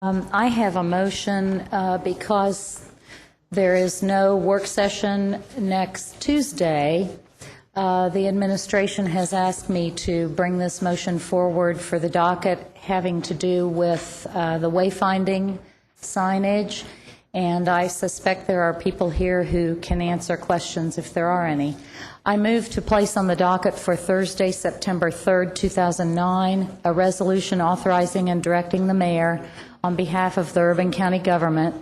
I have a motion because there is no work session next Tuesday. The administration has asked me to bring this motion forward for the docket having to do with the wayfinding signage, and I suspect there are people here who can answer questions if there are any. I move to place on the docket for Thursday, September 3rd, 2009, a resolution authorizing and directing the mayor on behalf of the Urban County government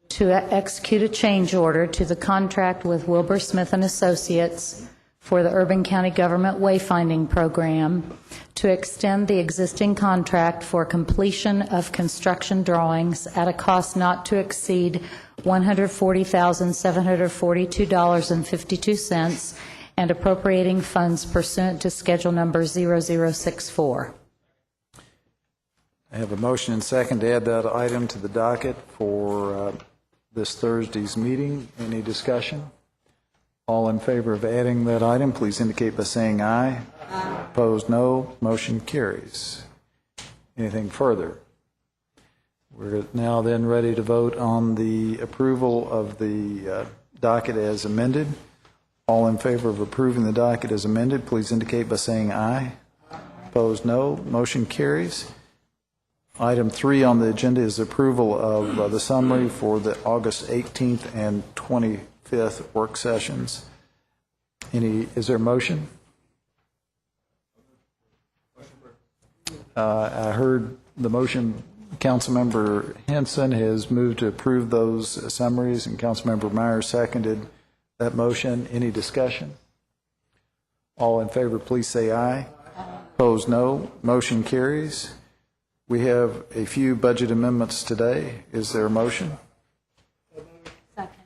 to execute a change order to the contract with Wilbur Smith and Associates for the Urban County Government Wayfinding Program to extend the existing contract for completion of construction drawings at a cost not to exceed $140,742.52 and appropriating funds pursuant to Schedule Number 0064. I have a motion and second to add that item to the docket for this Thursday's meeting. Any discussion? All in favor of adding that item, please indicate by saying aye. Aye. Opposed, no. Motion carries. Anything further? We're now then ready to vote on the approval of the docket as amended. All in favor of approving the docket as amended, please indicate by saying aye. Aye. Opposed, no. Motion carries. Item 3 on the agenda is approval of the summary for the August 18th and 25th work sessions. Is there a motion? I heard the motion. Councilmember Henson has moved to approve those summaries, and Councilmember Myers seconded that motion. Any discussion? All in favor, please say aye. Opposed, no. Motion carries. We have a few budget amendments today. Is there a motion? Second.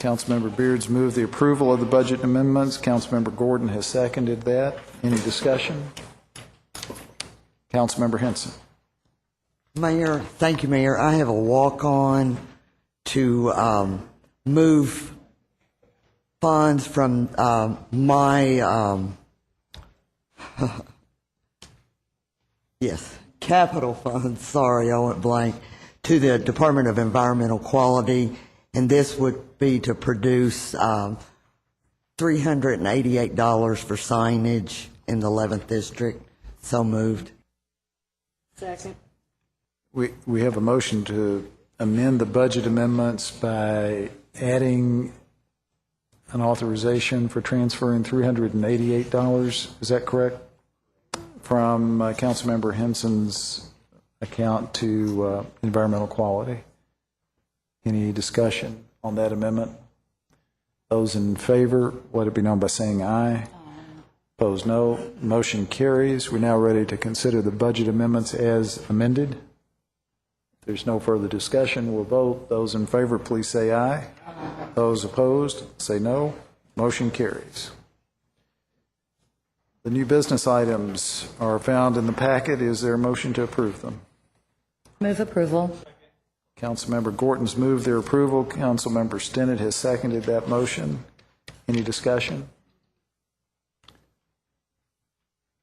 Councilmember Beards moved the approval of the budget amendments. Councilmember Gordon has seconded that. Any discussion? Councilmember Henson. Mayor, thank you, Mayor. I have a walk-on to move funds from my capital funds, sorry, I went blank, to the Department of Environmental Quality, and this would be to produce $388 for signage in the 11th District. So moved. Second. We have a motion to amend the budget amendments by adding an authorization for transferring $388. Is that correct? From Councilmember Henson's account to environmental quality. Any discussion on that amendment? Those in favor, let it be known by saying aye. Aye. Opposed, no. Motion carries. We're now ready to consider the budget amendments as amended. If there's no further discussion, we'll vote. Those in favor, please say aye. Aye. Those opposed, say no. Motion carries. The new business items are found in the packet. Is there a motion to approve them? Move approval. Councilmember Gorton's moved their approval. Councilmember Stinnett has seconded that motion. Any discussion?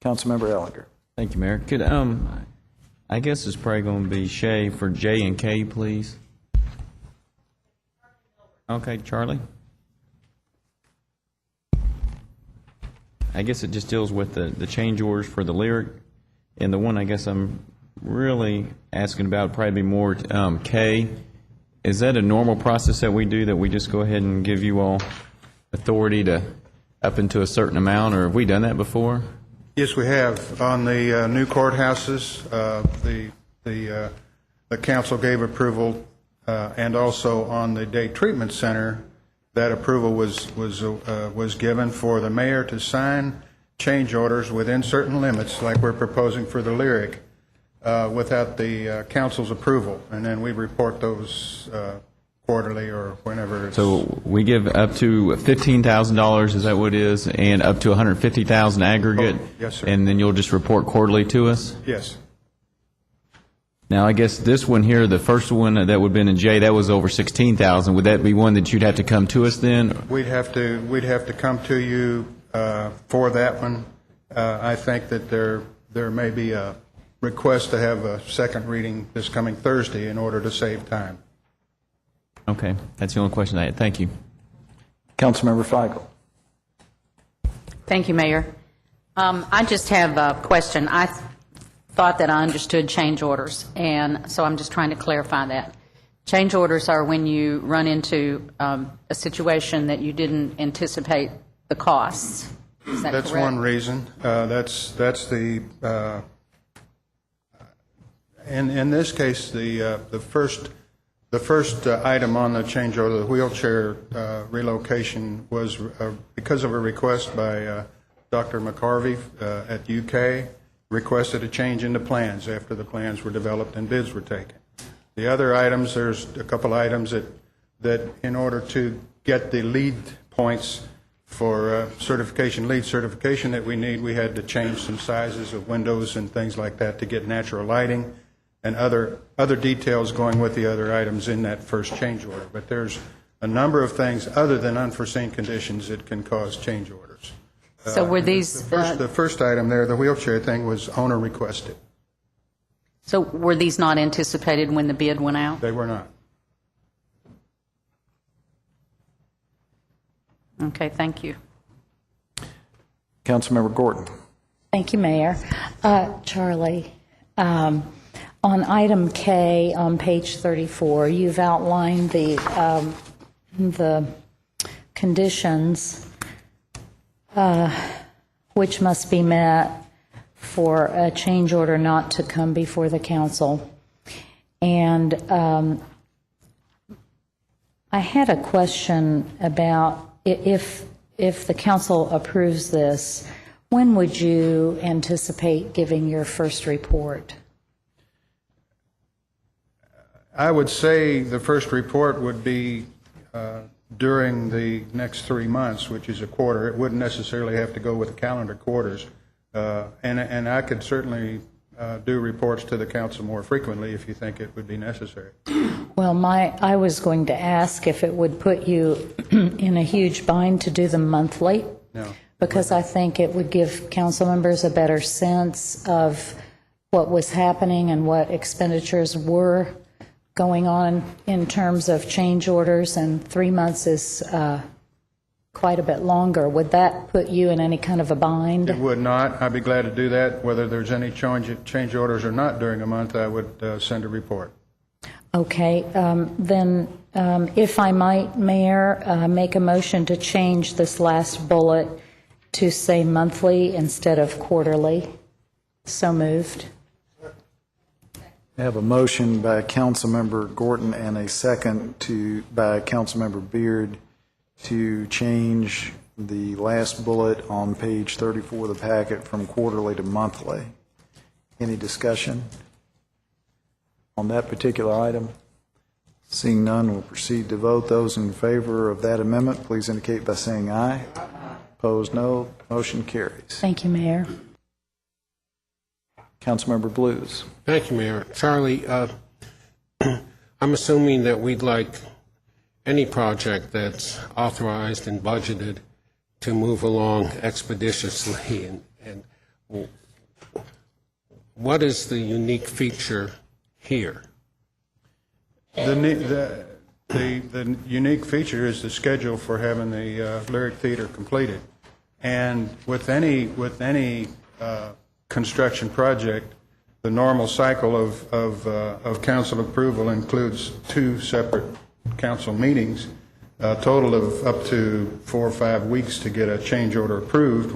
Councilmember Ellinger. Thank you, Mayor. Could I guess it's probably going to be Shay for J and K, please. Okay, Charlie. I guess it just deals with the change orders for the lyric, and the one I guess I'm really asking about would probably be more K. Is that a normal process that we do, that we just go ahead and give you all authority to up into a certain amount, or have we done that before? Yes, we have. On the new courthouses, the council gave approval, and also on the day treatment center, that approval was given for the mayor to sign change orders within certain limits, like we're proposing for the lyric, without the council's approval, and then we report those quarterly or whenever. So we give up to $15,000, is that what it is, and up to $150,000 aggregate? Oh, yes, sir. And then you'll just report quarterly to us? Yes. Now, I guess this one here, the first one that would have been in J, that was over $16,000. Would that be one that you'd have to come to us then? We'd have to come to you for that one. I think that there may be a request to have a second reading this coming Thursday in order to save time. Okay, that's the only question I had. Thank you. Councilmember Feigl. Thank you, Mayor. I just have a question. I thought that I understood change orders, and so I'm just trying to clarify that. Change orders are when you run into a situation that you didn't anticipate the costs. Is that That's correct? one reason. That's the, in this case, the first item on the change order, the wheelchair relocation, was because of a request by Dr. McCarvey at UK, requested a change in the plans after the plans were developed and bids were taken. The other items, there's a couple items that in order to get the lead points for lead certification that we need, we had to change some sizes of windows and things like that to get natural lighting and other details going with the other items in that first change order. But there's a number of things other than unforeseen conditions that can cause change orders. So were these, The first item there, the wheelchair thing, was owner requested. so were these not anticipated when the bid went out? They were not. Okay, thank you. Councilmember Gordon. Thank you, Mayor. Charlie, on item K on page 34, you've outlined the conditions which must be met for a change order not to come before the council. And I had a question about if the council approves this, when would you anticipate giving your first report? I would say the first report would be during the next 3 months, which is a quarter. It wouldn't necessarily have to go with the calendar quarters. And I could certainly do reports to the council more frequently if you think it would be necessary. Well, I was going to ask if it would put you in a huge bind to do them monthly. No. Because I think it would give council members a better sense of what was happening and what expenditures were going on in terms of change orders, and 3 months is quite a bit longer. Would that put you in any kind of a bind? It would not. I'd be glad to do that. Whether there's any change orders or not during a month, I would send a report. Okay, then if I might, Mayor, make a motion to change this last bullet to say monthly instead of quarterly. So moved. I have a motion by Councilmember Gordon and a second by Councilmember Beard to change the last bullet on page 34 of the packet from quarterly to monthly. Any discussion on that particular item? Seeing none, we'll proceed to vote. Those in favor of that amendment, please indicate by saying aye. Opposed, no. Motion carries. Thank you, Mayor. Councilmember Blues. Thank you, Mayor. Charlie, I'm assuming that we'd like any project that's authorized and budgeted to move along expeditiously. And what is the unique feature here? The unique feature is the schedule for having the Lyric Theater completed. And with any construction project, the normal cycle of council approval includes 2 separate council meetings, a total of up to 4 or 5 weeks to get a change order approved.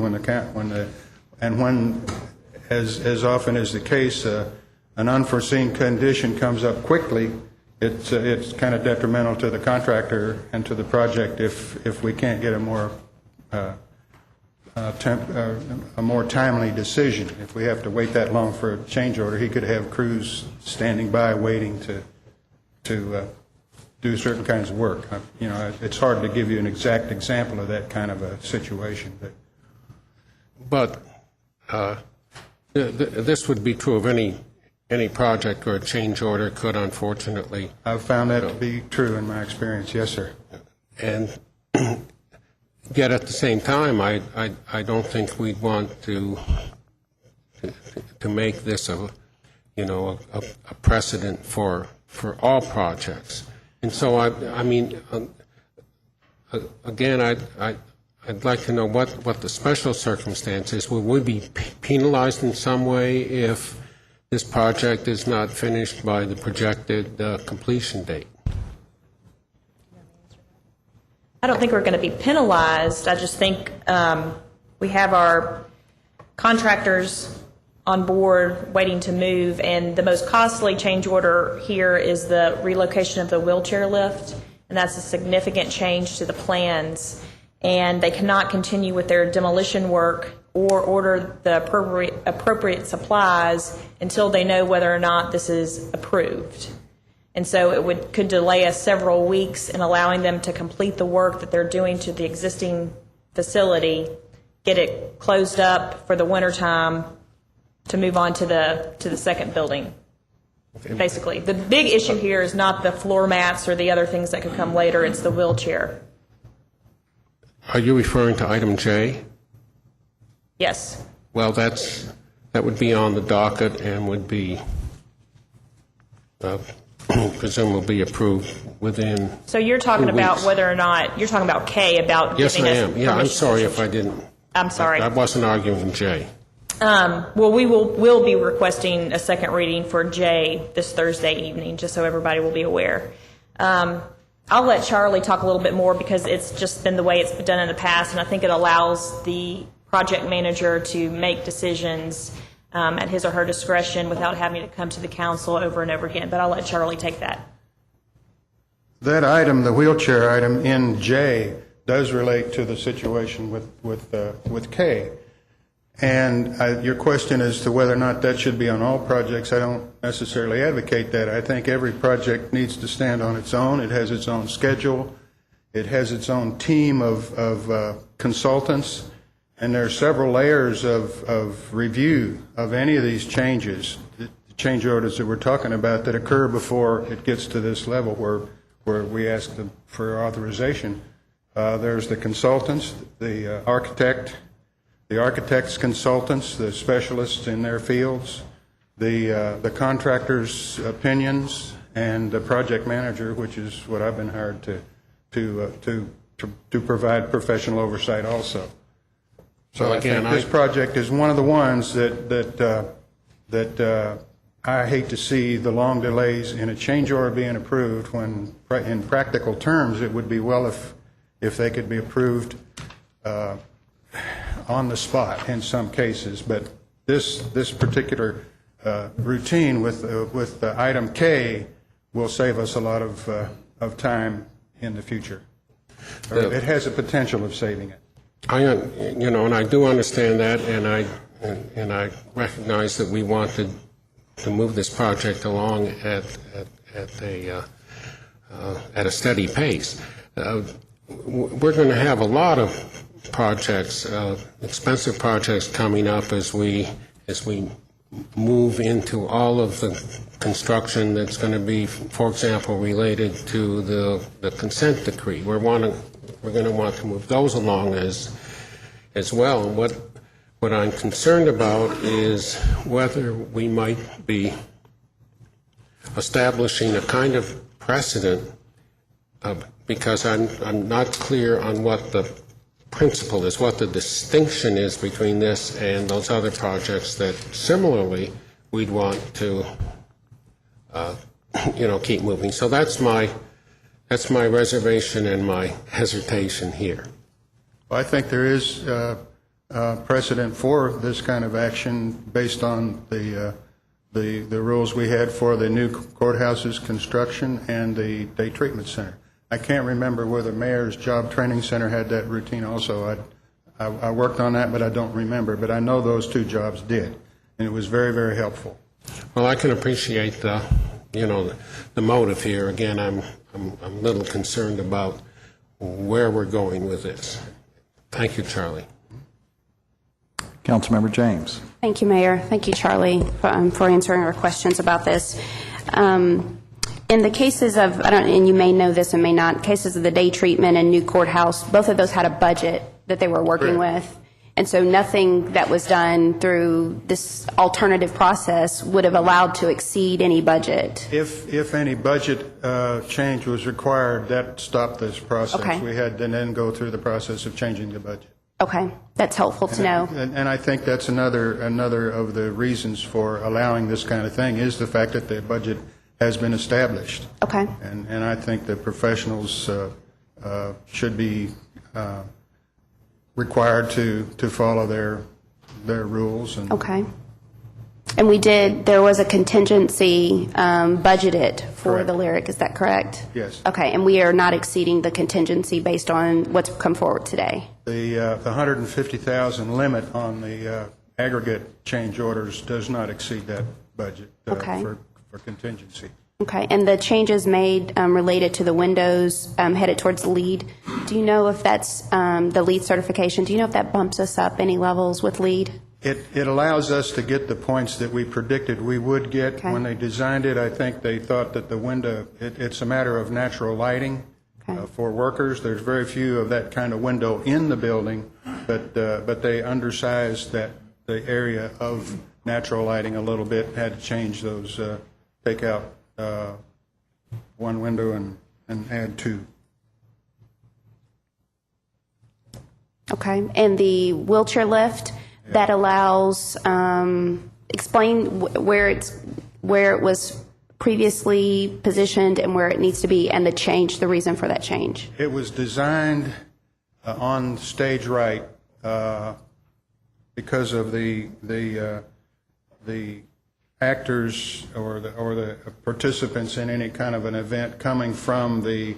As often is the case, an unforeseen condition comes up quickly, it's kind of detrimental to the contractor and to the project if we can't get a more timely decision. If we have to wait that long for a change order, he could have crews standing by waiting to do certain kinds of work. It's hard to give you an exact example of that kind of a situation. But this would be true of any project where a change order could, unfortunately. I've found that to be true in my experience. Yes, sir. And yet at the same time, I don't think we'd want to make this a precedent for all projects. And so, I mean, again, I'd like to know what the special circumstance is. Will we be penalized in some way if this project is not finished by the projected completion date? I don't think we're going to be penalized. I just think we have our contractors on board waiting to move, and the most costly change order here is the relocation of the wheelchair lift, and that's a significant change to the plans, and they cannot continue with their demolition work or order the appropriate supplies until they know whether or not this is approved. And so it could delay us several weeks in allowing them to complete the work that they're doing to the existing facility, get it closed up for the wintertime, to move on to the second building, basically. The big issue here is not the floor mats or the other things that could come later, it's the wheelchair. Are you referring to item J? Yes. Well, that would be on the docket and would be presumably approved within. So you're talking 2 about weeks. whether or not, you're talking about K, about Yes, giving I us am. Yeah, I'm permission. sorry if I didn't. I'm sorry. I wasn't arguing J. Well, we'll be requesting a second reading for J this Thursday evening, just so everybody will be aware. I'll let Charlie talk a little bit more because it's just been the way it's been done in the past, and I think it allows the project manager to make decisions at his or her discretion without having to come to the council over and over again. But I'll let Charlie take that. That item, the wheelchair item in J, does relate to the situation with K. And your question as to whether or not that should be on all projects, I don't necessarily advocate that. I think every project needs to stand on its own. It has its own schedule. It has its own team of consultants. And there are several layers of review of any of these changes, the change orders that we're talking about that occur before it gets to this level where we ask them for authorization. There's the consultants, the architect's consultants, the specialists in their fields, the contractor's opinions, and the project manager, which is what I've been hired to provide professional oversight also. So I think this project is one of the ones that I hate to see the long delays in a change order being approved when, in practical terms, it would be well if they could be approved on the spot in some cases. But this particular routine with item K will save us a lot of time in the future. It has a potential of saving it. And I do understand that, and I recognize that we wanted to move this project along at a steady pace. We're going to have a lot of projects, expensive projects coming up as we move into all of the construction that's going to be, for example, related to the consent decree. We're going to want to move those along as well. And what I'm concerned about is whether we might be establishing a kind of precedent, because I'm not clear on what the principle is, what the distinction is between this and those other projects that similarly we'd want to keep moving. So that's my reservation and my hesitation here. Well, I think there is precedent for this kind of action based on the rules we had for the new courthouse's construction and the day treatment center. I can't remember whether Mayor's Job Training Center had that routine also. I worked on that, but I don't remember. But I know those two jobs did, and it was very, very helpful. Well, I can appreciate the motive here. Again, I'm a little concerned about where we're going with this. Thank you, Charlie. Councilmember James. Thank you, Mayor. Thank you, Charlie, for answering our questions about this. In the cases of, and you may know this and may not, cases of the day treatment and new courthouse, both of those had a budget that they were working with. And so nothing that was done through this alternative process would have allowed to exceed any budget. If any budget change was required, that stopped this process. Okay. We had to then go through the process of changing the budget. Okay, that's helpful to know. And I think that's another of the reasons for allowing this kind of thing is the fact that the budget has been established. Okay, And I think the professionals should be required to follow their rules. And okay. And there was a contingency budgeted for Correct. the Lyric, is that correct? Yes. Okay, and we are not exceeding the contingency based on what's come forward today? The $150,000 limit on the aggregate change orders does not exceed that budget Okay. for contingency. Okay, and the changes made related to the windows headed towards the LEED, do you know if that's the LEED certification, do you know if that bumps us up any levels with LEED? It allows us to get the points that we predicted we would get. Okay. When they designed it, I think they thought that the window, it's a matter of natural lighting Okay. for workers. There's very few of that kind of window in the building, but they undersized the area of natural lighting a little bit, had to change those, take out one window and add two. Okay, and the wheelchair lift, that allows, explain where it was previously positioned and where it needs to be, and the reason for that change. It was designed on stage right because of the actors or the participants in any kind of an event coming from the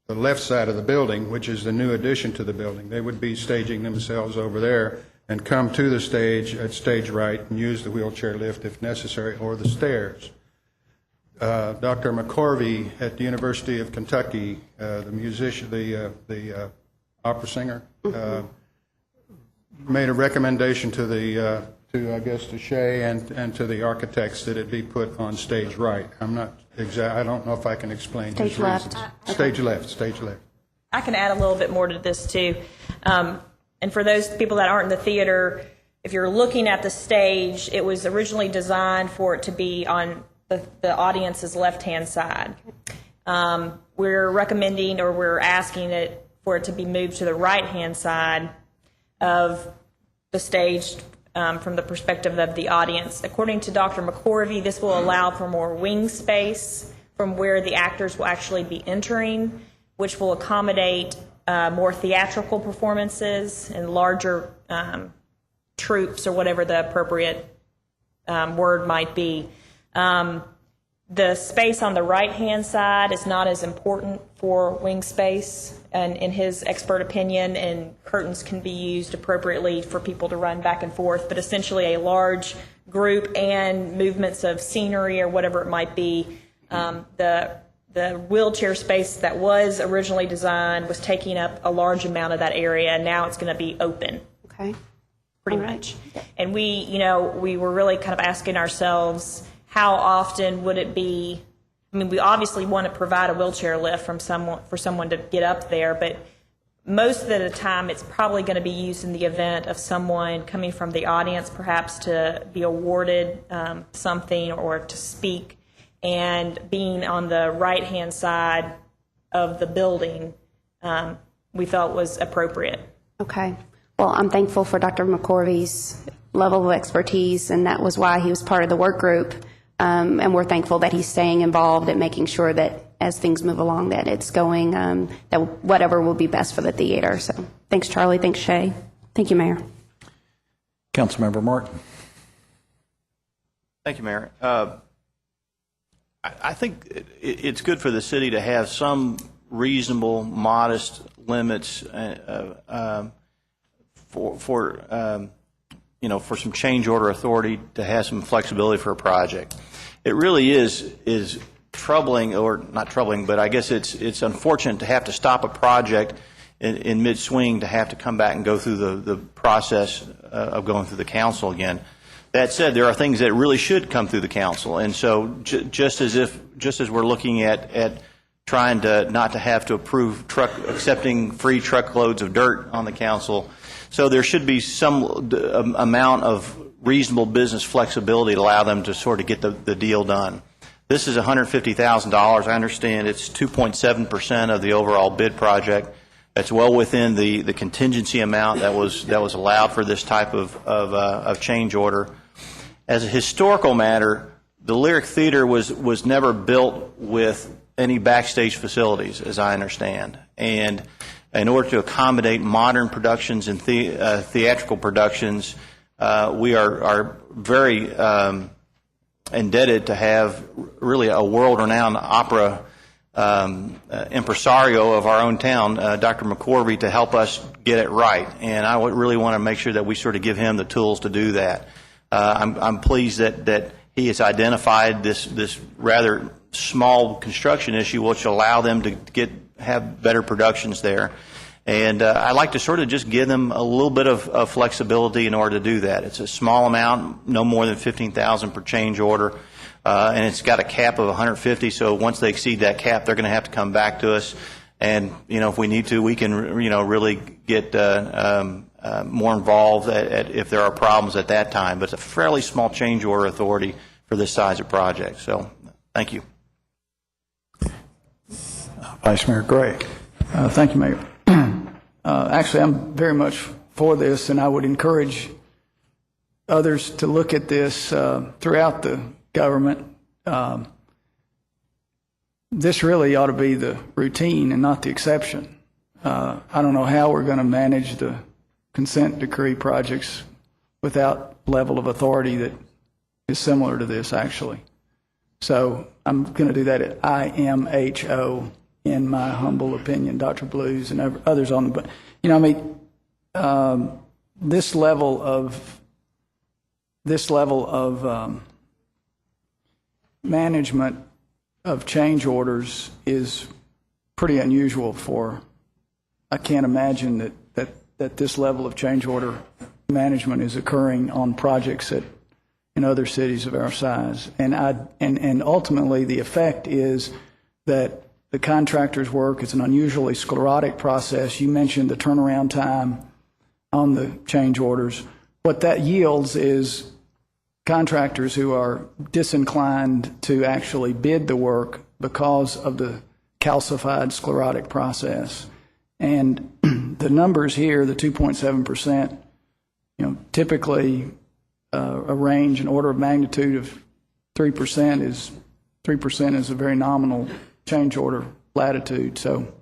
left side of the building, which is the new addition to the building. They would be staging themselves over there and come to the stage at stage right and use the wheelchair lift if necessary, or the stairs. Dr. McCorvey at the University of Kentucky, the musician, the opera singer, made a recommendation to I guess to Shea and to the architects that it be put on stage right. I don't know if I can explain his Stage left. reasons. Stage left, stage left. I can add a little bit more to this, too. And for those people that aren't in the theater, if you're looking at the stage, it was originally designed for it to be on the audience's left-hand side. We're recommending, or we're asking for it to be moved to the right-hand side of the stage from the perspective of the audience. According to Dr. McCorvey, this will allow for more wing space from where the actors will actually be entering, which will accommodate more theatrical performances and larger troupes, or whatever the appropriate word might be. The space on the right-hand side is not as important for wing space, and in his expert opinion, and curtains can be used appropriately for people to run back and forth, but essentially a large group and movements of scenery or whatever it might be. The wheelchair space that was originally designed was taking up a large amount of that area, and now it's going to be open. Okay. Pretty All right. much. And we were really kind of asking ourselves, how often would it be? I mean, we obviously want to provide a wheelchair lift for someone to get up there, but most of the time it's probably going to be used in the event of someone coming from the audience, perhaps to be awarded something or to speak, and being on the right-hand side of the building, we felt was appropriate. Okay. Well, I'm thankful for Dr. McCorvey's level of expertise, and that was why he was part of the work group. And we're thankful that he's staying involved and making sure that as things move along, that it's going, that whatever will be best for the theater. So thanks, Charlie. Thanks, Shay. Thank you, Mayor. Councilmember Martin. Thank you, Mayor. I think it's good for the city to have some reasonable, modest limits for some change order authority to have some flexibility for a project. It really is troubling, or not troubling, but I guess it's unfortunate to have to stop a project in mid-swing, to have to come back and go through the process of going through the council again. That said, there are things that really should come through the council, and so just as we're looking at trying to not to have to approve accepting free truckloads of dirt on the council. So there should be some amount of reasonable business flexibility to allow them to sort of get the deal done. This is $150,000. I understand it's 2.7% of the overall bid project. That's well within the contingency amount that was allowed for this type of change order. As a historical matter, the Lyric Theater was never built with any backstage facilities, as I understand. And in order to accommodate modern productions and theatrical productions, we are very indebted to have really a world-renowned opera impresario of our own town, Dr. McCorvey, to help us get it right. And I would really want to make sure that we sort of give him the tools to do that. I'm pleased that he has identified this rather small construction issue, which will allow them to have better productions there. And I like to sort of just give them a little bit of flexibility in order to do that. It's a small amount, no more than $15,000 per change order, and it's got a cap of 150. So once they exceed that cap, they're going to have to come back to us. And if we need to, we can really get more involved if there are problems at that time. But it's a fairly small change order authority for this size of project. So thank you. Vice Mayor Gray. Thank you, Mayor. Actually, I'm very much for this, and I would encourage others to look at this throughout the government. This really ought to be the routine and not the exception. I don't know how we're going to manage the consent decree projects without level of authority that is similar to this, actually. So I'm going to do that at IMHO. In my humble opinion, Dr. Blues and others on the, this level of management of change orders is pretty unusual for. I can't imagine that this level of change order management is occurring on projects in other cities of our size, and ultimately the effect is that the contractor's work is an unusually sclerotic process. You mentioned the turnaround time on the change orders. What that yields is contractors who are disinclined to actually bid the work because of the calcified sclerotic process. And the numbers here, the 2.7%, typically a range, an order of magnitude of 3% is a very nominal change order latitude. So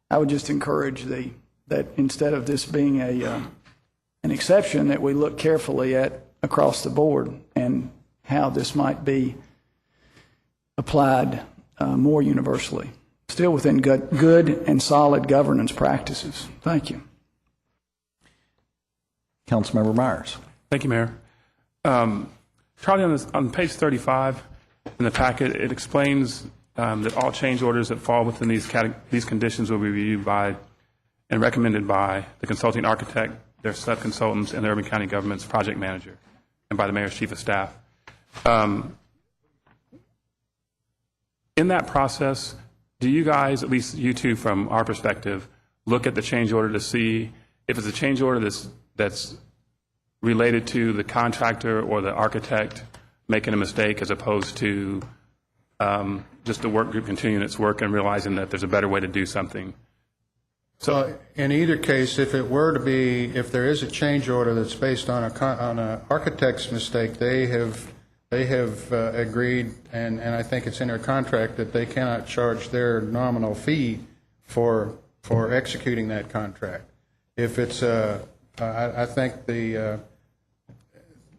I would just encourage that instead of this being an exception, that we look carefully at across the board and how this might be applied more universally, still within good and solid governance practices. Thank you. Councilmember Myers. Thank you, Mayor. Charlie, on page 35 in the packet, it explains that all change orders that fall within these conditions will be reviewed by and recommended by the consulting architect, their sub-consultants, and the Urban County Government's project manager, and by the mayor's chief of staff. In that process, do you guys, at least you two from our perspective, look at the change order to see if it's a change order that's related to the contractor or the architect making a mistake as opposed to just the work group continuing its work and realizing that there's a better way to do something? So in either case, if there is a change order that's based on an architect's mistake, they have agreed, and I think it's in their contract that they cannot charge their nominal fee for executing that contract. If it's I think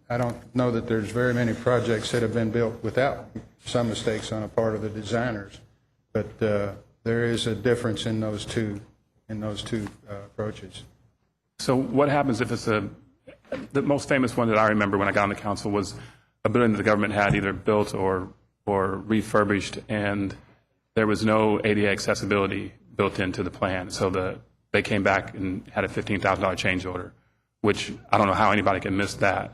I don't know that there's very many projects that have been built without some mistakes on the part of the designers, but there is a difference in those two approaches. So what happens if it's the most famous one that I remember when I got on the council was a building that the government had either built or refurbished, and there was no ADA accessibility built into the plan. So they came back and had a $15,000 change order, which I don't know how anybody can miss that.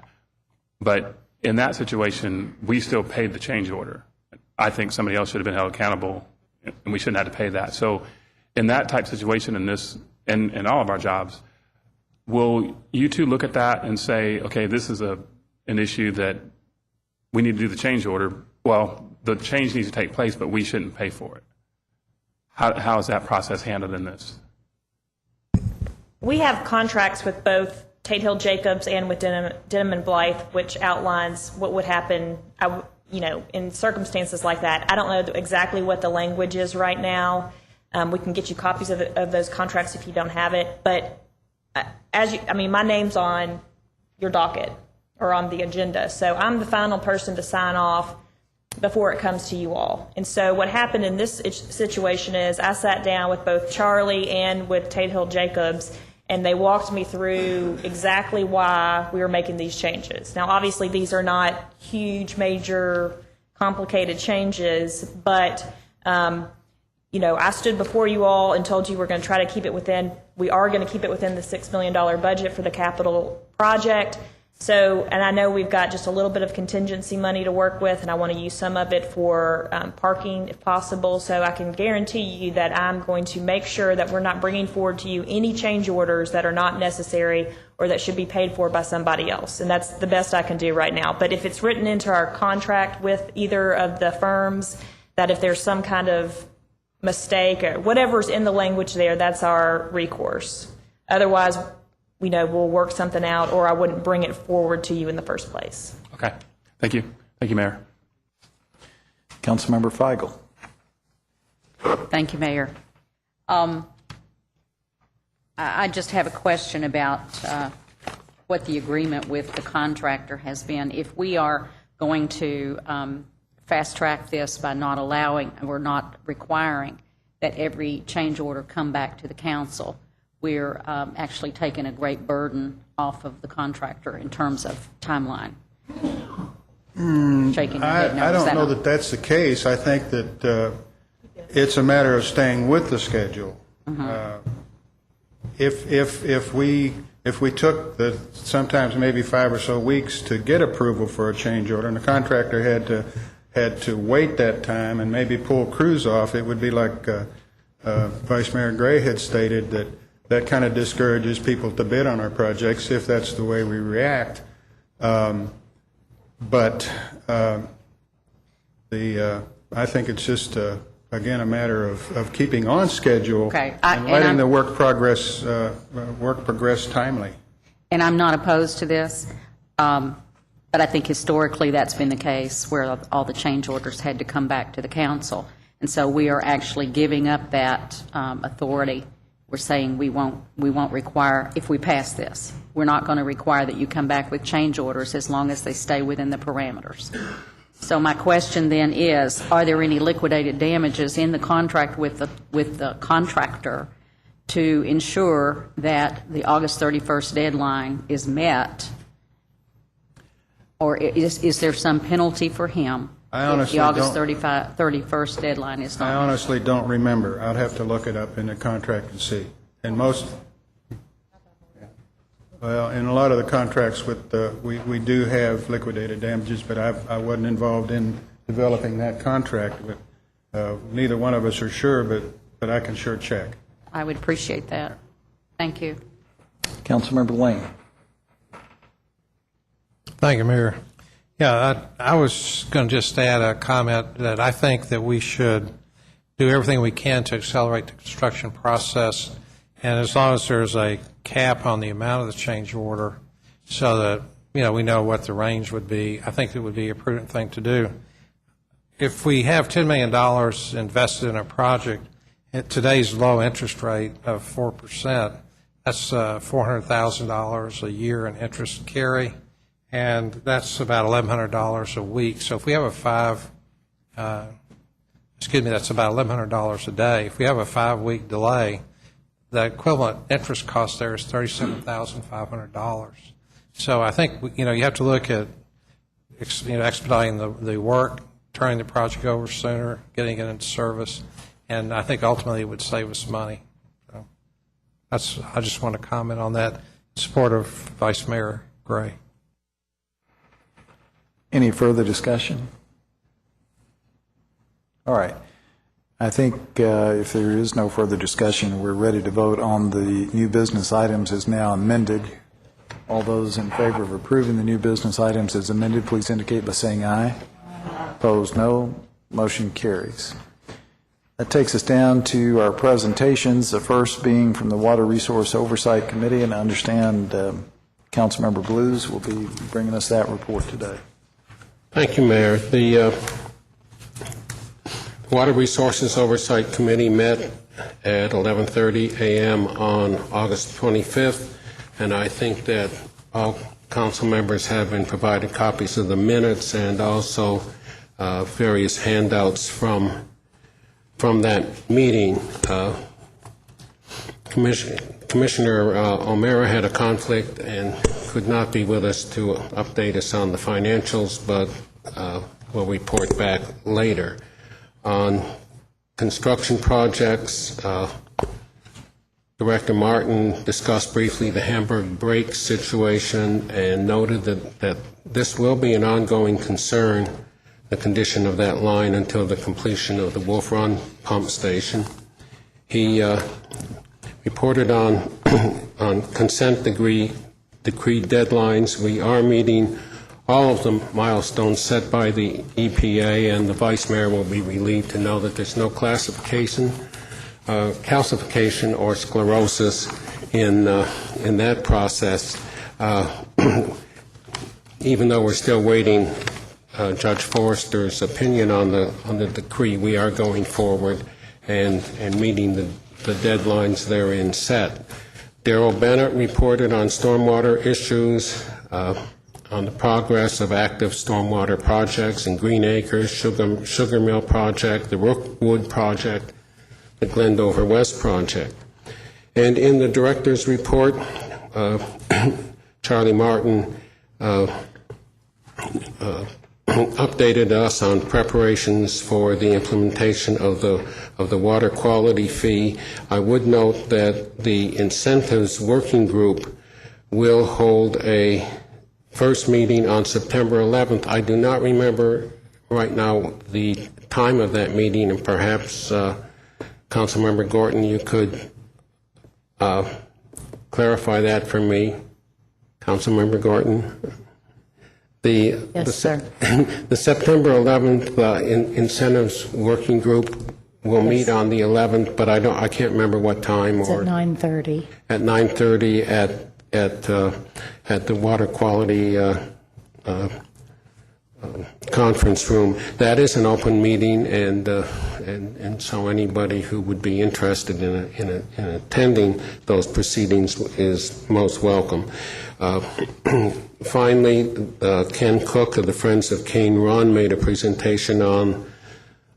But in that situation, we still paid the change order. I think somebody else should have been held accountable and we shouldn't have to pay that. So in that type situation, in this, in all of our jobs, will you two look at that and say, okay, this is an issue that we need to do the change order? Well, the change needs to take place, but we shouldn't pay for it. How is that process handled in this? We have contracts with both Tate Hill Jacobs and with Denham and Blythe, which outlines what would happen, in circumstances like that. I don't know exactly what the language is right now. We can get you copies of those contracts if you don't have it. But my name's on your docket or on the agenda, so I'm the final person to sign off before it comes to you all. And so what happened in this situation is I sat down with both Charlie and with Tate Hill Jacobs, and they walked me through exactly why we were making these changes. Now, obviously, these are not huge, major, complicated changes, but I stood before you all and told you we're going to try to keep it within, we are going to keep it within the $6 million budget for the capital project. So, and I know we've got just a little bit of contingency money to work with, and I want to use some of it for parking if possible. So I can guarantee you that I'm going to make sure that we're not bringing forward to you any change orders that are not necessary or that should be paid for by somebody else. And that's the best I can do right now. But if it's written into our contract with either of the firms, that if there's some kind of mistake or whatever's in the language there, that's our recourse. Otherwise, we'll work something out, or I wouldn't bring it forward to you in the first place. Okay. Thank you. Thank you, Mayor. Councilmember Feigl. Thank you, Mayor. I just have a question about what the agreement with the contractor has been. If we are going to fast track this by not allowing or not requiring that every change order come back to the council, we're actually taking a great burden off of the contractor in terms of timeline. Shaking your head no. I Is don't know not- that that's the case. I think that it's a matter of staying with the schedule. If we took the sometimes maybe 5 or so weeks to get approval for a change order, and the contractor had to wait that time and maybe pull crews off, it would be like Vice Mayor Gray had stated, that kind of discourages people to bid on our projects if that's the way we react. But I think it's just, again, a matter of keeping on schedule Okay. and letting the work progress timely. And I'm not opposed to this, but I think historically that's been the case where all the change orders had to come back to the council. And so we are actually giving up that authority. We're saying we won't require, if we pass this, we're not going to require that you come back with change orders as long as they stay within the parameters. So my question then is, are there any liquidated damages in the contract with the contractor to ensure that the August 31st deadline is met? Or is there some penalty for him if the August 31st deadline is not I met? honestly don't remember. I'd have to look it up in the contract and see. And well, in a lot of the contracts we do have liquidated damages, but I wasn't involved in developing that contract. But neither one of us are sure, but I can sure check. I would appreciate that. Thank you. Councilmember Lane. Thank you, Mayor. Yeah, I was going to just add a comment that I think that we should do everything we can to accelerate the construction process, and as long as there's a cap on the amount of the change order so that, we know what the range would be, I think it would be a prudent thing to do. If we have $10 million invested in a project at today's low interest rate of 4%, that's $400,000 a year in interest carry, and that's about $1,100 a week. So if we have that's about $1,100 a day. If we have a 5-week delay, the equivalent interest cost there is $37,500. So I think, you have to look at, expediting the work, turning the project over sooner, getting it into service, and I think ultimately it would save us money. So I just want to comment on that in support of Vice Mayor Gray. Any further discussion? All right. I think if there is no further discussion, we're ready to vote on the new business items as now amended. All those in favor of approving the new business items as amended, please indicate by saying aye. Opposed, no. Motion carries. That takes us down to our presentations, the first being from the Water Resource Oversight Committee, and I understand Councilmember Blues will be bringing us that report today. Thank you, Mayor. The Water Resources Oversight Committee met at 11:30 a.m. on August 25th, and I think that all council members have been provided copies of the minutes and also various handouts from that meeting. Commissioner O'Mara had a conflict and could not be with us to update us on the financials, but will report back later. On construction projects, Director Martin discussed briefly the Hamburg Break situation and noted that this will be an ongoing concern, the condition of that line, until the completion of the Wolf Run pump station. He reported on consent decree deadlines. We are meeting all of the milestones set by the EPA, and the Vice Mayor will be relieved to know that there's no calcification or sclerosis in that process. Even though we're still waiting Judge Forrester's opinion on the decree, we are going forward and meeting the deadlines therein set. Darrell Bennett reported on stormwater issues, on the progress of active stormwater projects in Green Acres, Sugar Mill Project, the Rookwood Project, the Glendover West Project. And in the director's report, Charlie Martin updated us on preparations for the implementation of the water quality fee. I would note that the incentives working group will hold a first meeting on September 11th. I do not remember right now the time of that meeting, and perhaps Councilmember Gorton, you could clarify that for me. Councilmember Gorton? Yes, sir. The September 11th incentives working group will meet on the 11th, but I can't remember what time. It's at 9:30. At 9:30 at the water quality conference room. That is an open meeting, and so anybody who would be interested in attending those proceedings is most welcome. Finally, Ken Cook of the Friends of Cane Run made a presentation on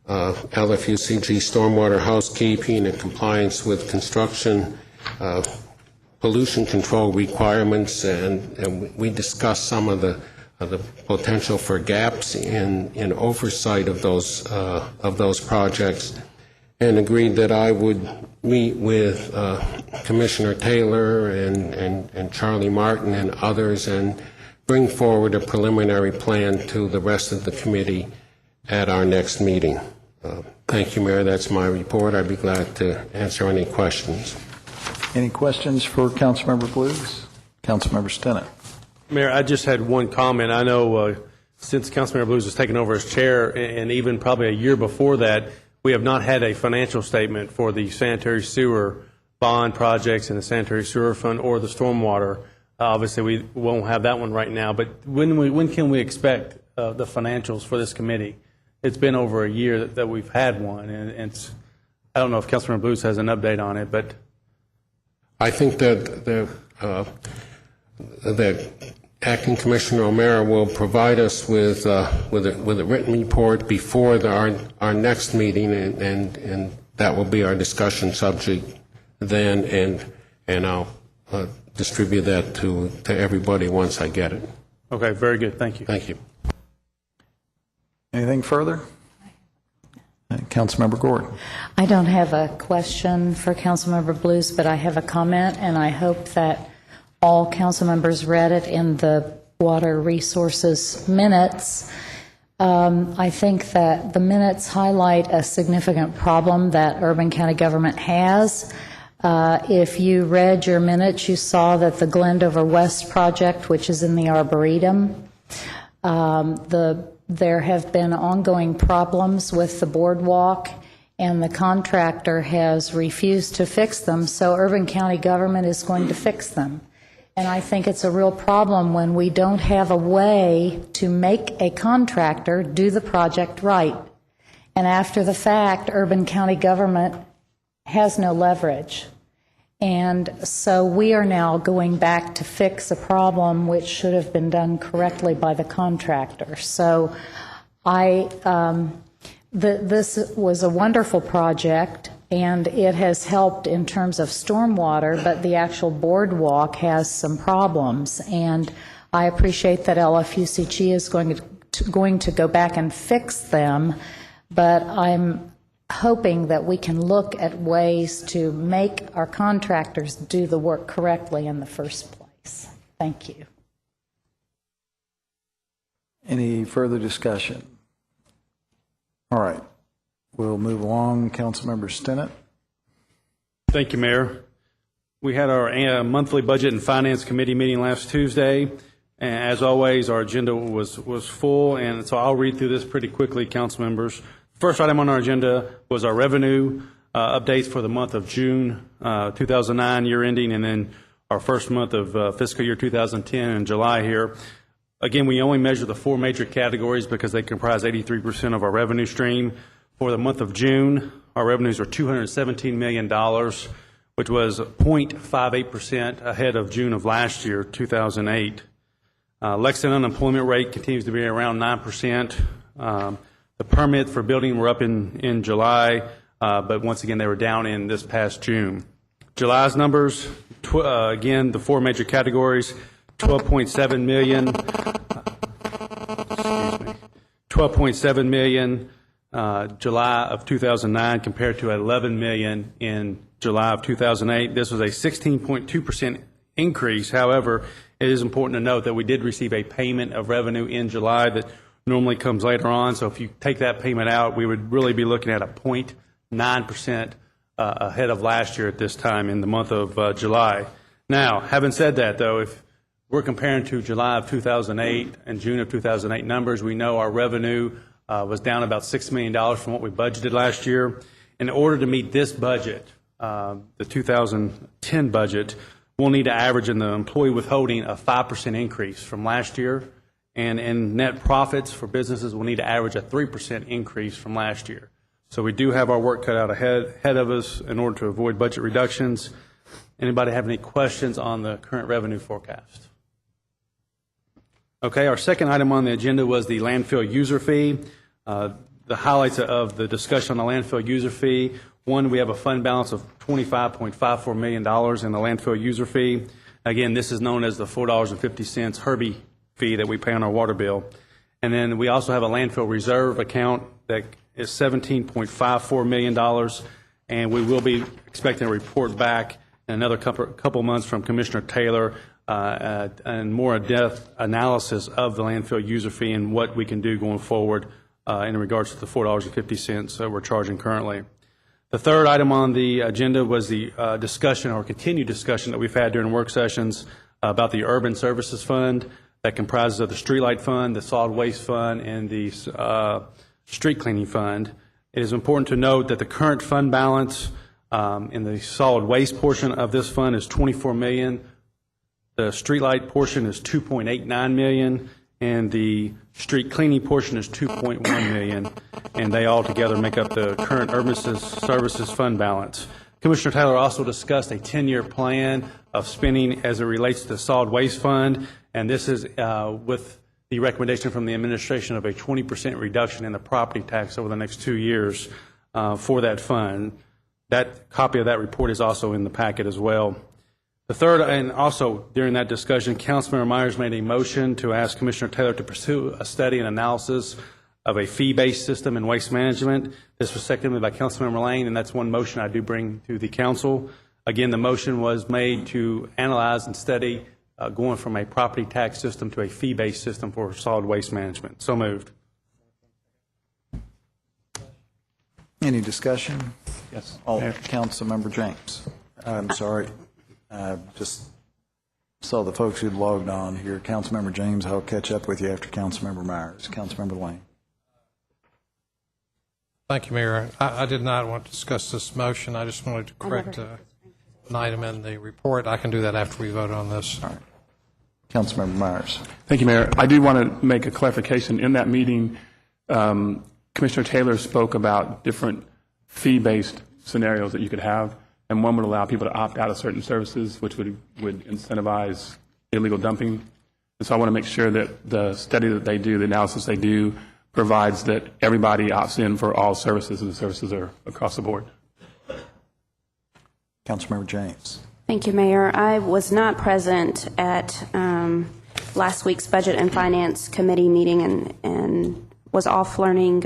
LFUCG stormwater housekeeping and compliance with construction pollution control requirements, and we discussed some of the potential for gaps in oversight of those projects, and agreed that I would meet with Commissioner Taylor and Charlie Martin and others and bring forward a preliminary plan to the rest of the committee at our next meeting. Thank you, Mayor. That's my report. I'd be glad to answer any questions. Any questions for Councilmember Blues? Councilmember Stinnett. Mayor, I just had one comment. I know since Councilmember Blues has taken over as chair, and even probably a year before that, we have not had a financial statement for the sanitary sewer bond projects and the sanitary sewer fund or the stormwater. Obviously, we won't have that one right now, but when can we expect the financials for this committee? It's been over a year that we've had one, and it's, I don't know if Councilmember Blues has an update on it, but I think that Acting Commissioner O'Mara will provide us with a written report before our next meeting, and that will be our discussion subject then, and I'll distribute that to everybody once I get it. okay, very good. Thank you. Thank you. Anything further? Councilmember Gordon. I don't have a question for Councilmember Blues, but I have a comment, and I hope that all council members read it in the Water Resources minutes. I think that the minutes highlight a significant problem that urban county government has. If you read your minutes, you saw that the Glendover West project, which is in the Arboretum, there have been ongoing problems with the boardwalk, and the contractor has refused to fix them, so urban county government is going to fix them. And I think it's a real problem when we don't have a way to make a contractor do the project right. And after the fact, urban county government has no leverage. And so we are now going back to fix a problem which should have been done correctly by the contractor. So this was a wonderful project, and it has helped in terms of stormwater, but the actual boardwalk has some problems. And I appreciate that LFUCG is going to go back and fix them, but I'm hoping that we can look at ways to make our contractors do the work correctly in the first place. Thank you. Any further discussion? All right. We'll move along. Councilmember Stinnett. Thank you, Mayor. We had our monthly Budget and Finance Committee meeting last Tuesday. And as always, our agenda was full, and so I'll read through this pretty quickly, council members. First item on our agenda was our revenue updates for the month of June 2009 year ending, and then our first month of fiscal year 2010 in July here. Again, we only measure the 4 major categories because they comprise 83% of our revenue stream. For the month of June, our revenues are $217 million, which was 0.58% ahead of June of last year, 2008. Lexington unemployment rate continues to be around 9%. The permits for building were up in July, but once again, they were down in this past June. July's numbers, again, the 4 major categories, 12.7 million, 12.7 million July of 2009 compared to 11 million in July of 2008. This was a 16.2% increase. However, it is important to note that we did receive a payment of revenue in July that normally comes later on. So if you take that payment out, we would really be looking at a 0.9% ahead of last year at this time in the month of July. Now, having said that, though, if we're comparing to July of 2008 and June of 2008 numbers, we know our revenue was down about $6 million from what we budgeted last year. In order to meet this budget, the 2010 budget, we'll need to average in the employee withholding a 5% increase from last year. And in net profits for businesses, we'll need to average a 3% increase from last year. So we do have our work cut out ahead of us in order to avoid budget reductions. Anybody have any questions on the current revenue forecast? Okay, our second item on the agenda was the landfill user fee. The highlights of the discussion on the landfill user fee: one, we have a fund balance of $25.54 million in the landfill user fee. Again, this is known as the $4.50 Herbie fee that we pay on our water bill. And then we also have a landfill reserve account that is $17.54 million, and we will be expecting a report back in another couple months from Commissioner Taylor and more in-depth analysis of the landfill user fee and what we can do going forward in regards to the $4.50 that we're charging currently. The third item on the agenda was the discussion or continued discussion that we've had during work sessions about the Urban Services Fund that comprises of the Streetlight Fund, the Solid Waste Fund, and the Street Cleaning Fund. It is important to note that the current fund balance in the solid waste portion of this fund is $24 million. The streetlight portion is $2.89 million, and the street cleaning portion is $2.1 million, and they all together make up the current Urban Services Fund balance. Commissioner Taylor also discussed a 10-year plan of spending as it relates to the Solid Waste Fund, and this is with the recommendation from the administration of a 20% reduction in the property tax over the next 2 years for that fund. That copy of that report is also in the packet as well. The third, and also during that discussion, Councilmember Myers made a motion to ask Commissioner Taylor to pursue a study and analysis of a fee-based system in waste management. This was seconded by Councilmember Lane, and that's one motion I do bring to the council. Again, the motion was made to analyze and study going from a property tax system to a fee-based system for solid waste management. So moved. Any discussion? Yes. Councilmember James. I'm sorry. I just saw the folks who logged on here. Councilmember James, I'll catch up with you after Councilmember Myers. Councilmember Lane. Thank you, Mayor. I did not want to discuss this motion. I just wanted to correct an item in the report. I can do that after we vote on this. All right. Councilmember Myers. Thank you, Mayor. I do want to make a clarification. In that meeting, Commissioner Taylor spoke about different fee-based scenarios that you could have, and one would allow people to opt out of certain services, which would incentivize illegal dumping. And so I want to make sure that the study that they do, the analysis they do, provides that everybody opts in for all services, and the services are across the board. Councilmember James. Thank you, Mayor. I was not present at last week's Budget and Finance Committee meeting and was off learning.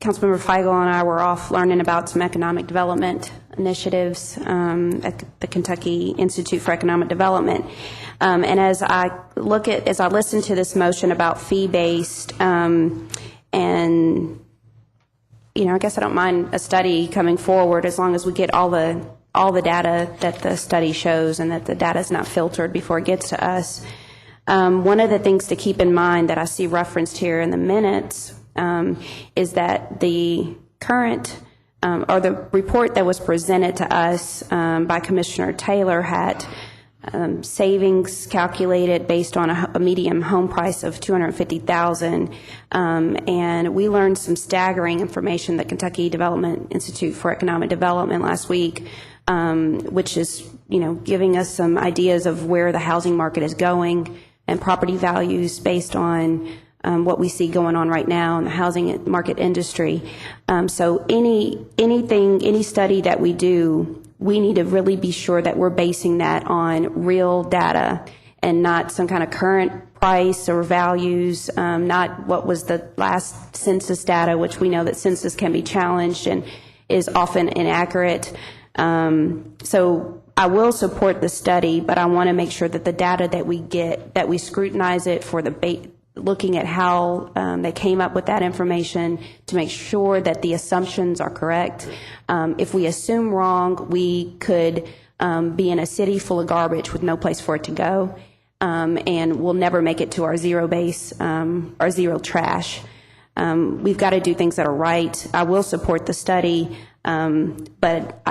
Councilmember Feigl and I were off learning about some economic development initiatives at the Kentucky Institute for Economic Development. And as I listen to this motion about fee-based, and I guess I don't mind a study coming forward as long as we get all the data that the study shows and that the data is not filtered before it gets to us. One of the things to keep in mind that I see referenced here in the minutes is that the current or the report that was presented to us by Commissioner Taylor had savings calculated based on a median home price of $250,000, and we learned some staggering information at Kentucky Development Institute for Economic Development last week, which is giving us some ideas of where the housing market is going and property values based on what we see going on right now in the housing market industry. So any study that we do, we need to really be sure that we're basing that on real data and not some kind of current price or values, not what was the last census data, which we know that census can be challenged and is often inaccurate. So I will support the study, but I want to make sure that the data that we get, that we scrutinize it for looking at how they came up with that information to make sure that the assumptions are correct. If we assume wrong, we could be in a city full of garbage with no place for it to go, and we'll never make it to our zero base, our zero trash. We've got to do things that are right. I will support the study, but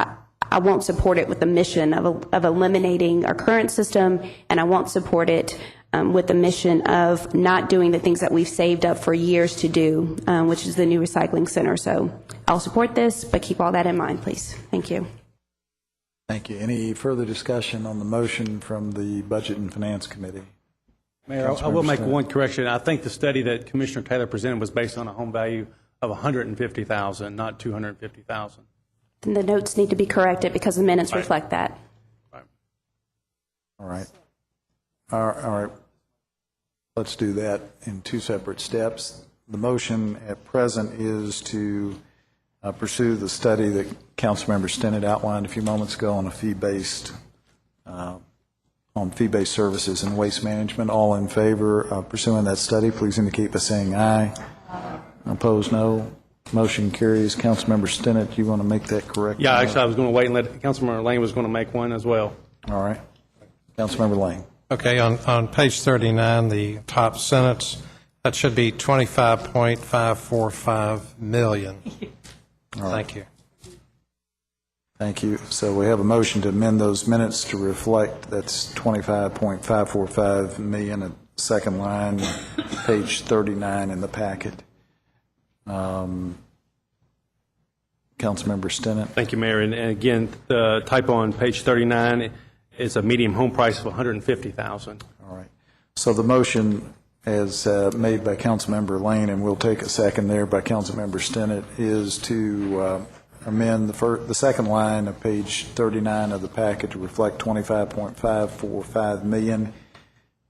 I won't support it with the mission of eliminating our current system, and I won't support it with the mission of not doing the things that we've saved up for years to do, which is the new recycling center. So I'll support this, but keep all that in mind, please. Thank you. Thank you. Any further discussion on the motion from the Budget and Finance Committee? Mayor, I will make one correction. I think the study that Commissioner Taylor presented was based on a home value of $150,000, not $250,000. And the notes need to be corrected because the minutes reflect that. All right. All right. Let's do that in two separate steps. The motion at present is to pursue the study that Councilmember Stinnett outlined a few moments ago on fee-based services and waste management. All in favor of pursuing that study, please indicate by saying aye. Opposed, no. Motion carries. Councilmember Stinnett, you want to make that correct? Yeah, actually, I was going to wait and let Councilmember Lane was going to make one as well. All right. Councilmember Lane. Okay, on page 39, the top sentence, that should be $25.545 million. All right. Thank you. Thank you. So we have a motion to amend those minutes to reflect that's $25.545 million at second line, page 39 in the packet. Councilmember Stinnett. Thank you, Mayor. And again, the typo on page 39 is a medium home price of $150,000. All right. So the motion as made by Councilmember Lane, and we'll take a second there by Councilmember Stinnett, is to amend the second line of page 39 of the packet to reflect $25.545 million,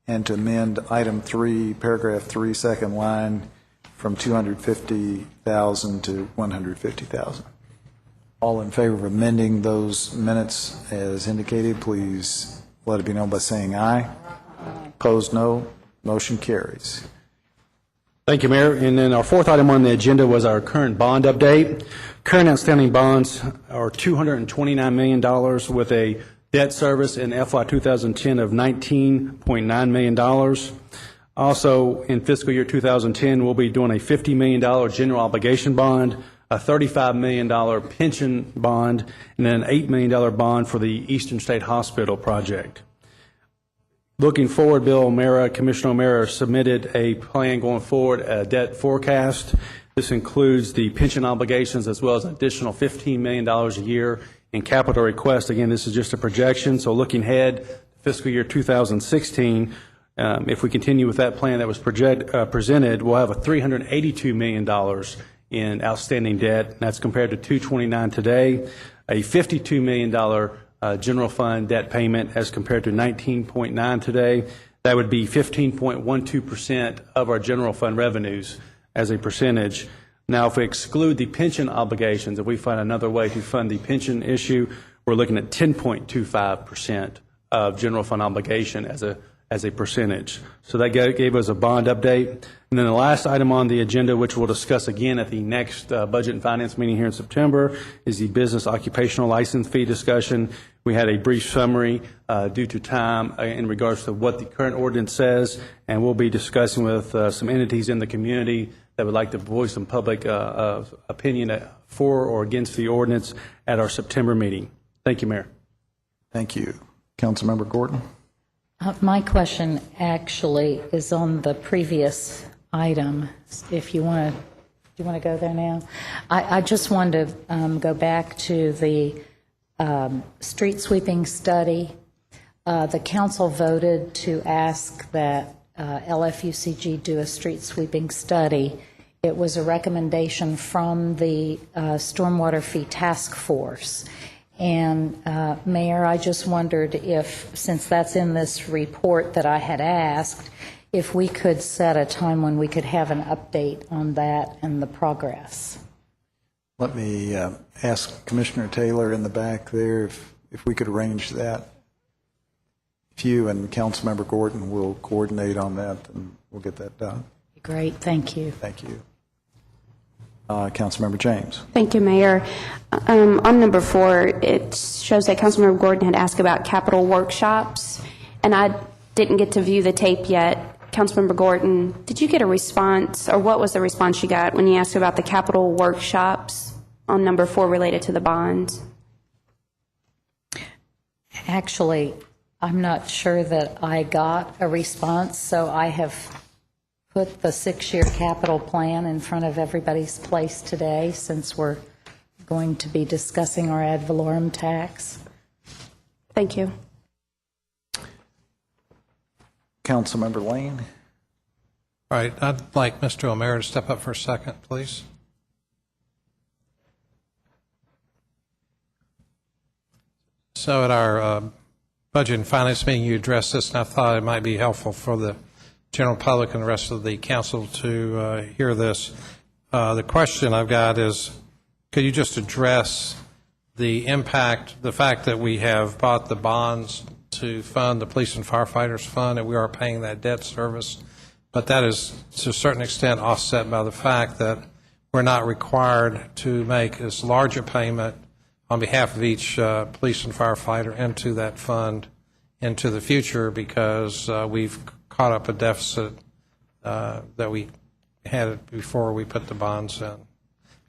and to amend item 3, paragraph 3, second line, from $250,000 to $150,000. All in favor of amending those minutes as indicated, please let it be known by saying aye. Opposed, no. Motion carries. Thank you, Mayor. And then our fourth item on the agenda was our current bond update. current outstanding bonds are $229 million with a debt service in FY 2010 of $19.9 million. Also, in fiscal year 2010, we'll be doing a $50 million general obligation bond, a $35 million pension bond, and then an $8 million bond for the Eastern State Hospital project. Looking forward, Bill O'Meara, Commissioner O'Meara submitted a plan going forward, a debt forecast. This includes the pension obligations as well as an additional $15 million a year in capital requests. Again, this is just a projection, so looking ahead, fiscal year 2016, if we continue with that plan that was presented, we'll have a $382 million in outstanding debt. That's compared to $229 today. A $52 million general fund debt payment as compared to $19.9 today. That would be 15.12% of our general fund revenues as a percentage. Now, if we exclude the pension obligations, if we find another way to fund the pension issue, we're looking at 10.25% of general fund obligation as a percentage. So that gave us a bond update. And then the last item on the agenda, which we'll discuss again at the next Budget and Finance meeting here in September, is the business occupational license fee discussion. We had a brief summary due to time in regards to what the current ordinance says, and we'll be discussing with some entities in the community that would like to voice some public opinion for or against the ordinance at our September meeting. Thank you, Mayor. Thank you. Councilmember Gordon? My question actually is on the previous item. If you want to, do you want to go there now? I just wanted to go back to the street sweeping study. The council voted to ask that LFUCG do a street sweeping study. It was a recommendation from the Stormwater Fee Task Force. And Mayor, I just wondered if, since that's in this report that I had asked, if we could set a time when we could have an update on that and the progress. Let me ask Commissioner Taylor in the back there if we could arrange that. If you and Councilmember Gordon will coordinate on that, and we'll get that done. Great, thank you. Thank you. Councilmember James. Thank you, Mayor. On number 4, it shows that Councilmember Gordon had asked about capital workshops, and I didn't get to view the tape yet. Councilmember Gordon, did you get a response, or what was the response you got when you asked about the capital workshops on number 4 related to the bonds? Actually, I'm not sure that I got a response, so I have put the 6-year capital plan in front of everybody's place today, since we're going to be discussing our ad valorem tax. Thank you. Councilmember Lane. All right, I'd like Mr. O'Meara to step up for a second, please. So at our Budget and Finance meeting, you addressed this, and I thought it might be helpful for the general public and the rest of the council to hear this. The question I've got is, could you just address the impact, the fact that we have bought the bonds to fund the police and firefighters fund, and we are paying that debt service, but that is to a certain extent offset by the fact that we're not required to make as large a payment on behalf of each police and firefighter into that fund into the future, because we've caught up a deficit that we had before we put the bonds in.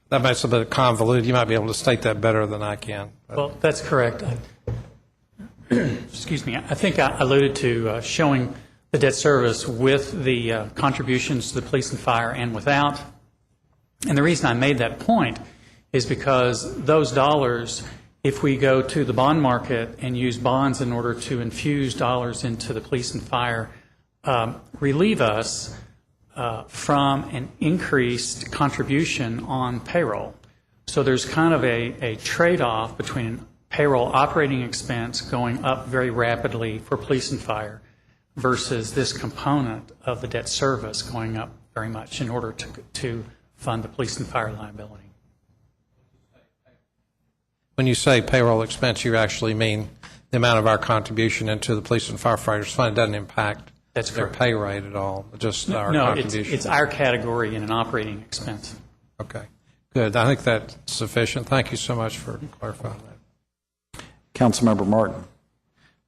That makes it a bit convoluted. You might be able to state that better than I can. Well, that's correct. Excuse me. I think I alluded to showing the debt service with the contributions to the police and fire and without. And the reason I made that point is because those dollars, if we go to the bond market and use bonds in order to infuse dollars into the police and fire, relieve us from an increased contribution on payroll. So there's kind of a trade-off between payroll operating expense going up very rapidly for police and fire versus this component of the debt service going up very much in order to fund the police and fire liability. When you say payroll expense, you actually mean the amount of our contribution into the police and firefighters fund. It doesn't impact That's their correct. pay rate at all, just our No, contribution. it's our category in an operating expense. Okay, Good. I think that's sufficient. Thank you so much for clarifying that. Councilmember Martin.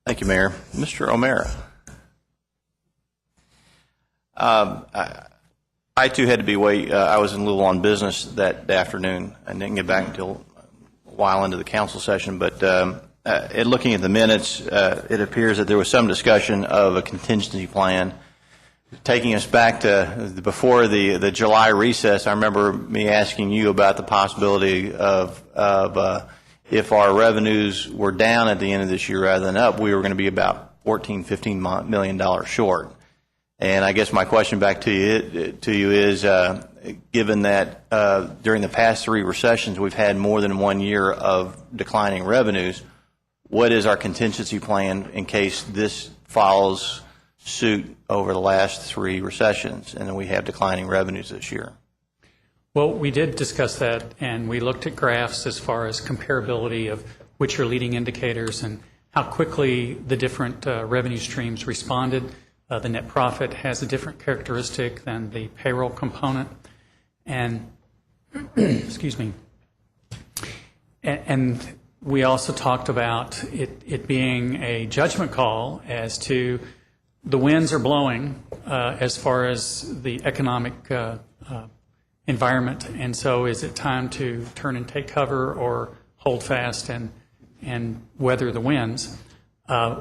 Thank you, Mayor. Mr. O'Mara. I too had to be away. I was in Louisville on business that afternoon. I didn't get back until a while into the council session. But looking at the minutes, it appears that there was some discussion of a contingency plan. Taking us back to before the July recess, I remember me asking you about the possibility of if our revenues were down at the end of this year rather than up, we were going to be about $15 million short. And I guess my question back to you is, given that during the past 3 recessions we've had more than 1 year of declining revenues, what is our contingency plan in case this follows suit over the last 3 recessions and then we have declining revenues this year? Well, we did discuss that, and we looked at graphs as far as comparability of which are leading indicators and how quickly the different revenue streams responded. The net profit has a different characteristic than the payroll component. And, excuse me, and we also talked about it being a judgment call as to the winds are blowing as far as the economic environment, and so is it time to turn and take cover or hold fast and weather the winds?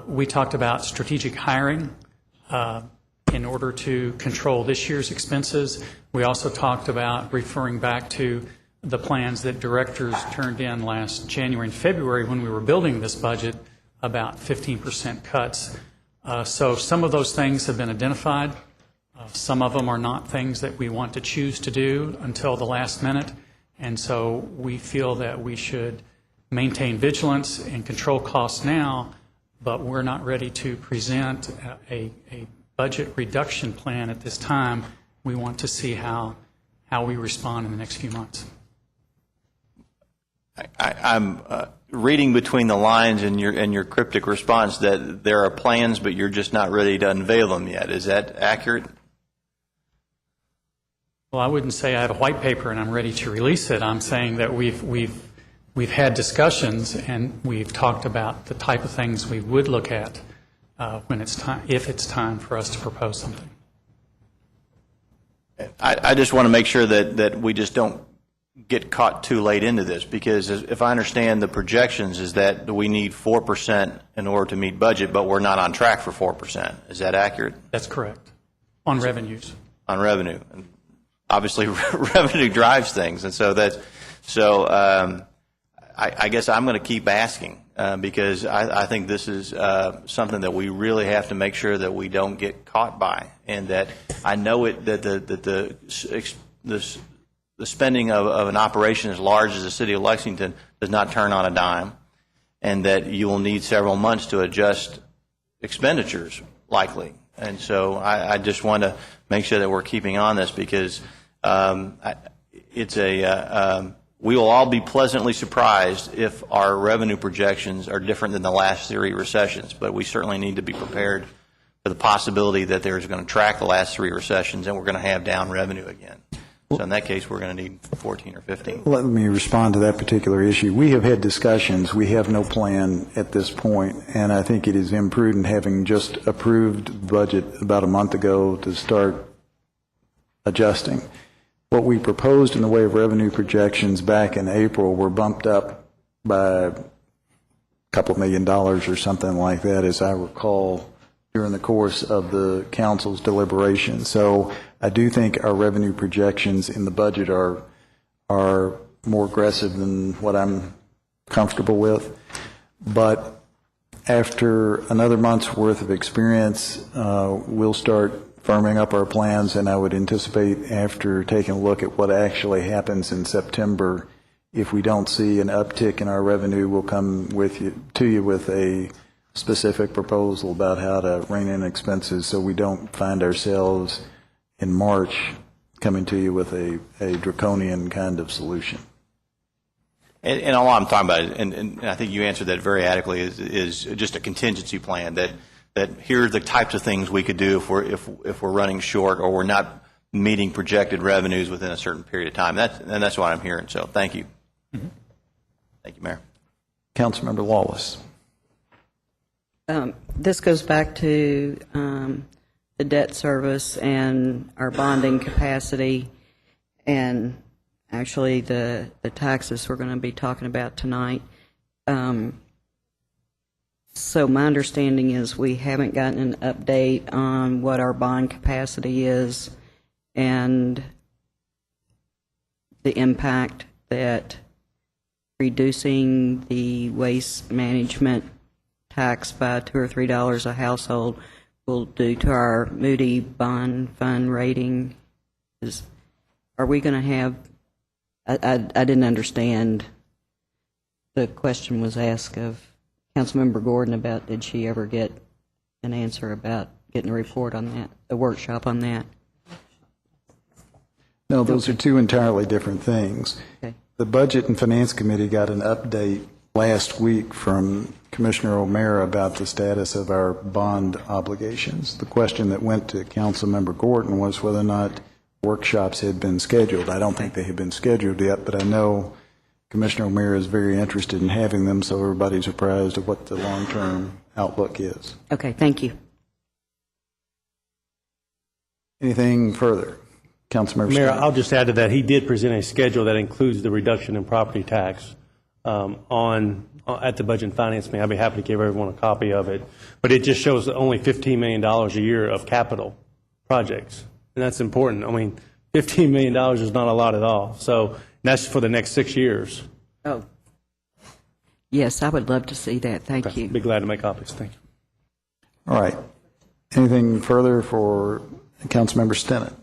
We talked about strategic hiring in order to control this year's expenses. We also talked about referring back to the plans that directors turned in last January and February when we were building this budget, about 15% cuts. So some of those things have been identified. Some of them are not things that we want to choose to do until the last minute. And so we feel that we should maintain vigilance and control costs now, but we're not ready to present a budget reduction plan at this time. We want to see how we respond in the next few months. I'm reading between the lines in your cryptic response that there are plans, but you're just not ready to unveil them yet. Is that accurate? Well, I wouldn't say I have a white paper and I'm ready to release it. I'm saying that we've had discussions and we've talked about the type of things we would look at when it's time, if it's time for us to propose something. I just want to make sure that we just don't get caught too late into this, because if I understand the projections is that we need 4% in order to meet budget, but we're not on track for 4%. Is that accurate? That's correct. On revenues. On revenue. And obviously, revenue drives things. And so I guess I'm going to keep asking because I think this is something that we really have to make sure that we don't get caught by, and that I know that the spending of an operation as large as the city of Lexington does not turn on a dime, and that you will need several months to adjust expenditures, likely. And so I just want to make sure that we're keeping on this, because we will all be pleasantly surprised if our revenue projections are different than the last 3 recessions, but we certainly need to be prepared for the possibility that there's going to track the last 3 recessions and we're going to have down revenue again. So in that case, we're going to need 14 or 15. Let me respond to that particular issue. We have had discussions. We have no plan at this point, and I think it is imprudent, having just approved the budget about a month ago, to start adjusting. What we proposed in the way of revenue projections back in April were bumped up by a couple $1 million or something like that, as I recall, during the course of the council's deliberation. So I do think our revenue projections in the budget are more aggressive than what I'm comfortable with. But after another month's worth of experience, we'll start firming up our plans, and I would anticipate, after taking a look at what actually happens in September, if we don't see an uptick in our revenue, we'll come to you with a specific proposal about how to rein in expenses, so we don't find ourselves in March coming to you with a draconian kind of solution. And all I'm talking about, and I think you answered that very adequately, is just a contingency plan, that here are the types of things we could do if we're running short or we're not meeting projected revenues within a certain period of time. That's what I'm hearing, so thank you. Thank you, Mayor. Councilmember Wallace. This goes back to the debt service and our bonding capacity, and actually the taxes we're going to be talking about tonight. So my understanding is we haven't gotten an update on what our bond capacity is and the impact that reducing the waste management tax by $2 or $3 a household will do to our Moody bond fund rating. Are we going to have, I didn't understand, the question was asked of Councilmember Gordon about did she ever get an answer about getting a report on that, a workshop on that? No, those are two entirely different things. Okay. The Budget and Finance Committee got an update last week from Commissioner O'Meara about the status of our bond obligations. The question that went to Councilmember Gordon was whether or not workshops had been scheduled. I don't think they have been scheduled yet, but I know Commissioner O'Meara is very interested in having them, so everybody's apprised of what the long-term outlook is. Okay, thank you. Anything further? Councilmember Mayor, Scott. I'll just add to that, he did present a schedule that includes the reduction in property tax at the Budget and Finance Committee. I'd be happy to give everyone a copy of it. But it just shows that only $15 million a year of capital projects. And that's important. I mean, $15 million is not a lot at all. So that's for the next 6 years. Oh. Yes, I would love to see that. Thank you. Be glad to make copies. Thank you. All right. Anything further for Councilmember Stennett?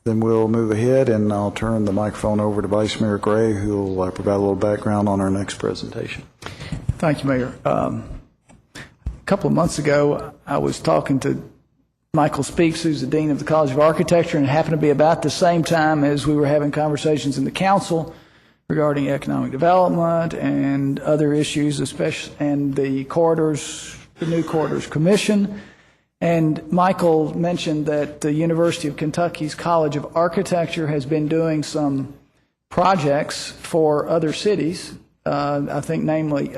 Then we'll move ahead, and I'll turn the microphone over to Vice Mayor Gray, who will provide a little background on our next presentation. Thank you, Mayor. A couple of months ago, I was talking to Michael Speaks, who's the Dean of the College of Architecture, and it happened to be about the same time as we were having conversations in the council regarding economic development and other issues, especially, and the corridors, the new corridors commission. And Michael mentioned that the University of Kentucky's College of Architecture has been doing some projects for other cities, I think namely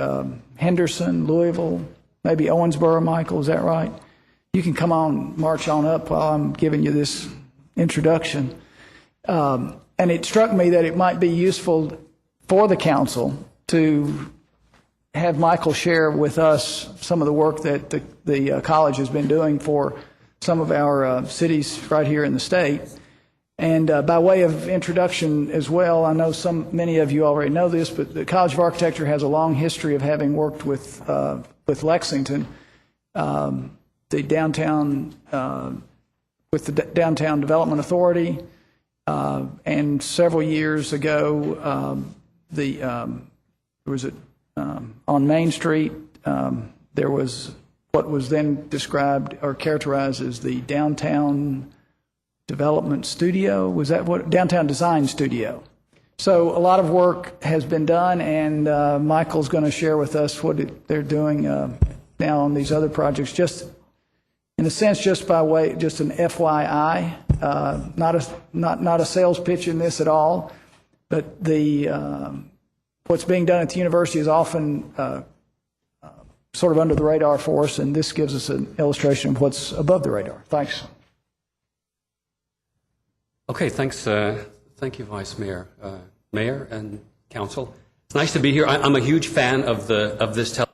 Henderson, Louisville, maybe Owensboro, Michael, is that right? You can come on, march on up while I'm giving you this introduction. And it struck me that it might be useful for the council to have Michael share with us some of the work that the college has been doing for some of our cities right here in the state. And by way of introduction as well, I know many of you already know this, but the College of Architecture has a long history of having worked with Lexington, the downtown with the Downtown Development Authority, and several years ago, on Main Street, there was what was then described or characterized as the Downtown Development Studio. Was that what? Downtown Design Studio. So a lot of work has been done, and Michael's going to share with us what they're doing now on these other projects. Just in a sense, just by way, just an FYI, not a sales pitch in this at all, but what's being done at the university is often sort of under the radar for us, and this gives us an illustration of what's above the radar. Thanks. Okay, thanks. Thank you, Vice Mayor, Mayor, and Council. It's nice to be here. I'm a huge fan of this television.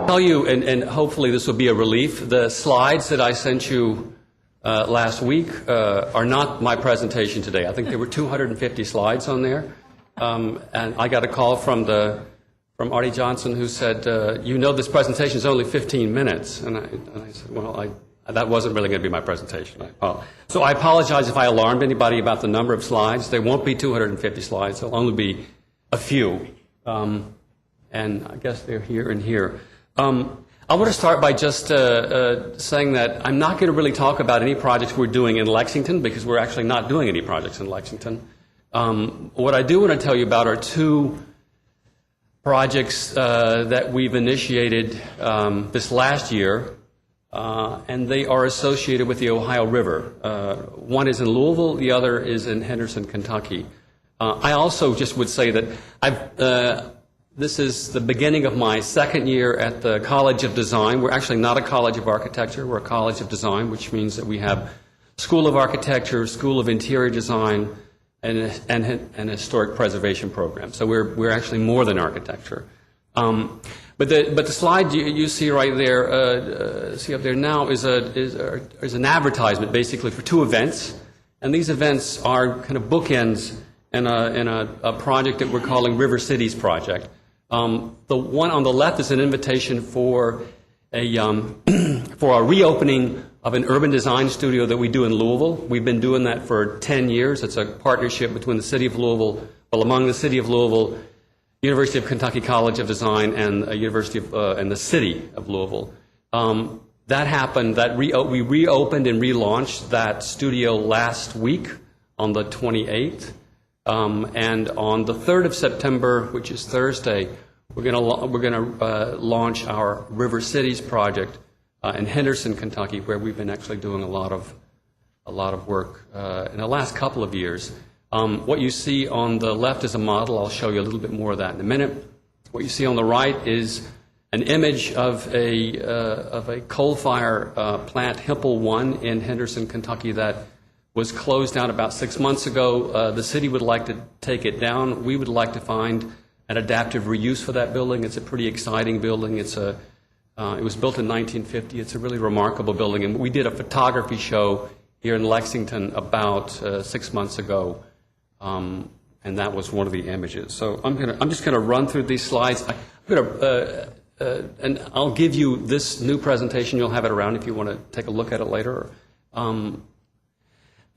Tell you, and hopefully this will be a relief, the slides that I sent you last week are not my presentation today. I think there were 250 slides on there. And I got a call from Artie Johnson, who said, this presentation is only 15 minutes. And I said, well, that wasn't really going to be my presentation. So I apologize if I alarmed anybody about the number of slides. There won't be 250 slides. There'll only be a few. And I guess they're here and here. I want to start by just saying that I'm not going to really talk about any projects we're doing in Lexington, because we're actually not doing any projects in Lexington. What I do want to tell you about are two projects that we've initiated this last year, and they are associated with the Ohio River. One is in Louisville, the other is in Henderson, Kentucky. I also just would say that this is the beginning of my second year at the College of Design. We're actually not a College of Architecture, we're a College of Design, which means that we have School of Architecture, School of Interior Design, and a historic preservation program. So we're actually more than architecture. But the slide you see right there, see up there now, is an advertisement basically for two events, and these events are kind of bookends in a project that we're calling River Cities Project. The one on the left is an invitation for a reopening of an urban design studio that we do in Louisville. We've been doing that for 10 years. It's a partnership between the City of Louisville, among the City of Louisville, University of Kentucky College of Design, and and the City of Louisville. That happened. We reopened and relaunched that studio last week on the 28th, and on the 3rd of September, which is Thursday, we're going to launch our River Cities project in Henderson, Kentucky, where we've been actually doing a lot of work in the last couple of years. What you see on the left is a model. I'll show you a little bit more of that in a minute. What you see on the right is an image of a coal fire plant, Hempel 1 in Henderson, Kentucky, that was closed down about 6 months ago. The city would like to take it down. We would like to find an adaptive reuse for that building. It's a pretty exciting building. It was built in 1950. It's a really remarkable building. And we did a photography show here in Lexington about 6 months ago, and that was one of the images. So I'm just going to run through these slides. And I'll give you this new presentation. You'll have it around if you want to take a look at it later.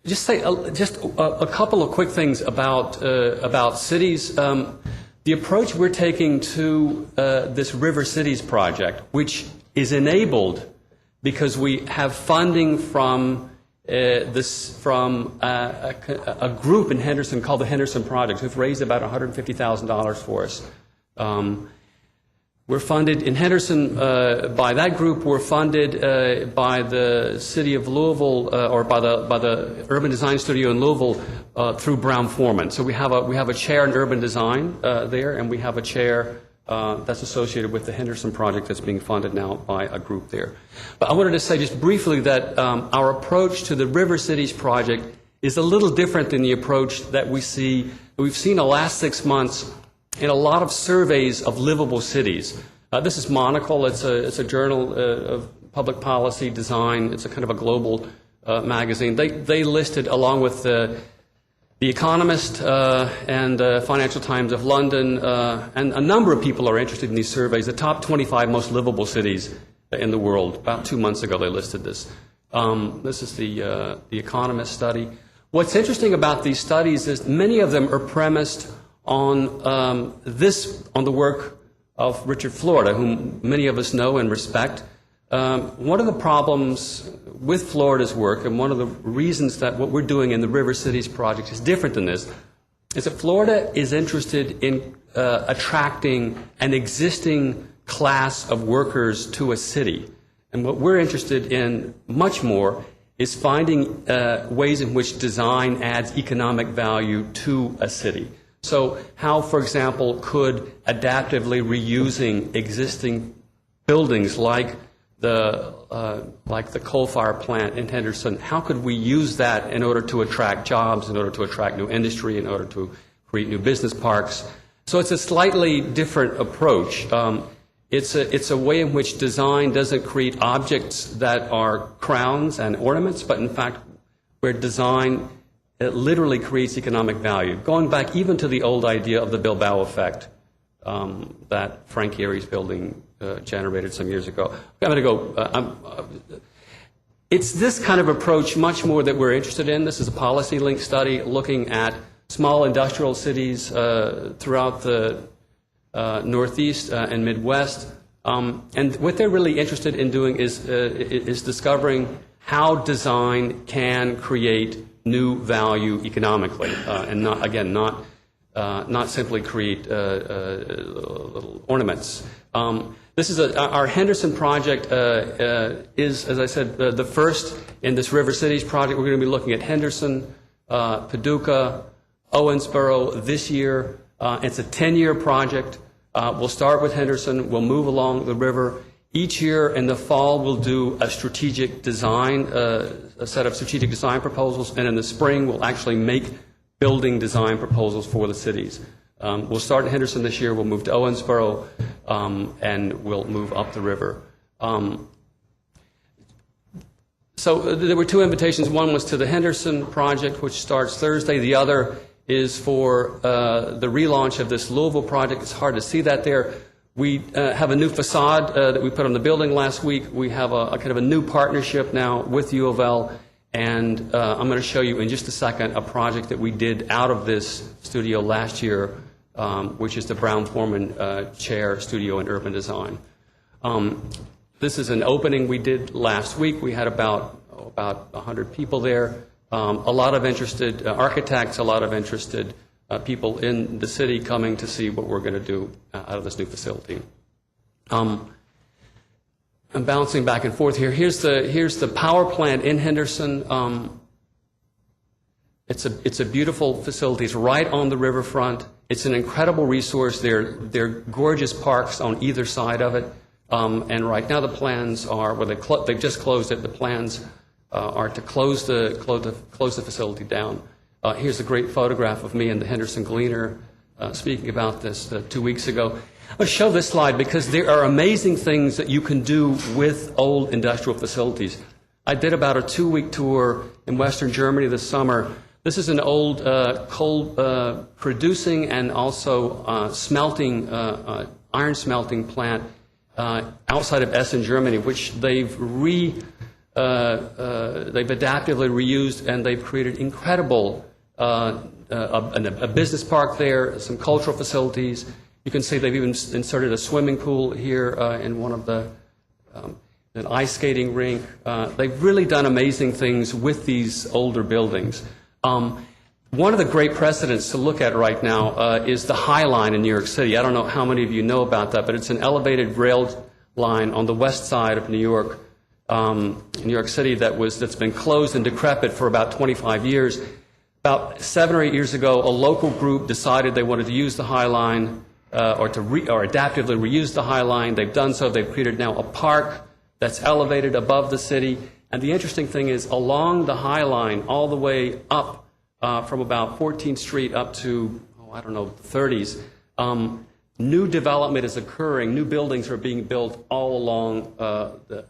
Just a couple of quick things about cities. The approach we're taking to this River Cities project, which is enabled because we have funding from a group in Henderson called the Henderson Project, who've raised about $150,000 for us. We're funded in Henderson by that group. We're funded by the City of Louisville or by the Urban Design Studio in Louisville through Brown-Forman. So we have a chair in urban design there, and we have a chair that's associated with the Henderson project that's being funded now by a group there. But I wanted to say just briefly that our approach to the River Cities project is a little different than the approach that we've seen the last 6 months in a lot of surveys of livable cities. This is Monocle. It's a journal of public policy design. It's a kind of a global magazine. They listed, along with the Economist and Financial Times of London, and a number of people are interested in these surveys, the top 25 most livable cities in the world. About 2 months ago, they listed this. This is the Economist study. What's interesting about these studies is many of them are premised on the work of Richard Florida, whom many of us know and respect. One of the problems with Florida's work, and one of the reasons that what we're doing in the River Cities project is different than this, is that Florida is interested in attracting an existing class of workers to a city. And what we're interested in much more is finding ways in which design adds economic value to a city. So how, for example, could adaptively reusing existing buildings like the coal fire plant in Henderson, how could we use that in order to attract jobs, in order to attract new industry, in order to create new business parks? So it's a slightly different approach. It's a way in which design doesn't create objects that are crowns and ornaments, but in fact where design literally creates economic value. Going back even to the old idea of the Bilbao effect that Frank Gehry's building generated some years ago. I'm going to go. It's this kind of approach much more that we're interested in. This is a policy link study looking at small industrial cities throughout the Northeast and Midwest. And what they're really interested in doing is discovering how design can create new value economically, and not not simply create little ornaments. This is our Henderson project is, as I said, the first in this River Cities project. We're going to be looking at Henderson, Paducah, Owensboro this year. It's a 10-year project. We'll start with Henderson. We'll move along the river. Each year in the fall, we'll do a strategic design, a set of strategic design proposals, and in the spring, we'll actually make building design proposals for the cities. We'll start in Henderson this year. We'll move to Owensboro, and we'll move up the river. So there were two invitations. One was to the Henderson project, which starts Thursday. The other is for the relaunch of this Louisville project. It's hard to see that there. We have a new facade that we put on the building last week. We have a kind of a new partnership now with U of L, and I'm going to show you in just a second a project that we did out of this studio last year, which is the Brown-Forman Chair Studio in Urban Design. This is an opening we did last week. We had about 100 people there, a lot of interested architects, a lot of interested people in the city coming to see what we're going to do out of this new facility. I'm bouncing back and forth here. Here's the power plant in Henderson. It's a beautiful facility. It's right on the riverfront. It's an incredible resource. They're gorgeous parks on either side of it. And right now the plans are, well, they've just closed it. The plans are to close the facility down. Here's a great photograph of me and the Henderson Gleaner speaking about this 2 weeks ago. I'll show this slide because there are amazing things that you can do with old industrial facilities. I did about a 2-week tour in Western Germany this summer. This is an old coal producing and also smelting, iron smelting plant outside of Essen, Germany, which they've adaptively reused, and they've created incredible a business park there, some cultural facilities. You can see they've even inserted a swimming pool here in one of the an ice skating rink. They've really done amazing things with these older buildings. One of the great precedents to look at right now is the High Line in New York City. I don't know how many of you know about that, but it's an elevated rail line on the west side of New York City that's been closed and decrepit for about 25 years. About 7 or 8 years ago, a local group decided they wanted to use the High Line or adaptively reuse the High Line. They've done so. They've created now a park that's elevated above the city. And the interesting thing is, along the High Line, all the way up from about 14th Street up to, the 30s, new development is occurring. New buildings are being built all along the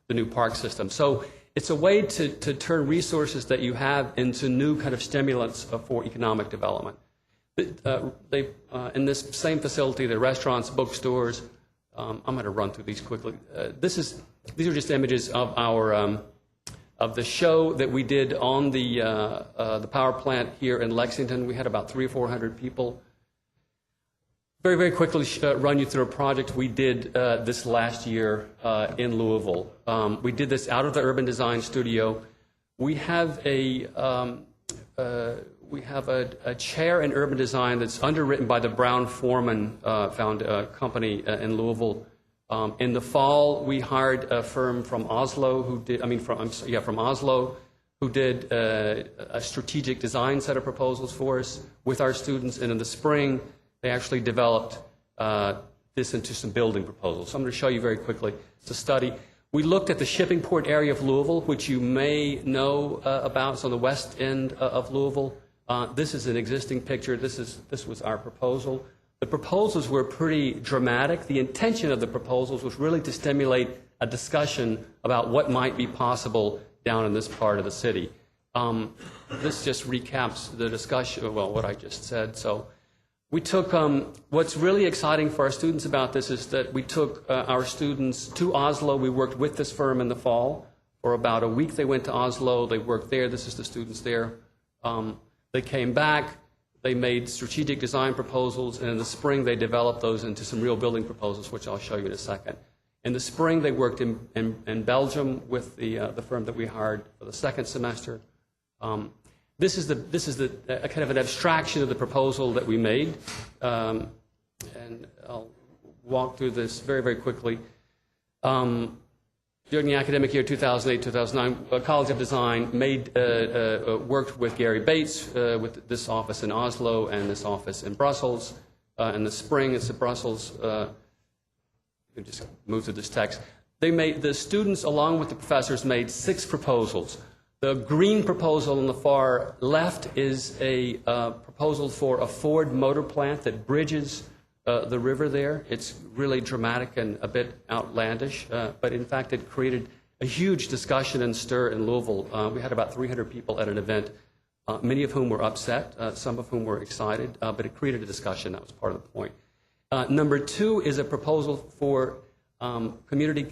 new park system. So it's a way to turn resources that you have into new kind of stimulants for economic development. In this same facility, the restaurants, bookstores. I'm going to run through these quickly. These are just images of our of the show that we did on the power plant here in Lexington. We had about 300 or 400 people. Very, very quickly run you through a project we did this last year in Louisville. We did this out of the Urban Design Studio. We have a chair in urban design that's underwritten by the Brown-Forman company in Louisville. In the fall, we hired a firm from Oslo from Oslo, who did a strategic design set of proposals for us with our students. And in the spring, they actually developed this into some building proposals. So I'm going to show you very quickly. It's a study. We looked at the shipping port area of Louisville, which you may know about. It's on the west end of Louisville. This is an existing picture. This was our proposal. The proposals were pretty dramatic. The intention of the proposals was really to stimulate a discussion about what might be possible down in this part of the city. This just recaps the discussion, what I just said. So we took, what's really exciting for our students about this is that we took our students to Oslo. We worked with this firm in the fall. For about a week, they went to Oslo. They worked there. This is the students there. They came back. They made strategic design proposals, and in the spring, they developed those into some real building proposals, which I'll show you in a second. In the spring, they worked in Belgium with the firm that we hired for the second semester. This is a kind of an abstraction of the proposal that we made, and I'll walk through this very, very quickly. During the academic year 2008-2009, College of Design worked with Gary Bates with this office in Oslo and this office in Brussels. In the spring, it's in Brussels. You just move through this text. The students, along with the professors, made 6 proposals. The green proposal on the far left is a proposal for a Ford motor plant that bridges the river there. It's really dramatic and a bit outlandish, but in fact it created a huge discussion and stir in Louisville. We had about 300 people at an event, many of whom were upset, some of whom were excited, but it created a discussion. That was part of the point. Number 2 is a proposal for community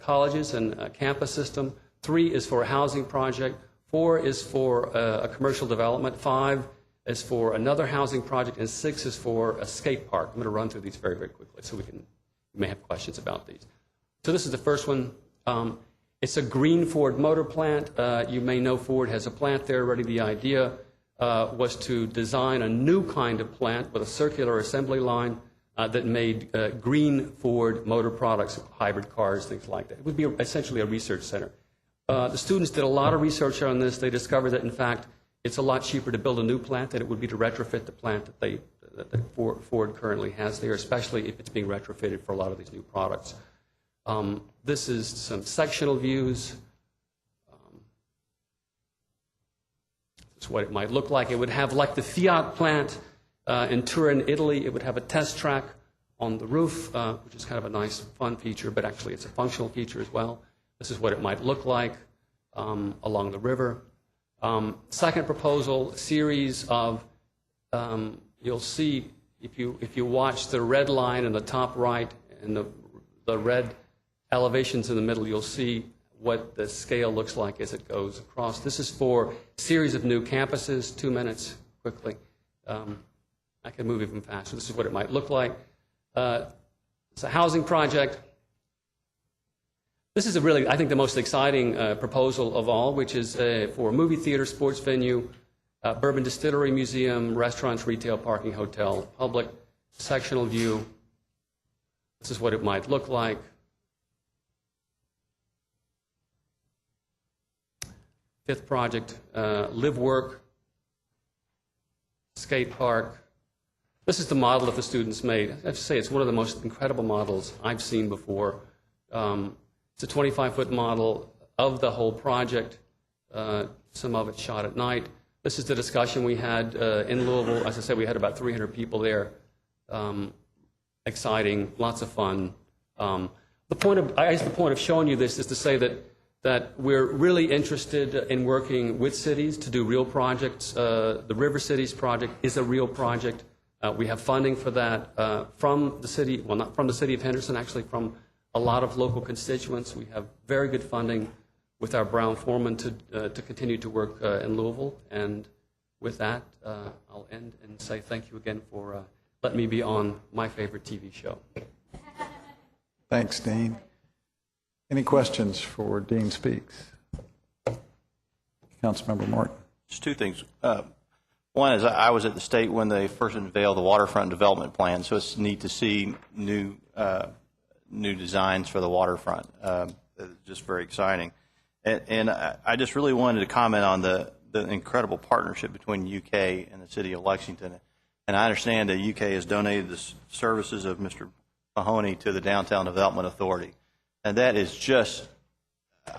colleges and campus system. 3 is for a housing project. 4 is for a commercial development. 5 is for another housing project, and 6 is for a skate park. I'm going to run through these very, very quickly so we may have questions about these. So this is the first one. It's a green Ford motor plant. You may know Ford has a plant there already. The idea was to design a new kind of plant with a circular assembly line that made green Ford motor products, hybrid cars, things like that. It would be essentially a research center. The students did a lot of research on this. They discovered that, in fact, it's a lot cheaper to build a new plant than it would be to retrofit the plant that Ford currently has there, especially if it's being retrofitted for a lot of these new products. This is some sectional views. This is what it might look like. It would have, like the Fiat plant in Turin, Italy, it would have a test track on the roof, which is kind of a nice, fun feature, but actually it's a functional feature as well. This is what it might look like along the river. Second proposal, series of, you'll see, if you watch the red line in the top right and the red elevations in the middle, you'll see what the scale looks like as it goes across. This is for a series of new campuses. 2 minutes, quickly. I can move even faster. This is what it might look like. It's a housing project. This is I think, the most exciting proposal of all, which is for a movie theater, sports venue, bourbon distillery museum, restaurants, retail, parking, hotel, public, sectional view. This is what it might look like. Fifth project, live work, skate park. This is the model that the students made. I have to say, it's one of the most incredible models I've seen before. It's a 25-foot model of the whole project. Some of it shot at night. This is the discussion we had in Louisville. As I said, we had about 300 people there. Exciting, lots of fun. The point of showing you this is to say that we're really interested in working with cities to do real projects. The River Cities project is a real project. We have funding for that from the city, well, not from the city of Henderson, actually from a lot of local constituents. We have very good funding with our Brown-Forman to continue to work in Louisville. And with that, I'll end and say thank you again for letting me be on my favorite TV show. Thanks, Dean. Any questions for Dean Speaks? Councilmember Martin. Just 2 things. One is I was at the state when they first unveiled the waterfront development plan, so it's neat to see new designs for the waterfront. Just very exciting. And I just really wanted to comment on the incredible partnership between UK and the city of Lexington. And I understand that UK has donated the services of Mr. Mahoney to the Downtown Development Authority. And that is just,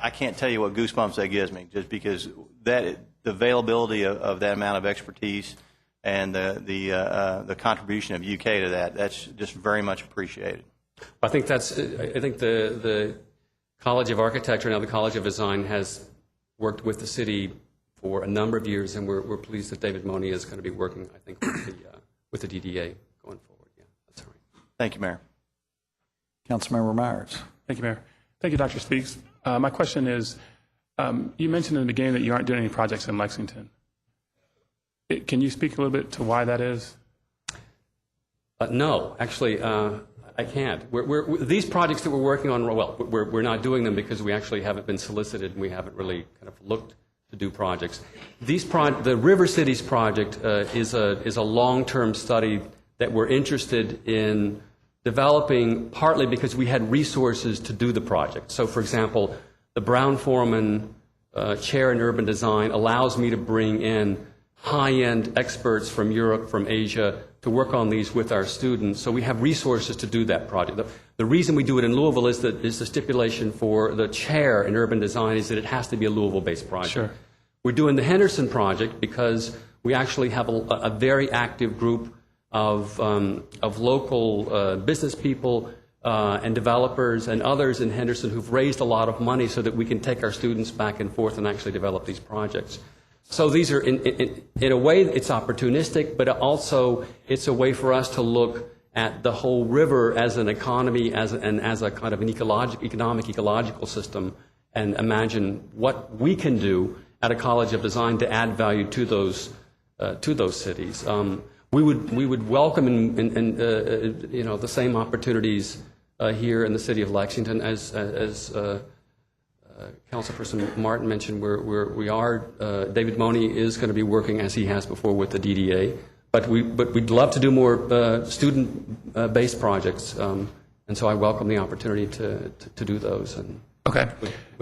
I can't tell you what goosebumps that gives me, just because the availability of that amount of expertise and the contribution of UK to that's just very much appreciated. I think the College of Architecture, now the College of Design, has worked with the city for a number of years, and we're pleased that David Mahoney is going to be working, I think, with the DDA going forward. Yeah, that's all right. Thank you, Mayor. Councilmember Myers. Thank you, Mayor. Thank you, Dr. Speaks. My question is, you mentioned in the beginning that you aren't doing any projects in Lexington. Can you speak a little bit to why that is? No, actually, I can't. These projects that we're working on, well, we're not doing them because we actually haven't been solicited and we haven't really kind of looked do projects. The River Cities project is a long-term study that we're interested in developing, partly because we had resources to do the project. So, for example, the Brown-Forman Chair in Urban Design allows me to bring in high-end experts from Europe, from Asia, to work on these with our students. So we have resources to do that project. The reason we do it in Louisville is the stipulation for the chair in urban design is that it has to be a Louisville-based project. Sure. We're doing the Henderson project because we actually have a very active group of local business people and developers and others in Henderson who've raised a lot of money so that we can take our students back and forth and actually develop these projects. So these are, in a way, it's opportunistic, but also it's a way for us to look at the whole river as an economy, as a kind of an economic, ecological system, and imagine what we can do at a College of Design to add value to those cities. We would welcome the same opportunities here in the city of Lexington as Councilperson Martin mentioned. David Money is going to be working as he has before with the DDA, but we'd love to do more student-based projects, and so I welcome the opportunity to do those. And okay.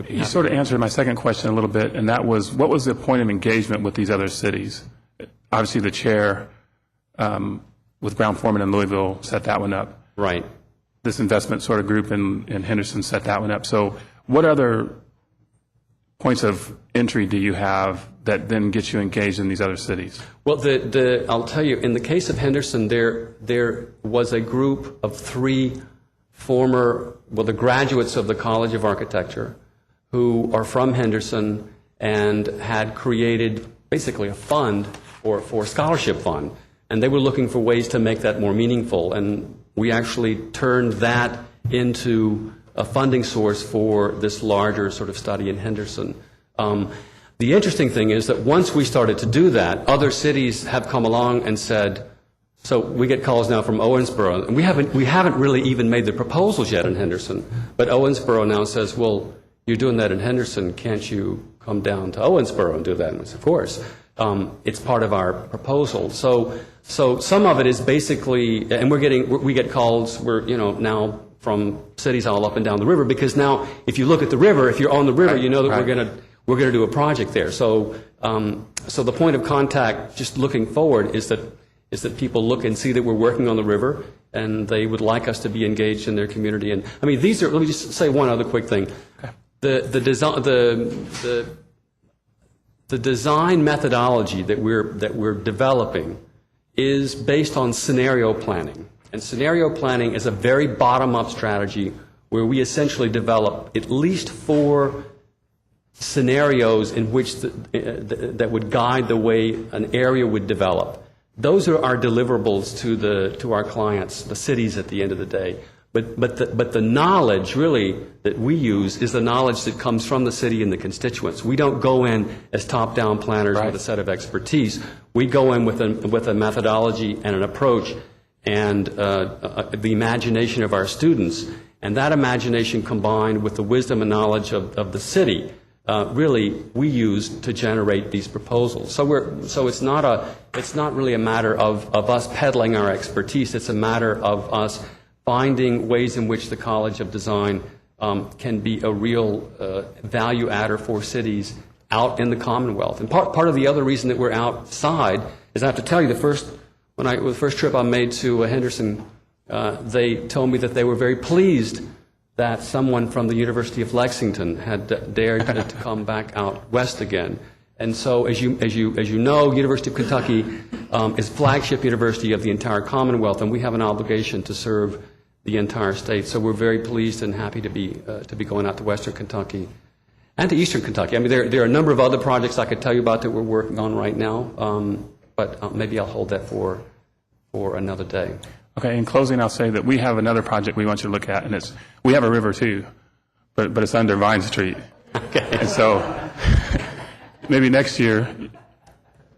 You sort of answered my second question a little bit, and that was, what was the point of engagement with these other cities? Obviously, the chair with Brown-Forman in Louisville set that one up. Right. This investment sort of group in Henderson set that one up. So what other points of entry do you have that then gets you engaged in these other cities? Well, I'll tell you, in the case of Henderson, there was a group of 3 the graduates of the College of Architecture who are from Henderson and had created basically a fund for a scholarship fund. And they were looking for ways to make that more meaningful. And we actually turned that into a funding source for this larger sort of study in Henderson. The interesting thing is that once we started to do that, other cities have come along and said, so we get calls now from Owensboro, and we haven't really even made the proposals yet in Henderson, but Owensboro now says, well, you're doing that in Henderson, can't you come down to Owensboro and do that? And I said, of course. It's part of our proposal. So some of it is basically, and we get calls, now from cities all up and down the river, because now if you look at the river, if you're on the river, you know that we're going to do a project there. So the point of contact, just looking forward, is that people look and see that we're working on the river, and they would like us to be engaged in their community. And I mean, let me just say one other quick thing. Okay. The design methodology that we're developing is based on scenario planning. And scenario planning is a very bottom-up strategy where we essentially develop at least 4 scenarios in which that would guide the way an area would develop. Those are our deliverables to our clients, the cities at the end of the day. But the knowledge really that we use is the knowledge that comes from the city and the constituents. We don't go in as top-down planners with a set of expertise. We go in with a methodology and an approach and the imagination of our students. And that imagination combined with the wisdom and knowledge of the city, really we use to generate these proposals. So it's not really a matter of us peddling our expertise. It's a matter of us finding ways in which the College of Design can be a real value adder for cities out in the Commonwealth. And part of the other reason that we're outside is, I have to tell you, the first trip I made to Henderson, they told me that they were very pleased that someone from the University of Lexington had dared to come back out west again. And so, as you know, University of Kentucky is flagship university of the entire Commonwealth, and we have an obligation to serve the entire state. So we're very pleased and happy to be going out to Western Kentucky and to Eastern Kentucky. I mean, there are a number of other projects I could tell you about that we're working on right now, but maybe I'll hold that for another day. Okay. In closing, I'll say that we have another project we want you to look at, and we have a river too, but it's under Vine Street. Okay. And so maybe next year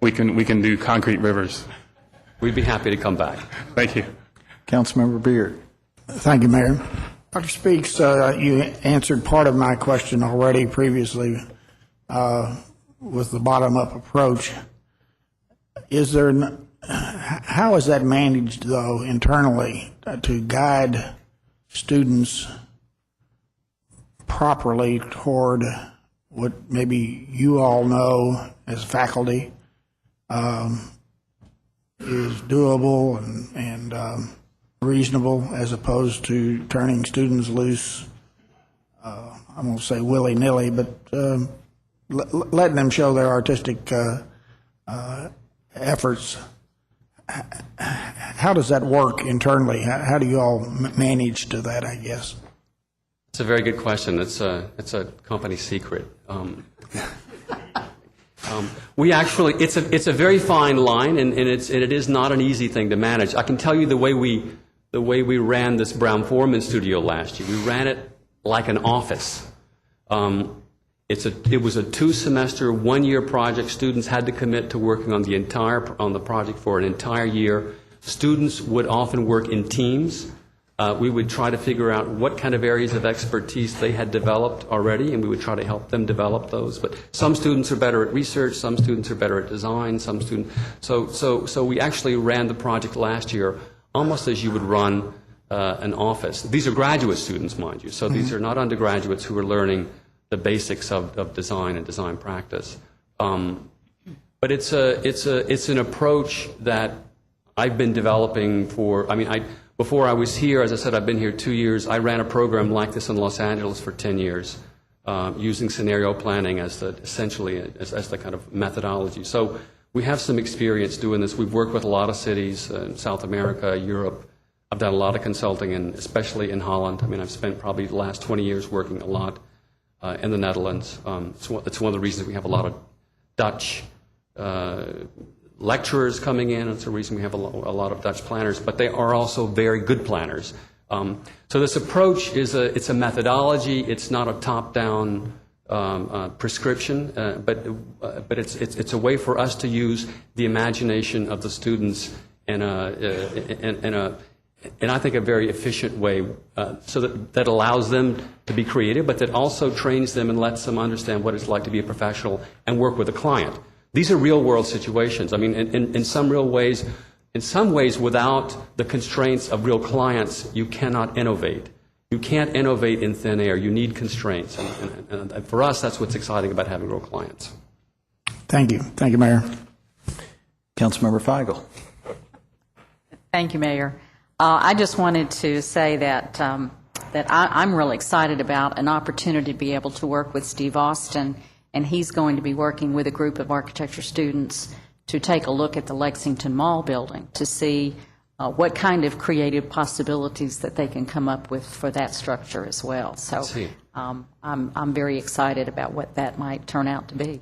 we can do concrete rivers. We'd be happy to come back. Thank you. Councilmember Beard. Thank you, Mayor. Dr. Speaks, you answered part of my question already previously. with the bottom-up approach. Is there, how is that managed, though, internally to guide students properly toward what maybe you all know as faculty is doable and reasonable, as opposed to turning students loose, I'm going to say willy-nilly, but letting them show their artistic efforts? How does that work internally? How do you all manage to that, I guess? It's a very good question. It's a company secret. We actually, it's a very fine line, and it is not an easy thing to manage. I can tell you the way we ran this Brown-Forman studio last year. We ran it like an office. It was a 2-semester, 1-year project. Students had to commit to working on the project for an entire year. Students would often work in teams. We would try to figure out what kind of areas of expertise they had developed already, and we would try to help them develop those. But some students are better at research, some students are better at design, some students. So we actually ran the project last year almost as you would run an office. These are graduate students, mind you. So these are not undergraduates who are learning the basics of design and design practice. But it's an approach that I've been developing for. Before I was here, as I said, I've been here 2 years. I ran a program like this in Los Angeles for 10 years, using scenario planning as the kind of methodology. So we have some experience doing this. We've worked with a lot of cities in South America, Europe. I've done a lot of consulting, and especially in Holland. I've spent probably the last 20 years working a lot in the Netherlands. It's one of the reasons we have a lot of Dutch lecturers coming in. It's the reason we have a lot of Dutch planners, but they are also very good planners. So this approach it's a methodology. It's not a top-down prescription, but it's a way for us to use the imagination of the students in I think a very efficient way, so that allows them to be creative, but that also trains them and lets them understand what it's like to be a professional and work with a client. These are real-world situations. In some ways, without the constraints of real clients, you cannot innovate. You can't innovate in thin air. You need constraints. And for us, that's what's exciting about having real clients. Thank you. Thank you, Mayor. Councilmember Feigl. Thank you, Mayor. I just wanted to say that I'm really excited about an opportunity to be able to work with Steve Austin, and he's going to be working with a group of architecture students to take a look at the Lexington Mall building to see what kind of creative possibilities that they can come up with for that structure as well. So I'm very excited about what that might turn out to be.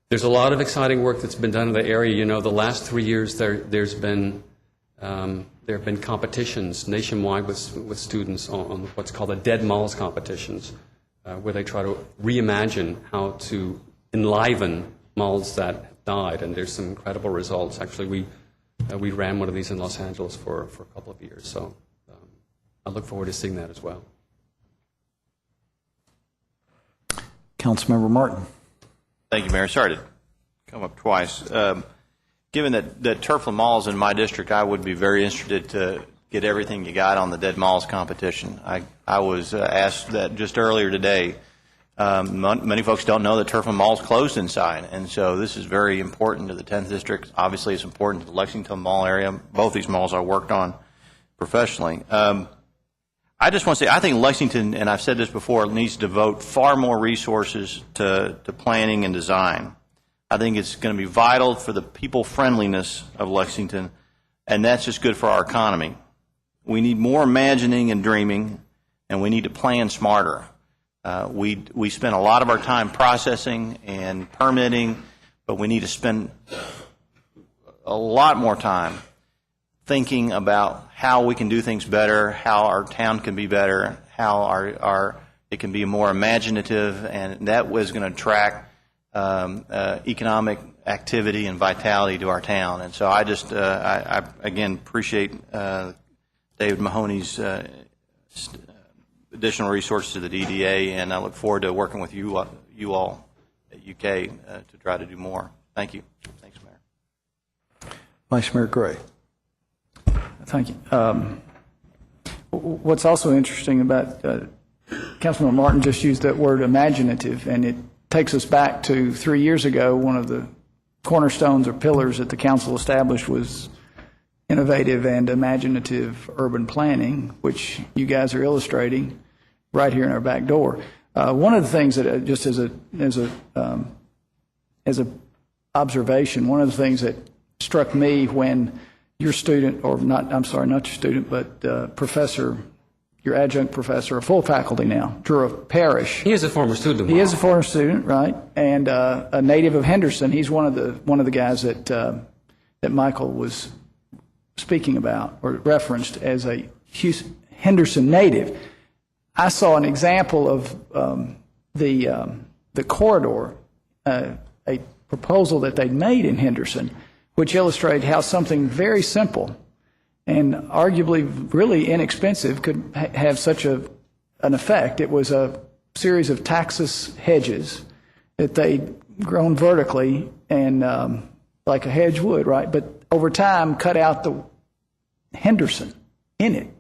There's a lot of exciting work that's been done in the area. The last 3 years there have been competitions nationwide with students on what's called the Dead Malls competitions, where they try to reimagine how to enliven malls that have died, and there's some incredible results. Actually, we ran one of these in Los Angeles for a couple of years, so I look forward to seeing that as well. Councilmember Martin. Thank you, Mayor. Sorry to come up twice. Given that Turfland Mall is in my district, I would be very interested to get everything you got on the Dead Malls competition. I was asked that just earlier today. Many folks don't know that Turfland Mall is closed inside, and so this is very important to the 10th District. Obviously, it's important to the Lexington Mall area. Both these malls I worked on professionally. I just want to say, I think Lexington, and I've said this before, needs to devote far more resources to planning and design. I think it's going to be vital for the people-friendliness of Lexington, and that's just good for our economy. We need more imagining and dreaming, and we need to plan smarter. We spend a lot of our time processing and permitting, but we need to spend a lot more time thinking about how we can do things better, how our town can be better, how it can be more imaginative, and that was going to attract economic activity and vitality to our town. And so I just, I again appreciate David Mahoney's additional resources to the DDA, and I look forward to working with you all UK to try to do more. Thank you. Thanks, Mayor. Vice Mayor Gray. Thank you. What's also interesting about Councilman Martin just used that word imaginative, and it takes us back to 3 years ago. One of the cornerstones or pillars that the council established was innovative and imaginative urban planning, which you guys are illustrating right here in our back door. One of the things that just as a observation, one of the things that struck me when your student, or not, I'm sorry, not your student, but professor, your adjunct professor, a full faculty now, Drew Parrish. He is a former student. He is a former student, right? And a native of Henderson. He's one of the guys that Michael was speaking about or referenced as a Henderson native. I saw an example of the corridor, a proposal that they'd made in Henderson, which illustrated how something very simple and arguably really inexpensive could have such an effect. It was a series of Taxus hedges that they'd grown vertically and like a hedge would, right? But over time cut out the Henderson in it.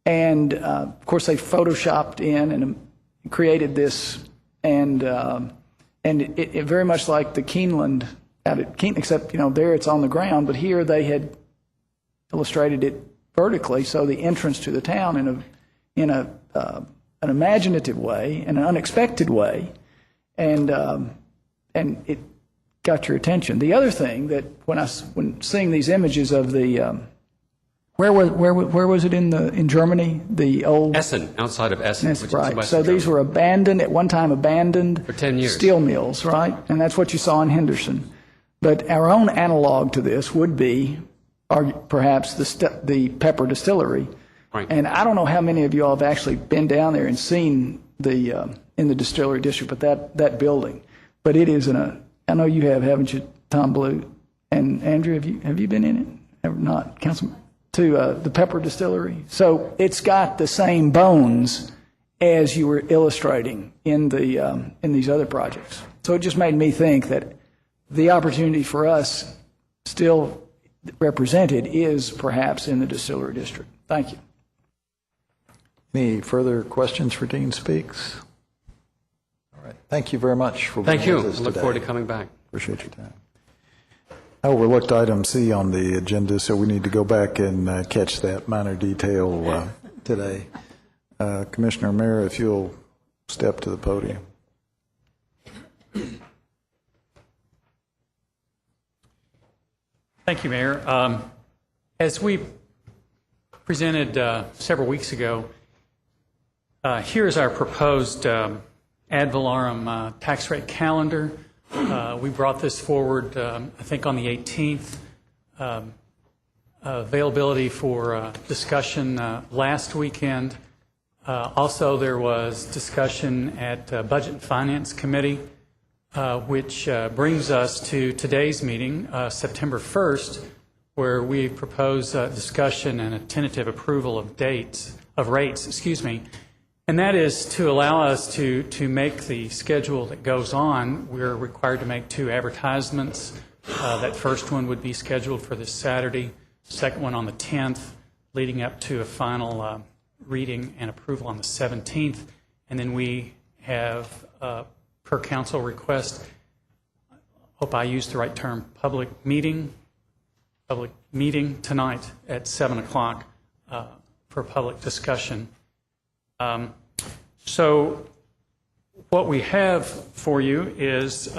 And of course they photoshopped in and created this, and it very much like the Keeneland out at Keene, except there it's on the ground, but here they had illustrated it vertically, so the entrance to the town in an imaginative way, in an unexpected way, and it got your attention. The other thing that when seeing these images of the where was it in Germany? The old Essen, outside of Essen. Yes, which is right. Western So these Germany. were abandoned at one time, For 10 years. steel mills, right? And that's what you saw in Henderson. But our own analog to this would be perhaps the Pepper Distillery. Right. And I don't know how many of you all have actually been down there and seen in the distillery district, but that building. But it is I know you have, haven't you, Tom Blue? And Andrew, have you been in it? Ever not, Councilman? To the Pepper Distillery. So it's got the same bones as you were illustrating in these other projects. So it just made me think that the opportunity for us still represented is perhaps in the distillery district. Thank you. Any further questions for Dean Speaks? All right. Thank you very much for being Thank you. with us I look today. forward to coming back. Appreciate your time. I overlooked item C on the agenda, so we need to go back and catch that minor detail today. Commissioner Mayer, if you'll step to the podium. Thank you, Mayor. As we presented several weeks ago, here is our proposed ad valorem tax rate calendar. We brought this forward, I think, on the 18th. Availability for discussion last weekend. Also, there was discussion at Budget and Finance Committee, which brings us to today's meeting, September 1st, where we propose discussion and a tentative approval of rates, and that is to allow us to make the schedule that goes on. We're required to make 2 advertisements. That first one would be scheduled for this Saturday, second one on the 10th, leading up to a final reading and approval on the 17th. And then we have, per council request, hope I used the right term, public meeting tonight at 7 o'clock for public discussion. So what we have for you is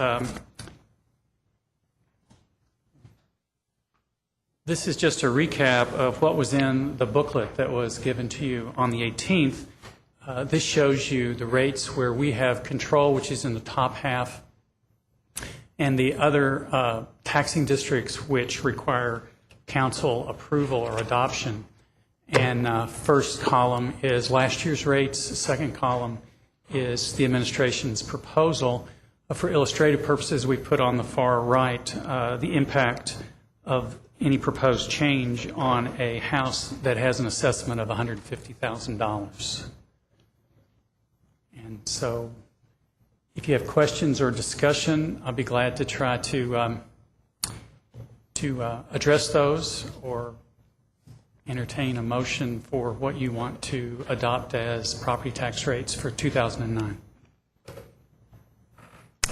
this is just a recap of what was in the booklet that was given to you on the 18th. This shows you the rates where we have control, which is in the top half, and the other taxing districts which require council approval or adoption. And first column is last year's rates. Second column is the administration's proposal. For illustrative purposes, we put on the far right the impact of any proposed change on a house that has an assessment of $150,000. And so If you have questions or discussion, I'll be glad to try to address those or entertain a motion for what you want to adopt as property tax rates for 2009.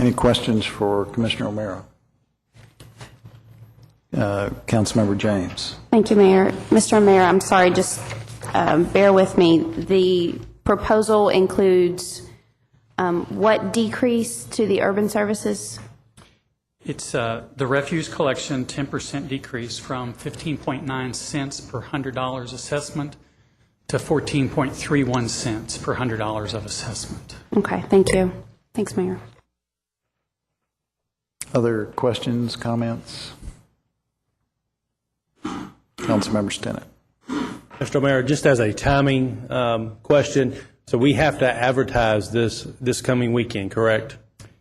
Any questions for Commissioner O'Meara? Councilmember James. Thank you, Mayor. Mr. Mayor, I'm sorry, just bear with me. The proposal includes what decrease to the urban services? It's the refuse collection 10% decrease from 15.9 cents per $100 assessment to 14.31 cents per $100 of assessment. Okay, thank you. Thanks, Mayor. Other questions, comments? Councilmember Stinnett. Mr. O'Meara, just as a timing question, so we have to advertise this coming weekend, correct?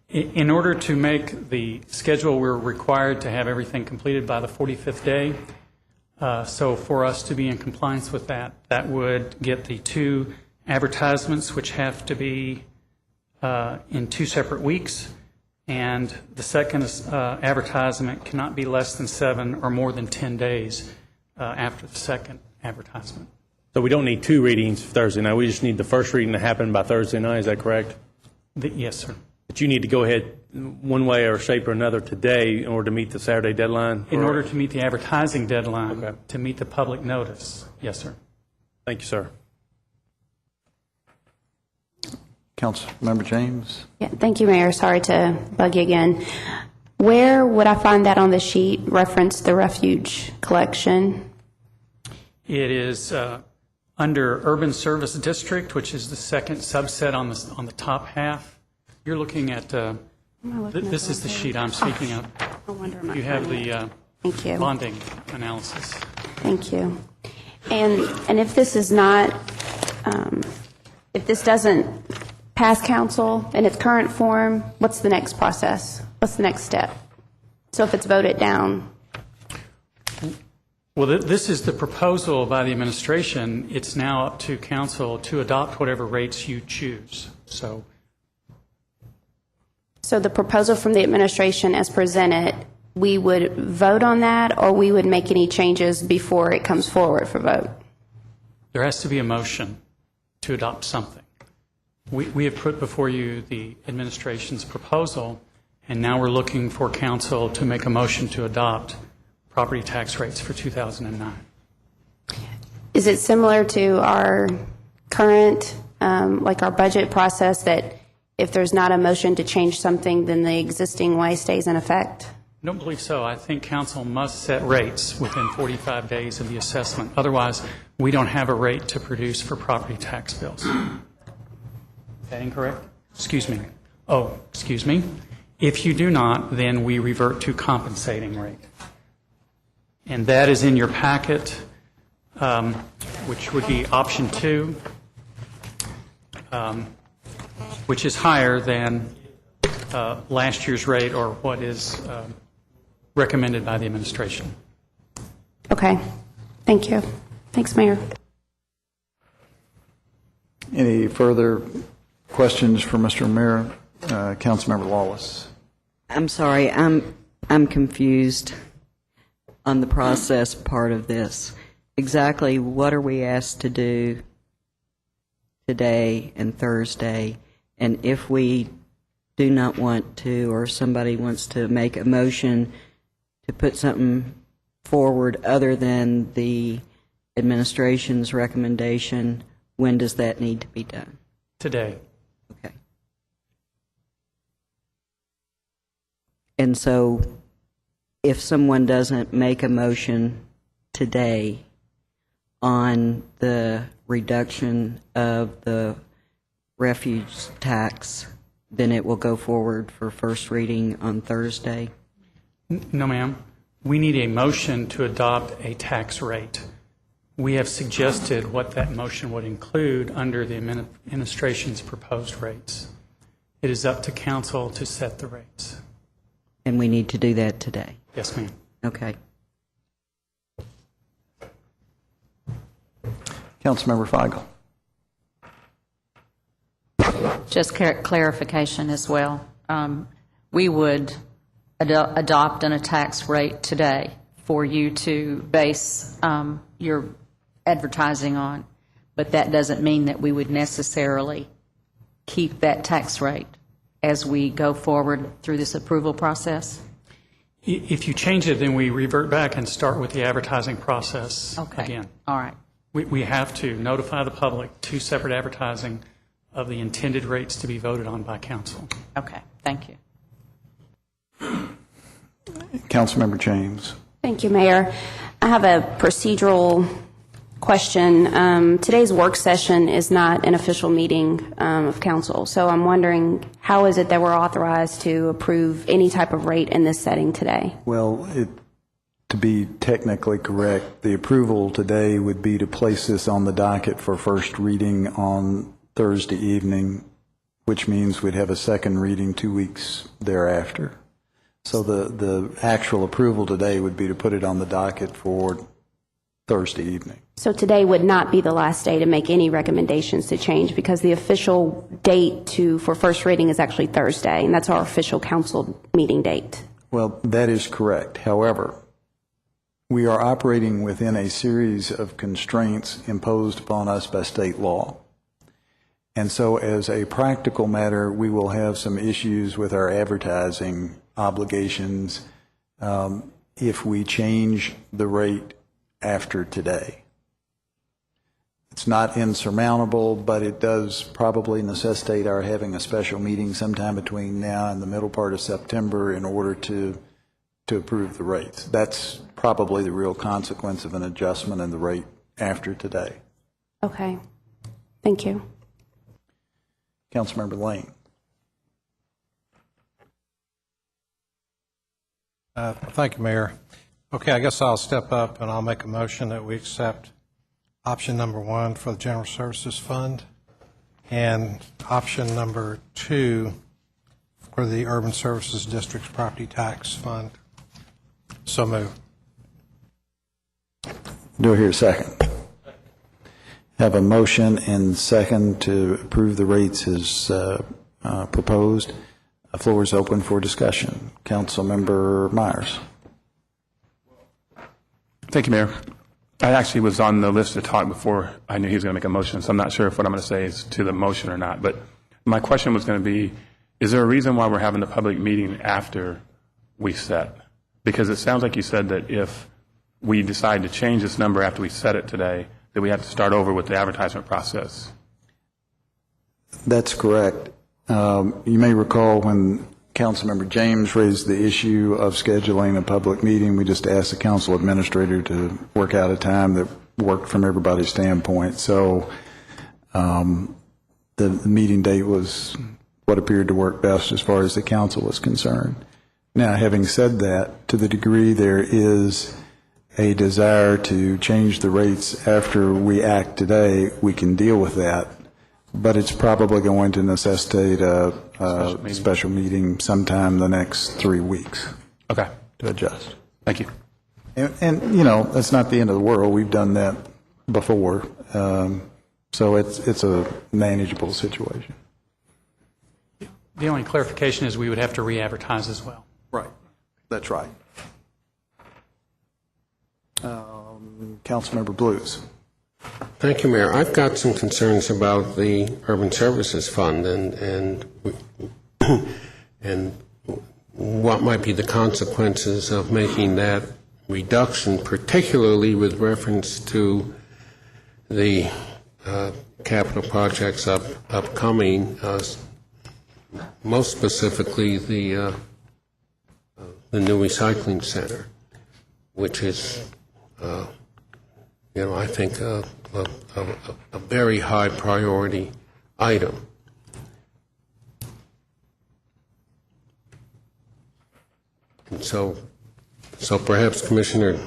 In order to make the schedule, we're required to have everything completed by the 45th day. So for us to be in compliance with that, that would get the 2 advertisements, which have to be in 2 separate weeks. And the second advertisement cannot be less than 7 or more than 10 days after the second advertisement. So we don't need 2 readings Thursday night. We just need the first reading to happen by Thursday night. Is that correct? Yes, sir. But you need to go ahead one way or shape or another today in order to meet the Saturday deadline? In order to meet the advertising deadline, okay, to meet the public notice. Yes, sir. Thank you, sir. Councilmember James. Yeah, thank you, Mayor. Sorry to bug you again. Where would I find that on the sheet, reference the refuge collection? It is under Urban Service District, which is the second subset on the top half. You're looking at, this is the sheet I'm speaking of. You have the bonding analysis. Thank you. And if this is not, if this doesn't pass council in its current form, what's the next process? What's the next step? So if it's voted down? Well, this is the proposal by the administration. It's now up to council to adopt whatever rates you choose. So the proposal from the administration as presented, we would vote on that, or we would make any changes before it comes forward for vote? There has to be a motion to adopt something. We have put before you the administration's proposal, and now we're looking for council to make a motion to adopt property tax rates for 2009. Is it similar to our current, like our budget process, that if there's not a motion to change something, then the existing way stays in effect? I don't believe so. I think council must set rates within 45 days of the assessment. Otherwise, we don't have a rate to produce for property tax bills. Is that incorrect? Excuse me. Oh, excuse me. If you do not, then we revert to compensating rate. And that is in your packet, which would be option 2, which is higher than last year's rate or what is recommended by the administration. Okay. Thank you. Thanks, Mayor. Any further questions for Mr. O'Meara? Councilmember Lawless. I'm sorry, I'm confused on the process part of this. Exactly what are we asked to do today and Thursday? And if we do not want to, or somebody wants to make a motion to put something forward other than the administration's recommendation, when does that need to be done? Today. Okay. And so if someone doesn't make a motion today on the reduction of the refuge tax, then it will go forward for first reading on Thursday? No, ma'am. We need a motion to adopt a tax rate. We have suggested what that motion would include under the administration's proposed rates. It is up to council to set the rates. And we need to do that today? Yes, ma'am. Okay. Councilmember Feigl. Just clarification as well. We would adopt a tax rate today for you to base your advertising on, but that doesn't mean that we would necessarily keep that tax rate as we go forward through this approval process? If you change it, then we revert back and start with the advertising process Okay. again. All right. We have to notify the public, 2 separate advertising of the intended rates to be voted on by council. Okay, thank you. Councilmember James. Thank you, Mayor. I have a procedural question. Today's work session is not an official meeting of council, so I'm wondering how is it that we're authorized to approve any type of rate in this setting today? Well, to be technically correct, the approval today would be to place this on the docket for first reading on Thursday evening, which means we'd have a second reading 2 weeks thereafter. So the actual approval today would be to put it on the docket for Thursday evening. So today would not be the last day to make any recommendations to change, because the official date for first reading is actually Thursday, and that's our official council meeting date. Well, that is correct. However, we are operating within a series of constraints imposed upon us by state law. And so as a practical matter, we will have some issues with our advertising obligations if we change the rate after today. It's not insurmountable, but it does probably necessitate our having a special meeting sometime between now and the middle part of September in order to approve the rates. That's probably the real consequence of an adjustment in the rate after today. Okay. Thank you. Councilmember Lane. Thank you, Mayor. Okay, I guess I'll step up and I'll make a motion that we accept option number 1 for the General Services Fund and option number 2 for the Urban Services District's Property Tax Fund. So moved. Do I hear a second? Have a motion and second to approve the rates as proposed. The floor is open for discussion. Councilmember Myers. Thank you, Mayor. I actually was on the list to talk before I knew he was going to make a motion, so I'm not sure if what I'm going to say is to the motion or not. But my question was going to be, is there a reason why we're having the public meeting after we set? Because it sounds like you said that if we decide to change this number after we set it today, that we have to start over with the advertisement process. That's correct. You may recall when Councilmember James raised the issue of scheduling a public meeting, we just asked the council administrator to work out a time that worked from everybody's standpoint. So the meeting date was what appeared to work best as far as the council was concerned. Now, having said that, to the degree there is a desire to change the rates after we act today, we can deal with that. But it's probably going to necessitate a special meeting sometime the next 3 weeks. Okay. To adjust. Thank you. And you know, that's not the end of the world. We've done that before. So it's a manageable situation. The only clarification is we would have to re-advertise as well. Right. That's right. Councilmember Blues. Thank you, Mayor. I've got some concerns about the Urban Services Fund and what might be the consequences of making that reduction, particularly with reference to the capital projects upcoming, most specifically the new recycling center, which is I think a very high priority item. And so perhaps Commissioner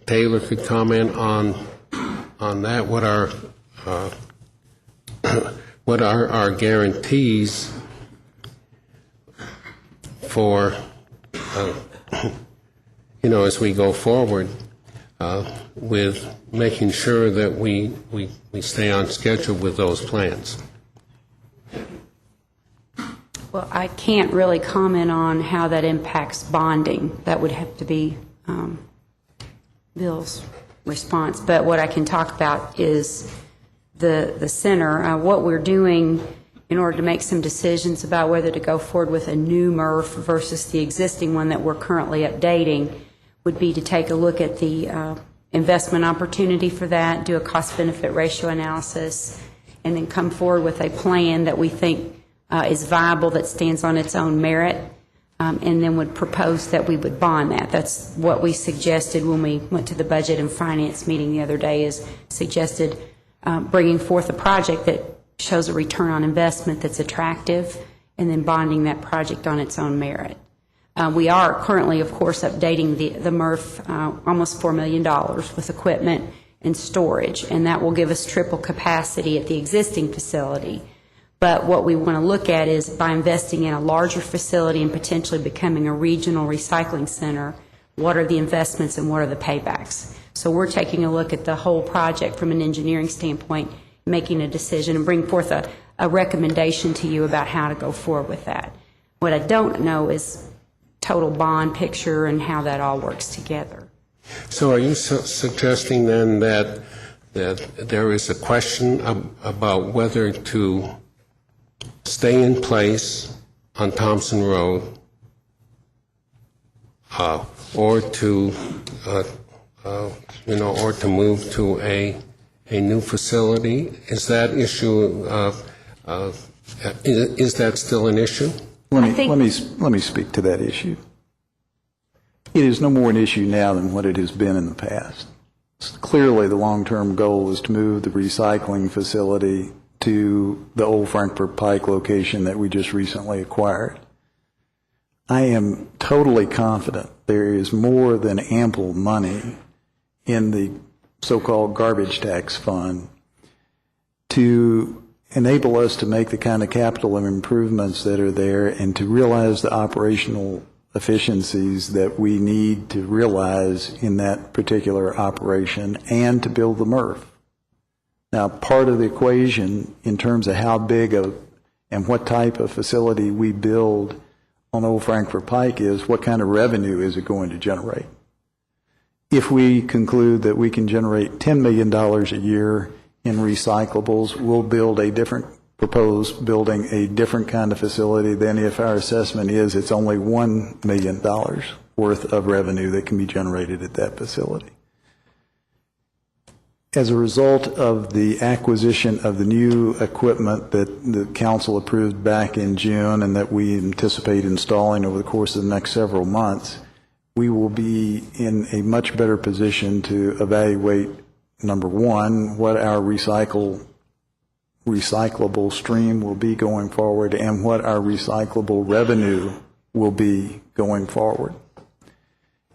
Taylor could comment on that. What are our guarantees for as we go forward with making sure that we stay on schedule with those plans? Well, I can't really comment on how that impacts bonding. That would have to be Bill's response. But what I can talk about is the center. What we're doing in order to make some decisions about whether to go forward with a new MRF versus the existing one that we're currently updating would be to take a look at the investment opportunity for that, do a cost-benefit ratio analysis, and then come forward with a plan that we think is viable, that stands on its own merit, and then would propose that we would bond that. That's what we suggested when we went to the Budget and Finance meeting the other day, is suggested bringing forth a project that shows a return on investment that's attractive, and then bonding that project on its own merit. We are currently, of course, updating the MRF almost $4 million with equipment and storage, and that will give us triple capacity at the existing facility. But what we want to look at is, by investing in a larger facility and potentially becoming a regional recycling center, what are the investments and what are the paybacks? So we're taking a look at the whole project from an engineering standpoint, making a decision, and bring forth a recommendation to you about how to go forward with that. What I don't know is total bond picture and how that all works together. So are you suggesting then that there is a question about whether to stay in place on Thompson Road or to move to a new facility? Is that issue is that still an issue? Let me speak to that issue. It is no more an issue now than what it has been in the past. Clearly, the long-term goal is to move the recycling facility to the old Frankfort Pike location that we just recently acquired. I am totally confident there is more than ample money in the so-called garbage tax fund to enable us to make the kind of capital improvements that are there and to realize the operational efficiencies that we need to realize in that particular operation and to build the MRF. Now, part of the equation in terms of how big and what type of facility we build on Old Frankfort Pike is what kind of revenue is it going to generate. If we conclude that we can generate $10 million a year in recyclables, we'll propose building a different kind of facility than if our assessment is it's only $1 million worth of revenue that can be generated at that facility. As a result of the acquisition of the new equipment that the council approved back in June and that we anticipate installing over the course of the next several months, we will be in a much better position to evaluate, number one, what our recyclable stream will be going forward and what our recyclable revenue will be going forward.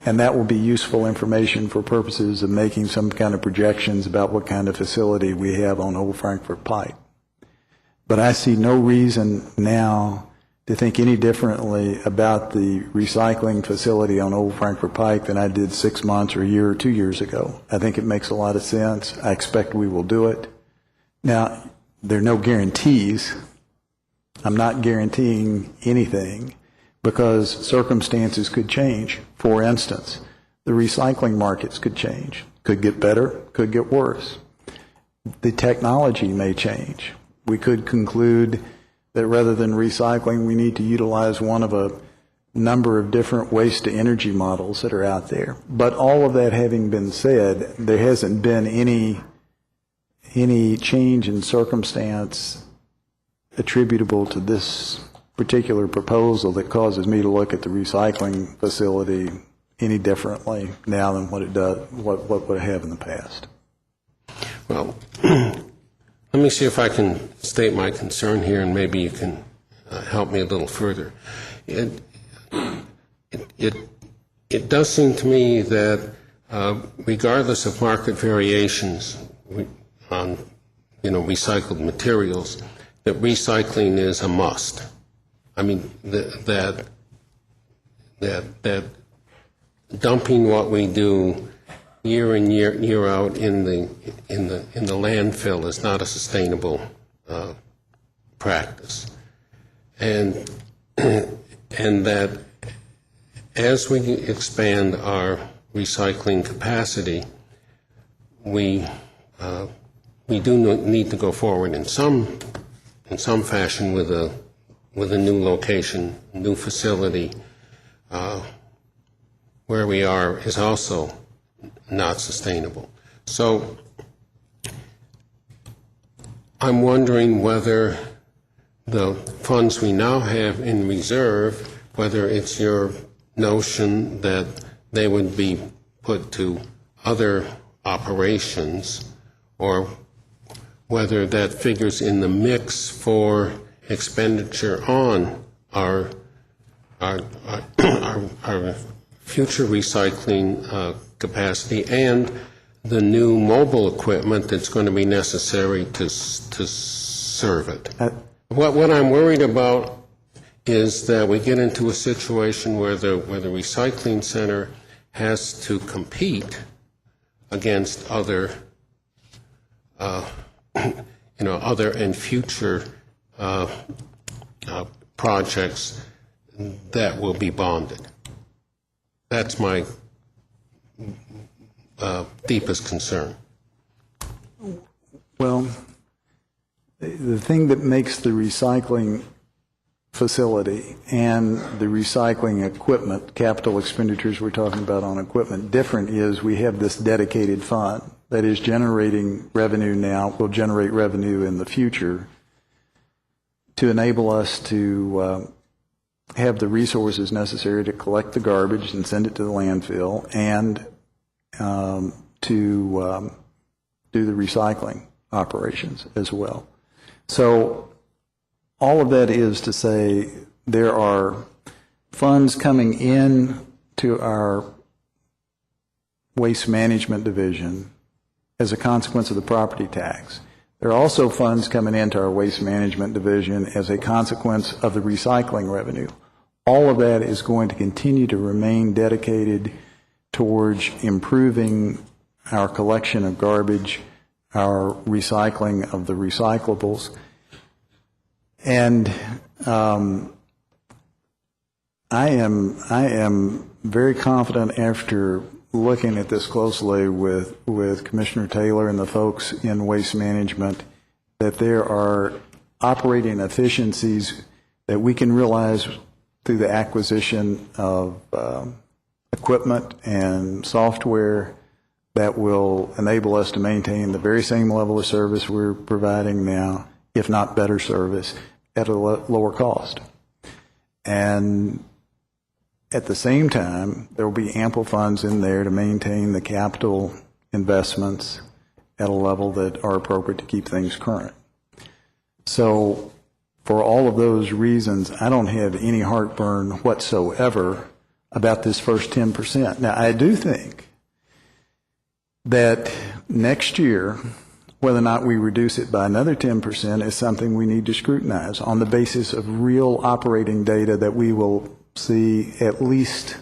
And that will be useful information for purposes of making some kind of projections about what kind of facility we have on Old Frankfort Pike. But I see no reason now to think any differently about the recycling facility on Old Frankfort Pike than I did 6 months or a year or 2 years ago. I think it makes a lot of sense. I expect we will do it. Now, there are no guarantees. I'm not guaranteeing anything because circumstances could change. For instance, the recycling markets could change, could get better, could get worse. The technology may change. We could conclude that rather than recycling, we need to utilize one of a number of different waste-to-energy models that are out there. But all of that having been said, there hasn't been any change in circumstance attributable to this particular proposal that causes me to look at the recycling facility any differently now than what would I have in the past. Well, let me see if I can state my concern here, and maybe you can help me a little further. It does seem to me that regardless of market variations on recycled materials, that recycling is a must. I mean that dumping what we do year in year out in the landfill is not a sustainable practice. And and that as we expand our recycling capacity, we do need to go forward in some fashion with a new location, new facility. Where we are is also not sustainable. So I'm wondering whether the funds we now have in reserve, whether it's your notion that they would be put to other operations, or whether that figures in the mix for expenditure on our future recycling capacity and the new mobile equipment that's going to be necessary to serve it. What I'm worried about is that we get into a situation where the recycling center has to compete against other other and future projects that will be bonded. That's my deepest concern. Well, the thing that makes the recycling facility and the recycling equipment, capital expenditures we're talking about on equipment, different is we have this dedicated fund that is generating revenue now, will generate revenue in the future to enable us to have the resources necessary to collect the garbage and send it to the landfill and to do the recycling operations as well. So all of that is to say there are funds coming in to our waste management division as a consequence of the property tax. There are also funds coming into our waste management division as a consequence of the recycling revenue. All of that is going to continue to remain dedicated towards improving our collection of garbage, our recycling of the recyclables. And I am very confident after looking at this closely with Commissioner Taylor and the folks in waste management that there are operating efficiencies that we can realize through the acquisition of equipment and software that will enable us to maintain the very same level of service we're providing now, if not better service, at a lower cost. And at the same time, there will be ample funds in there to maintain the capital investments at a level that are appropriate to keep things current. So for all of those reasons, I don't have any heartburn whatsoever about this first 10%. Now, I do think that next year, whether or not we reduce it by another 10% is something we need to scrutinize on the basis of real operating data that we will see at least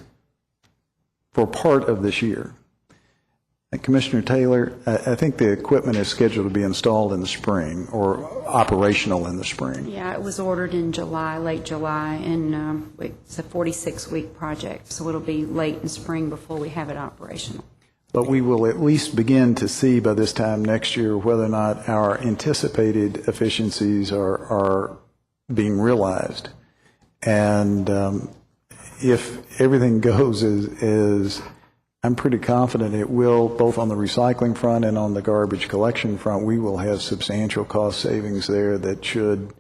for part of this year. And Commissioner Taylor, I think the equipment is scheduled to be installed in the spring or operational in the spring. Yeah, it was ordered in July, late July, and it's a 46-week project, so it'll be late in spring before we have it operational. But we will at least begin to see by this time next year whether or not our anticipated efficiencies are being realized. And if everything goes as I'm pretty confident it will, both on the recycling front and on the garbage collection front, we will have substantial cost savings there that should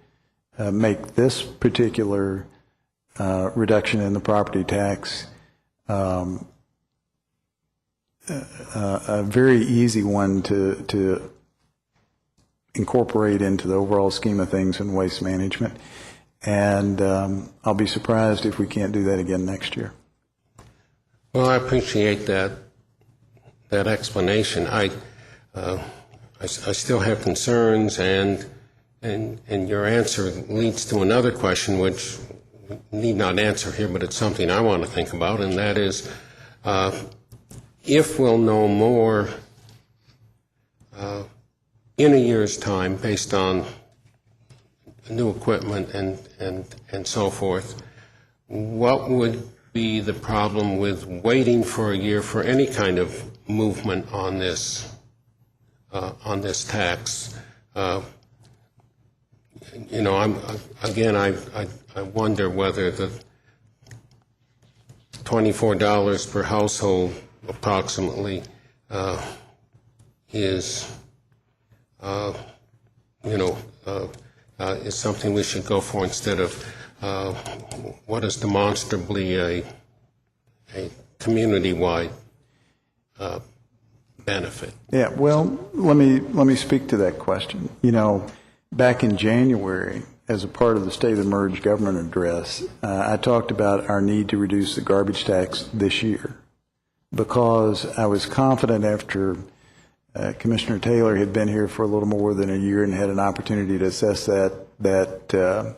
make this particular reduction in the property tax a very easy one to incorporate into the overall scheme of things in waste management. And I'll be surprised if we can't do that again next year. Well, I appreciate that explanation. I still have concerns, and your answer leads to another question, which we need not answer here, but it's something I want to think about, and that is, if we'll know more in a year's time, based on new equipment and so forth, what would be the problem with waiting for a year for any kind of movement on this tax? You know, I wonder whether the $24 per household approximately is something we should go for instead of what is demonstrably a community-wide benefit. Yeah, well, let me speak to that question. You know, back in January, as a part of the State of the Merged Government Address, I talked about our need to reduce the garbage tax this year because I was confident after Commissioner Taylor had been here for a little more than a year and had an opportunity to assess that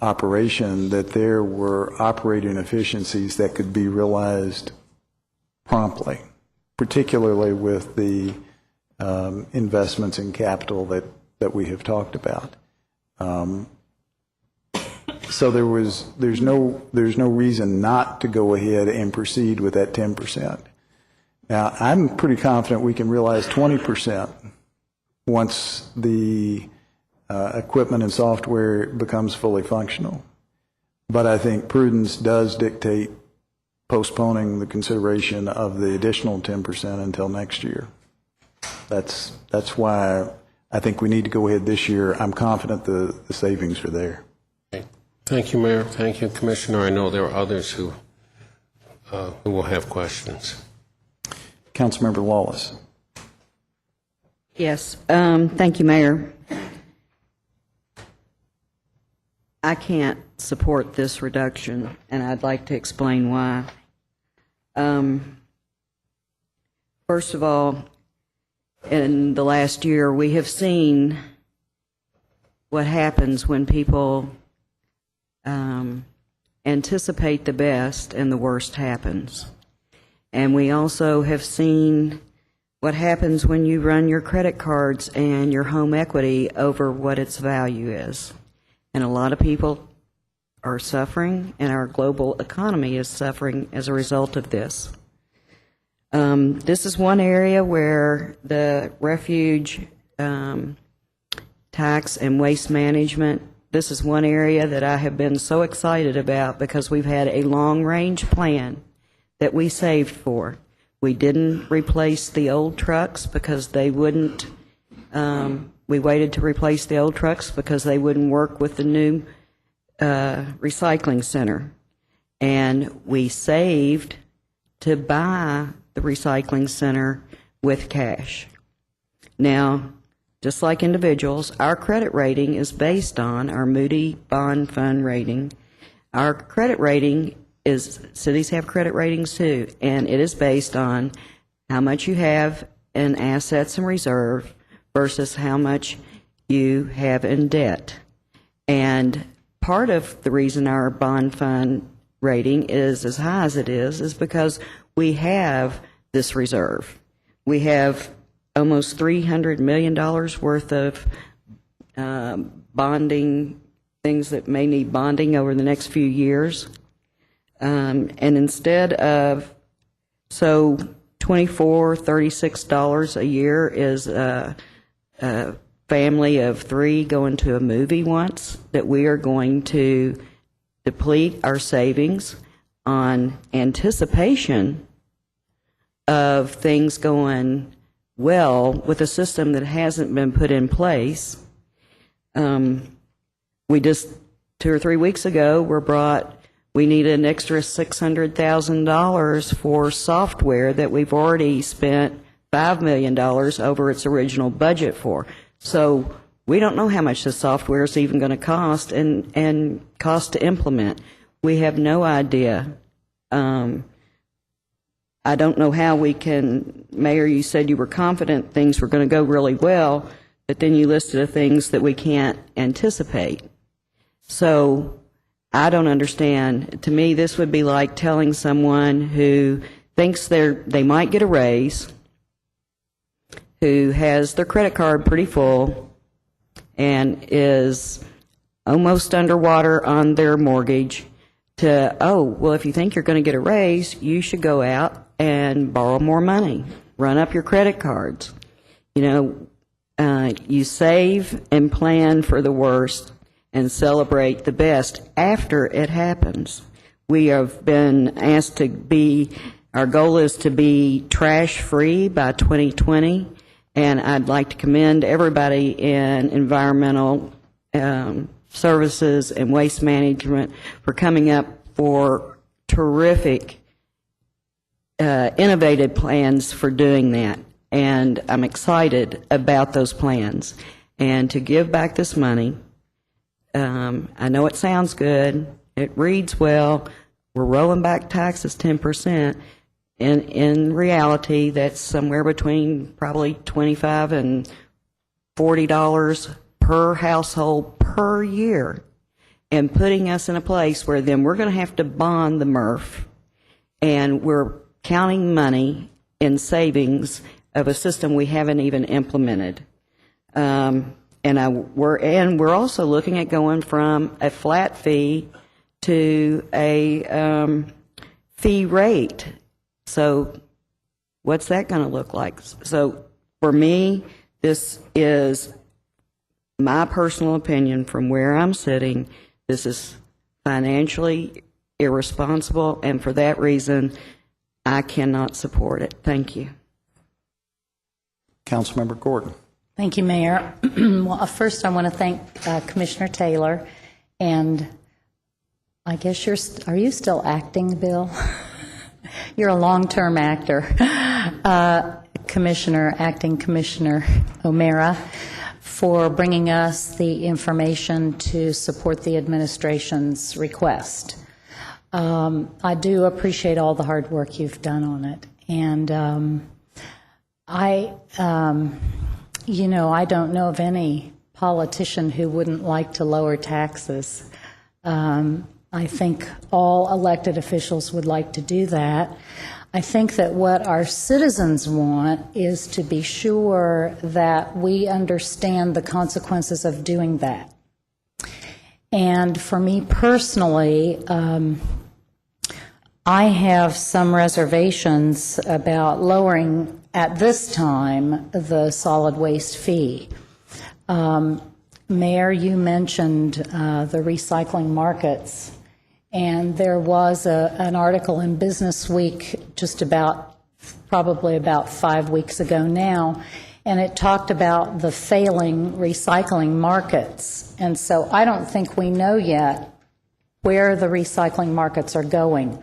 operation, that there were operating efficiencies that could be realized promptly, particularly with the investments in capital that we have talked about. So there's no reason not to go ahead and proceed with that 10%. Now, I'm pretty confident we can realize 20% once the equipment and software becomes fully functional. But I think prudence does dictate postponing the consideration of the additional 10% until next year. That's why I think we need to go ahead this year. I'm confident the savings are there. Thank you, Mayor. Thank you, Commissioner. I know there are others who will have questions. Councilmember Wallace. Yes, thank you, Mayor. I can't support this reduction, and I'd like to explain why. First of all, in the last year, we have seen what happens when people anticipate the best and the worst happens. And we also have seen what happens when you run your credit cards and your home equity over what its value is. And a lot of people are suffering, and our global economy is suffering as a result of this. This is one area where the refuge tax and waste management, this is one area that I have been so excited about because we've had a long-range plan that we saved for. We didn't replace the old trucks because they wouldn't, we waited to replace the old trucks because they wouldn't work with the new recycling center. And we saved to buy the recycling center with cash. Now, just like individuals, our credit rating is based on our Moody Bond Fund rating. Our credit rating is, cities have credit ratings too, and it is based on how much you have in assets and reserve versus how much you have in debt. And part of the reason our bond fund rating is as high as it is because we have this reserve. We have almost $300 million worth of bonding, things that may need bonding over the next few years. And instead of, so $24, $36 a year is a family of three going to a movie once, that we are going to deplete our savings on anticipation of things going well with a system that hasn't been put in place. We just, 2 or 3 weeks ago, we need an extra $600,000 for software that we've already spent $5 million over its original budget for. So we don't know how much the software is even going to cost and cost to implement. We have no idea. I don't know how we can, Mayor, you said you were confident things were going to go really well, but then you listed the things that we can't anticipate. So I don't understand. To me, this would be like telling someone who thinks they might get a raise, who has their credit card pretty full, and is almost underwater on their mortgage, to, oh, well, if you think you're going to get a raise, you should go out and borrow more money, run up your credit cards. You save and plan for the worst and celebrate the best after it happens. We have been asked to be, our goal is to be trash-free by 2020, and I'd like to commend everybody in environmental services and waste management for coming up for terrific, innovative plans for doing that. And I'm excited about those plans. And to give back this money, I know it sounds good, it reads well, we're rolling back taxes 10%. In reality, that's somewhere between probably $25 and $40 per household per year, and putting us in a place where then we're going to have to bond the MRF, and we're counting money in savings of a system we haven't even implemented. We're also looking at going from a flat fee to a fee rate. So what's that going to look like? So for me, this is my personal opinion from where I'm sitting. This is financially irresponsible, and for that reason, I cannot support it. Thank you. Councilmember Gordon. Thank you, Mayor. Well, first I want to thank Commissioner Taylor, and I guess are you still acting, Bill? You're a long-term actor. Acting Commissioner O'Meara, for bringing us the information to support the administration's request. I do appreciate all the hard work you've done on it. And I don't know of any politician who wouldn't like to lower taxes. I think all elected officials would like to do that. I think that what our citizens want is to be sure that we understand the consequences of doing that. And for me personally, I have some reservations about lowering at this time the solid waste fee. Mayor, you mentioned the recycling markets, and there was an article in Business Week probably about 5 weeks ago now, and it talked about the failing recycling markets. And so I don't think we know yet where the recycling markets are going.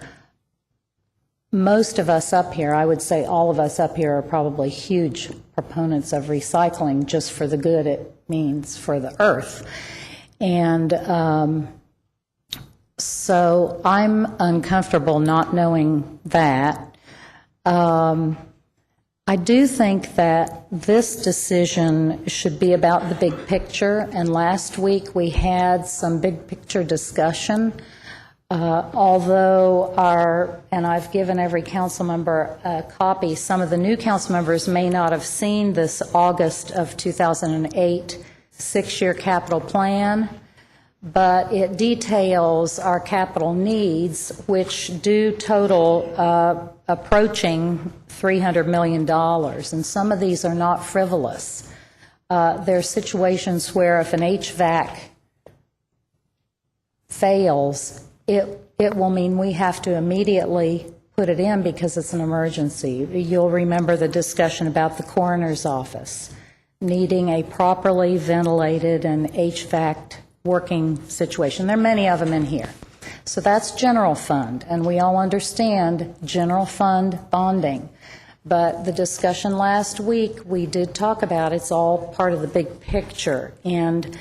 Most of us up here, I would say all of us up here, are probably huge proponents of recycling just for the good it means for the earth. And so I'm uncomfortable not knowing that. I do think that this decision should be about the big picture, and last week we had some big picture discussion. Although and I've given every council member a copy, some of the new council members may not have seen this August of 2008 six-year capital plan, but it details our capital needs, which do total approaching $300 million, and some of these are not frivolous. There are situations where if an HVAC fails, it will mean we have to immediately put it in because it's an emergency. You'll remember the discussion about the coroner's office needing a properly ventilated and HVAC working situation. There are many of them in here. So that's general fund, and we all understand general fund bonding. But the discussion last week, we did talk about it's all part of the big picture. And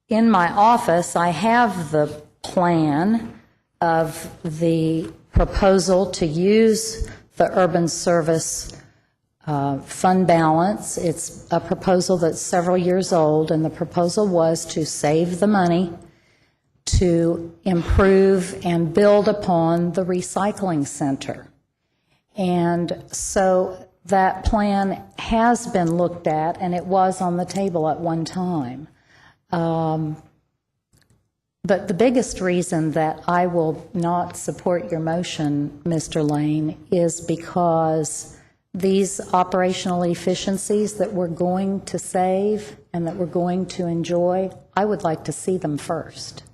in my office, I have the plan of the proposal to use the urban service fund balance. It's a proposal that's several years old, and the proposal was to save the money to improve and build upon the recycling center. And so that plan has been looked at, and it was on the table at one time. But the biggest reason that I will not support your motion, Mr. Lane, is because these operational efficiencies that we're going to save and that we're going to enjoy, I would like to see them first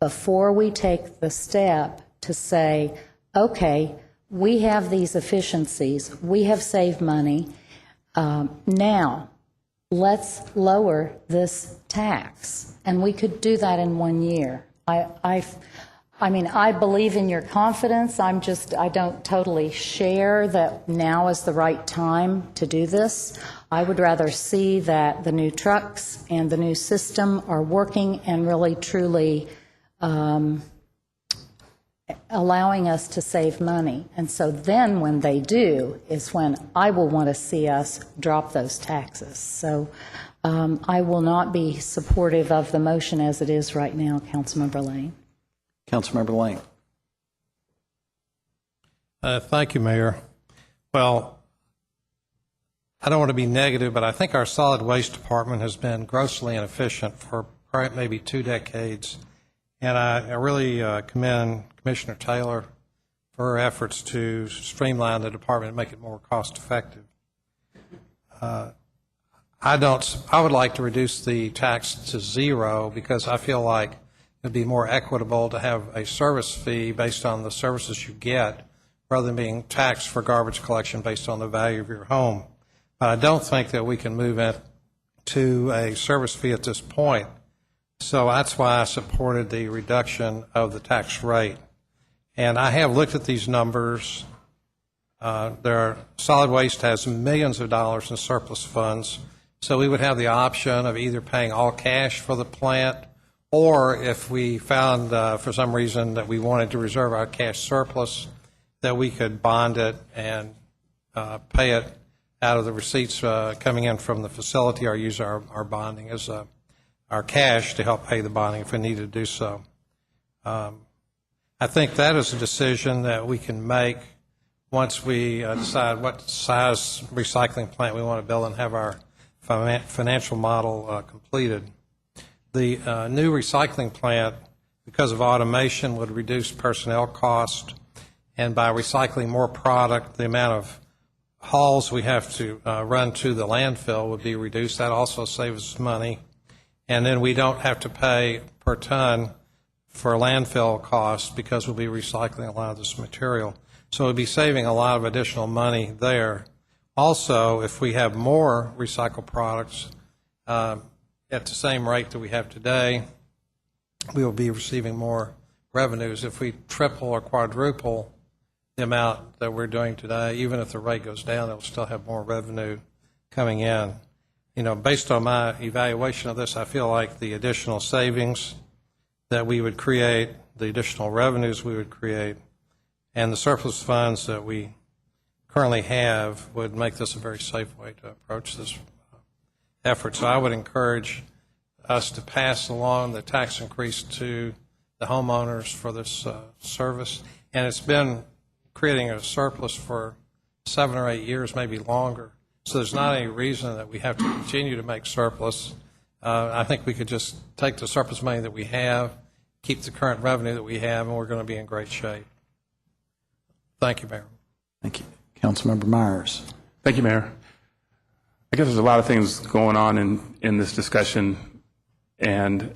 before we take the step to say, okay, we have these efficiencies, we have saved money, now let's lower this tax. And we could do that in 1 year. I mean, I believe in your confidence. I don't totally share that now is the right time to do this. I would rather see that the new trucks and the new system are working and really, truly allowing us to save money. And so then when they do is when I will want to see us drop those taxes. So I will not be supportive of the motion as it is right now, Councilmember Lane. Councilmember Lane. Thank you, Mayor. Well, I don't want to be negative, but I think our solid waste department has been grossly inefficient for probably maybe 2 decades. And I really commend Commissioner Taylor for her efforts to streamline the department and make it more cost effective. I would like to reduce the tax to 0 because I feel like it would be more equitable to have a service fee based on the services you get rather than being taxed for garbage collection based on the value of your home. But I don't think that we can move it to a service fee at this point. So that's why I supported the reduction of the tax rate. And I have looked at these numbers. Solid waste has millions of dollars in surplus funds. So we would have the option of either paying all cash for the plant, or if we found for some reason that we wanted to reserve our cash surplus, that we could bond it and pay it out of the receipts coming in from the facility, or use our bonding as our cash to help pay the bonding if we need to do so. I think that is a decision that we can make once we decide what size recycling plant we want to build and have our financial model completed. The new recycling plant, because of automation, would reduce personnel cost, and by recycling more product, the amount of hauls we have to run to the landfill would be reduced. That also saves us money. And then we don't have to pay per ton for landfill costs because we'll be recycling a lot of this material. So we'll be saving a lot of additional money there. Also, if we have more recycled products at the same rate that we have today, we will be receiving more revenues. If we triple or quadruple the amount that we're doing today, even if the rate goes down, it will still have more revenue coming in. You know, based on my evaluation of this, I feel like the additional savings that we would create, the additional revenues we would create, and the surplus funds that we currently have would make this a very safe way to approach this effort. So I would encourage us to pass along the tax increase to the homeowners for this service. And it's been creating a surplus for 7 or 8 years, maybe longer. So there's not any reason that we have to continue to make surplus. I think we could just take the surplus money that we have, keep the current revenue that we have, and we're going to be in great shape. Thank you, Mayor. Thank you. Councilmember Myers. Thank you, Mayor. I guess there's a lot of things going on in this discussion, and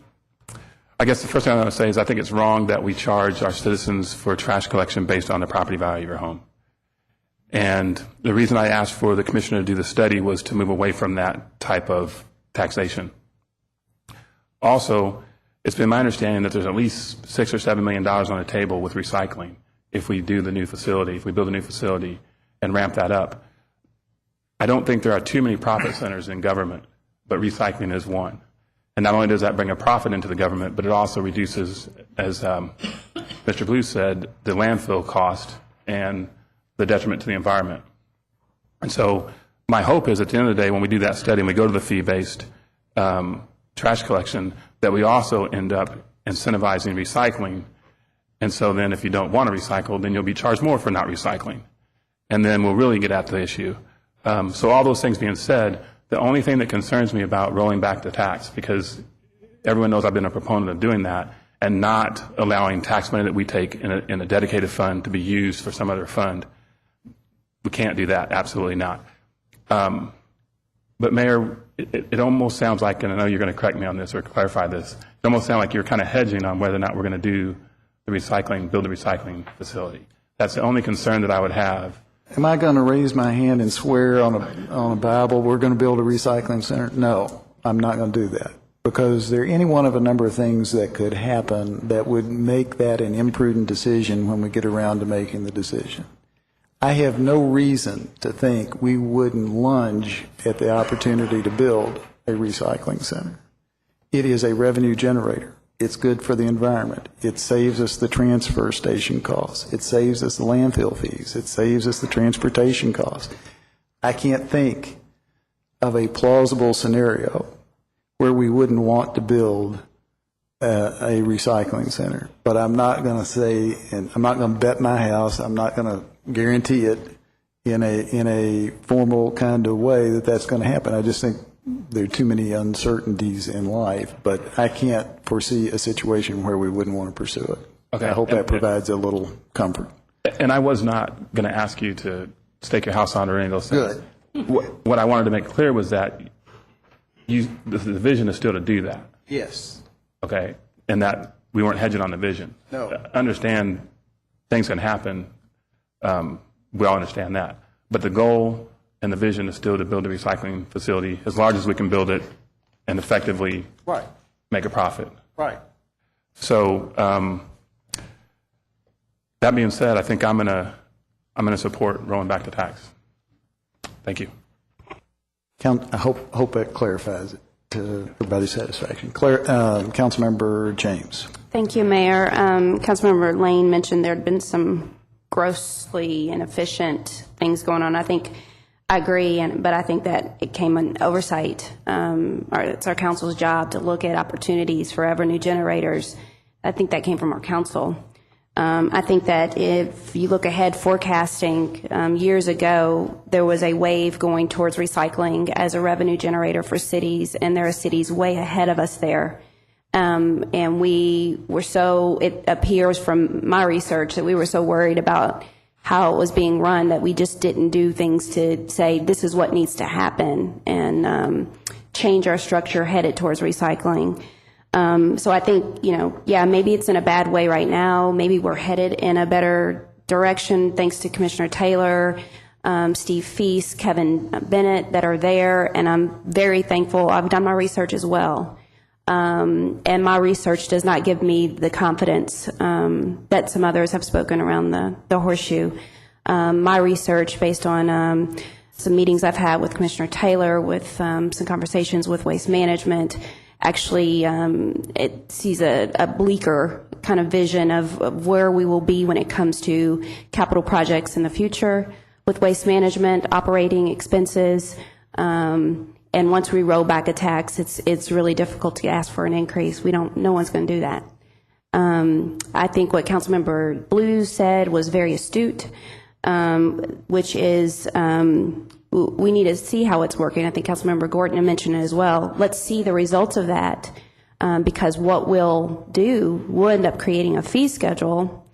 I guess the first thing I want to say is I think it's wrong that we charge our citizens for trash collection based on the property value of your home. And the reason I asked for the commissioner to do the study was to move away from that type of taxation. Also, it's been my understanding that there's at least $6 or $7 million on the table with recycling if we do the new facility, if we build a new facility and ramp that up. I don't think there are too many profit centers in government, but recycling is one. And not only does that bring a profit into the government, but it also reduces, as Mr. Blue said, the landfill cost and the detriment to the environment. And so my hope is at the end of the day, when we do that study and we go to the fee-based trash collection, that we also end up incentivizing recycling. And so then if you don't want to recycle, then you'll be charged more for not recycling. And then we'll really get at the issue. So all those things being said, the only thing that concerns me about rolling back the tax, because everyone knows I've been a proponent of doing that, and not allowing tax money that we take in a dedicated fund to be used for some other fund. We can't do that, absolutely not. But Mayor, it almost sounds like, and I know you're going to correct me on this or clarify this, it almost sounds like you're kind of hedging on whether or not we're going to do the recycling, build a recycling facility. That's the only concern that I would have. Am I going to raise my hand and swear on a Bible we're going to build a recycling center? No, I'm not going to do that, because there are any one of a number of things that could happen that would make that an imprudent decision when we get around to making the decision. I have no reason to think we wouldn't lunge at the opportunity to build a recycling center. It is a revenue generator. It's good for the environment. It saves us the transfer station costs. It saves us the landfill fees. It saves us the transportation costs. I can't think of a plausible scenario where we wouldn't want to build a recycling center. But I'm not going to say, and I'm not going to bet my house, I'm not going to guarantee it in a formal kind of way that that's going to happen. I just think there are too many uncertainties in life, but I can't foresee a situation where we wouldn't want to pursue it. Okay. I hope that provides a little comfort. And I was not going to ask you to stake your house on or any of those things. Good. What I wanted to make clear was that the vision is still to do that. Yes. Okay, and that we weren't hedging on the vision. No. Understand things can happen. We all understand that. But the goal and the vision is still to build a recycling facility as large as we can build it and effectively make a profit. Right. So that being said, I think I'm gonna support rolling back the tax. Thank you. I hope that clarifies it to everybody's satisfaction. Councilmember James. Thank you, Mayor. Councilmember Lane mentioned there had been some grossly inefficient things going on. I agree, but I think that it came an oversight. It's our council's job to look at opportunities for revenue generators. I think that came from our council. I think that if you look ahead forecasting, years ago, there was a wave going towards recycling as a revenue generator for cities, and there are cities way ahead of us there. And we were it appears from my research that we were so worried about how it was being run that we just didn't do things to say this is what needs to happen and change our structure headed towards recycling. So I think, maybe it's in a bad way right now. Maybe we're headed in a better direction thanks to Commissioner Taylor, Steve Feast, Kevin Bennett that are there, and I'm very thankful. I've done my research as well. And my research does not give me the confidence that some others have spoken around the horseshoe. My research, based on some meetings I've had with Commissioner Taylor, with some conversations with Waste Management, actually it sees a bleaker kind of vision of where we will be when it comes to capital projects in the future with Waste Management, operating expenses. And once we roll back a tax, it's really difficult to ask for an increase. No one's going to do that. I think what Councilmember Blue said was very astute, which is we need to see how it's working. I think Councilmember Gordon mentioned it as well. Let's see the results of that, because what we'll end up creating a fee schedule,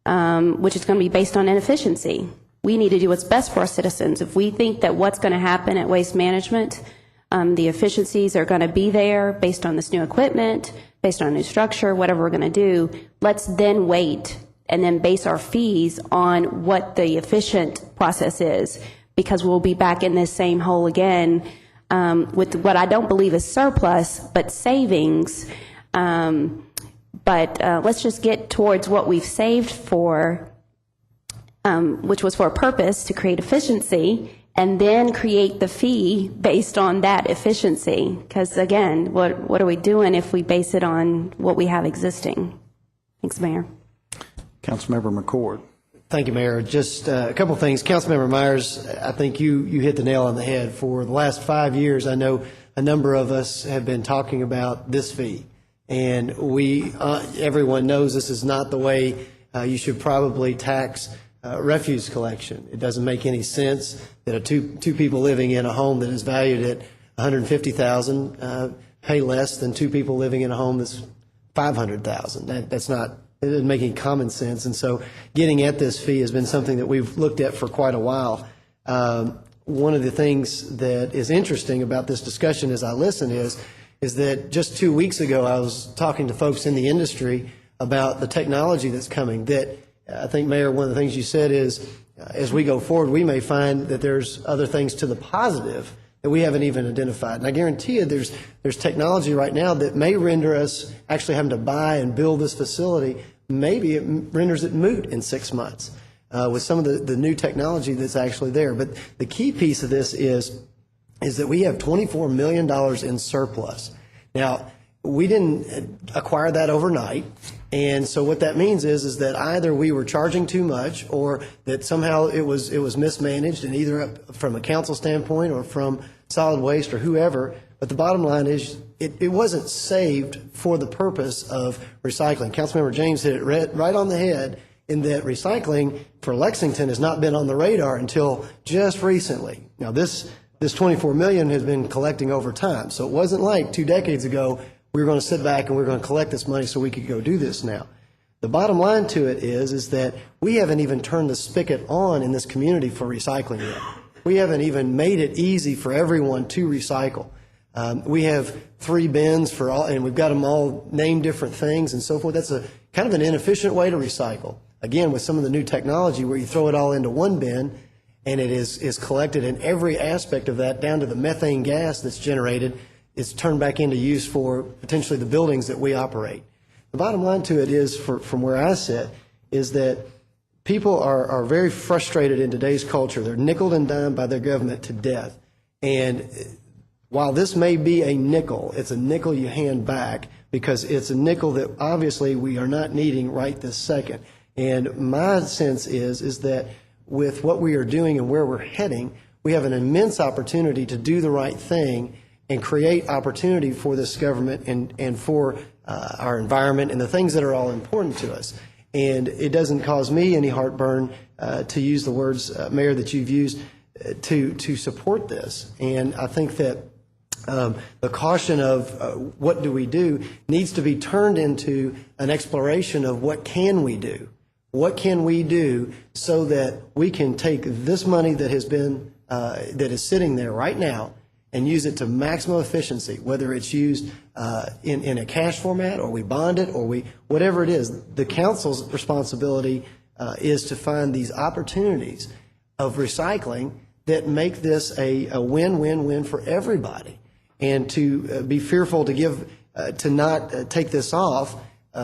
which is going to be based on inefficiency. We need to do what's best for our citizens. If we think that what's going to happen at Waste Management, the efficiencies are going to be there based on this new equipment, based on a new structure, whatever we're going to do, let's then wait and then base our fees on what the efficient process is, because we'll be back in this same hole again with what I don't believe is surplus, but savings. But let's just get towards what we've saved for, which was for a purpose to create efficiency, and then create the fee based on that efficiency. Because again, what are we doing if we base it on what we have existing? Thanks, Mayor. Councilmember McCord. Thank you, Mayor. Just a couple of things. Councilmember Myers, I think you hit the nail on the head. For the last 5 years, I know a number of us have been talking about this fee. And everyone knows this is not the way you should probably tax refuse collection. It doesn't make any sense that two people living in a home that is valued at $150,000 pay less than two people living in a home that's $500,000. That's not, it doesn't make any common sense. And so getting at this fee has been something that we've looked at for quite a while. One of the things that is interesting about this discussion as I listen is that just 2 weeks ago, I was talking to folks in the industry about the technology that's coming. That I think, Mayor, one of the things you said is, as we go forward, we may find that there's other things to the positive that we haven't even identified. And I guarantee you there's technology right now that may render us actually having to buy and build this facility. Maybe it renders it moot in 6 months with some of the new technology that's actually there. But the key piece of this is that we have $24 million in surplus. Now, we didn't acquire that overnight. And so what that means is that either we were charging too much or that somehow it was mismanaged, and either from a council standpoint or from solid waste or whoever. But the bottom line is it wasn't saved for the purpose of recycling. Councilmember James hit it right on the head in that recycling for Lexington has not been on the radar until just recently. Now, this $24 million has been collecting over time. So it wasn't like 2 decades ago we were going to sit back and we were going to collect this money so we could go do this now. The bottom line to it is that we haven't even turned the spigot on in this community for recycling yet. We haven't even made it easy for everyone to recycle. We have 3 bins for all, and we've got them all named different things and so forth. That's a kind of an inefficient way to recycle. Again, with some of the new technology where you throw it all into one bin and it is collected, and every aspect of that, down to the methane gas that's generated, is turned back into use for potentially the buildings that we operate. The bottom line to it is, from where I sit, is that people are very frustrated in today's culture. They're nickeled and dimed by their government to death. And while this may be a nickel, it's a nickel you hand back because it's a nickel that obviously we are not needing right this second. And my sense is that with what we are doing and where we're heading, we have an immense opportunity to do the right thing and create opportunity for this government and for our environment and the things that are all important to us. And it doesn't cause me any heartburn to use the words, Mayor, that you've used to support this. And I think that the caution of what do we do needs to be turned into an exploration of what can we do. What can we do so that we can take this money that has been that is sitting there right now and use it to maximum efficiency, whether it's used in a cash format or we bond it or whatever it is. The council's responsibility is to find these opportunities of recycling that make this a win-win-win for everybody, and to be fearful to not take this off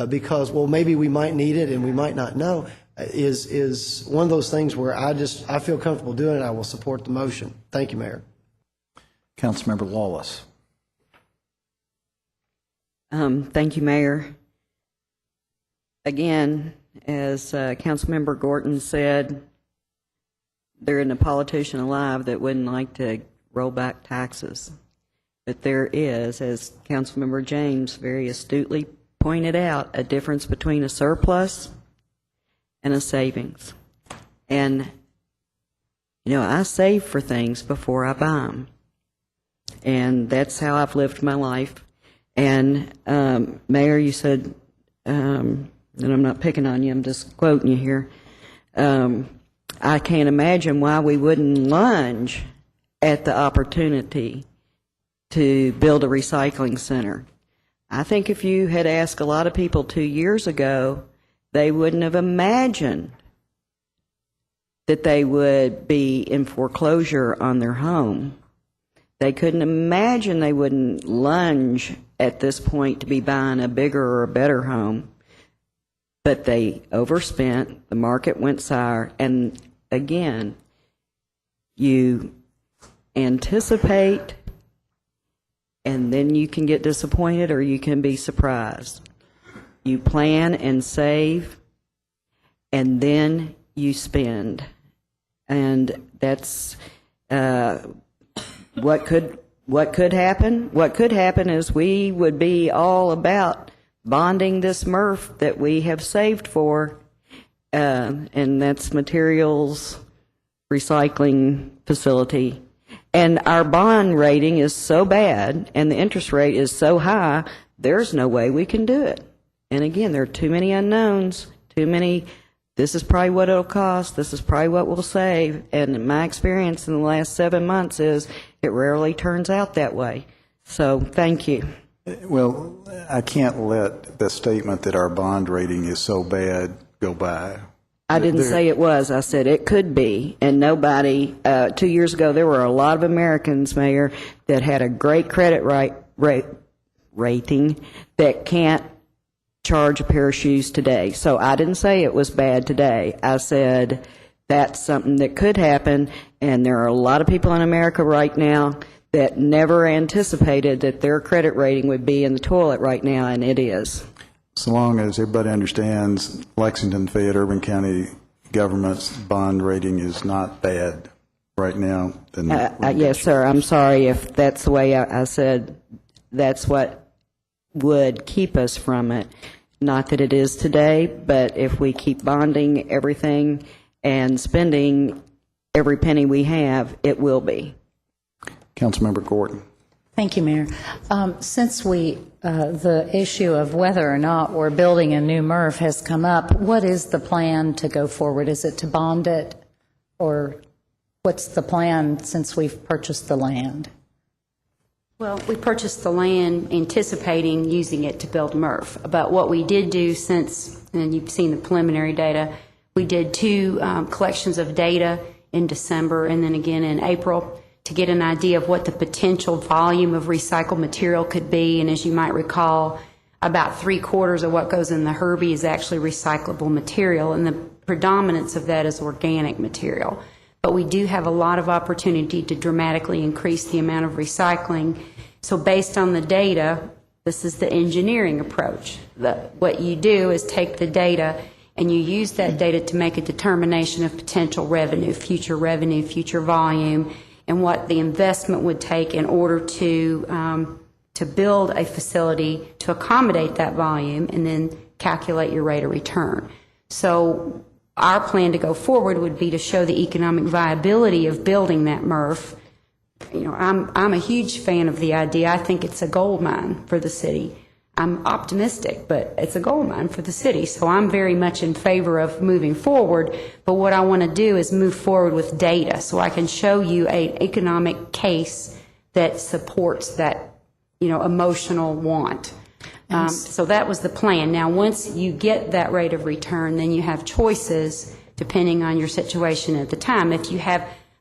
because, well, maybe we might need it and we might not know, is one of those things where I feel comfortable doing it. I will support the motion. Thank you, Mayor. Councilmember Lawless. Thank you, Mayor. Again, as Councilmember Gorton said, there isn't a politician alive that wouldn't like to roll back taxes. But there is, as Councilmember James very astutely pointed out, a difference between a surplus and a savings. And, I save for things before I buy them. And that's how I've lived my life. And, Mayor, you said, and I'm not picking on you, I'm just quoting you here, I can't imagine why we wouldn't lunge at the opportunity to build a recycling center. I think if you had asked a lot of people 2 years ago, they wouldn't have imagined that they would be in foreclosure on their home. They couldn't imagine they wouldn't lunge at this point to be buying a bigger or a better home. But they overspent, the market went sour, and again, you anticipate and then you can get disappointed or you can be surprised. You plan and save, and then you spend. And that's what could happen. What could happen is we would be all about bonding this MRF that we have saved for, and that's materials recycling facility. And our bond rating is so bad and the interest rate is so high, there's no way we can do it. And again, there are too many unknowns, too many, this is probably what it'll cost, this is probably what we'll save. And my experience in the last 7 months is it rarely turns out that way. So thank you. Well, I can't let the statement that our bond rating is so bad go by. I didn't say it was. I said it could be. And nobody, 2 years ago, there were a lot of Americans, Mayor, that had a great credit rating that can't charge a pair of shoes today. So I didn't say it was bad today. I said that's something that could happen, and there are a lot of people in America right now that never anticipated that their credit rating would be in the toilet right now, and it is. So long as everybody understands Lexington, Fayette, Urban County government's bond rating is not bad right now, then Yes, sir. I'm sorry if that's the way I said that's what would keep us from it. Not that it is today, but if we keep bonding everything and spending every penny we have, it will be. Councilmember Gordon. Thank you, Mayor. Since the issue of whether or not we're building a new MRF has come up, what is the plan to go forward? Is it to bond it, or what's the plan since we've purchased the land? Well, we purchased the land anticipating using it to build MRF. But what we did do since, and you've seen the preliminary data, we did 2 collections of data in December and then again in April to get an idea of what the potential volume of recycled material could be. And as you might recall, about 3/4 of what goes in the Herbie is actually recyclable material, and the predominance of that is organic material. But we do have a lot of opportunity to dramatically increase the amount of recycling. So based on the data, this is the engineering approach. What you do is take the data and you use that data to make a determination of potential revenue, future volume, and what the investment would take in order to build a facility to accommodate that volume, and then calculate your rate of return. So our plan to go forward would be to show the economic viability of building that MRF. You know, I'm a huge fan of the idea. I think it's a gold mine for the city. I'm optimistic, but it's a gold mine for the city. So I'm very much in favor of moving forward. But what I want to do is move forward with data so I can show you an economic case that supports that, you know, emotional want. So that was the plan. Now, once you get that rate of return, then you have choices depending on your situation at the time.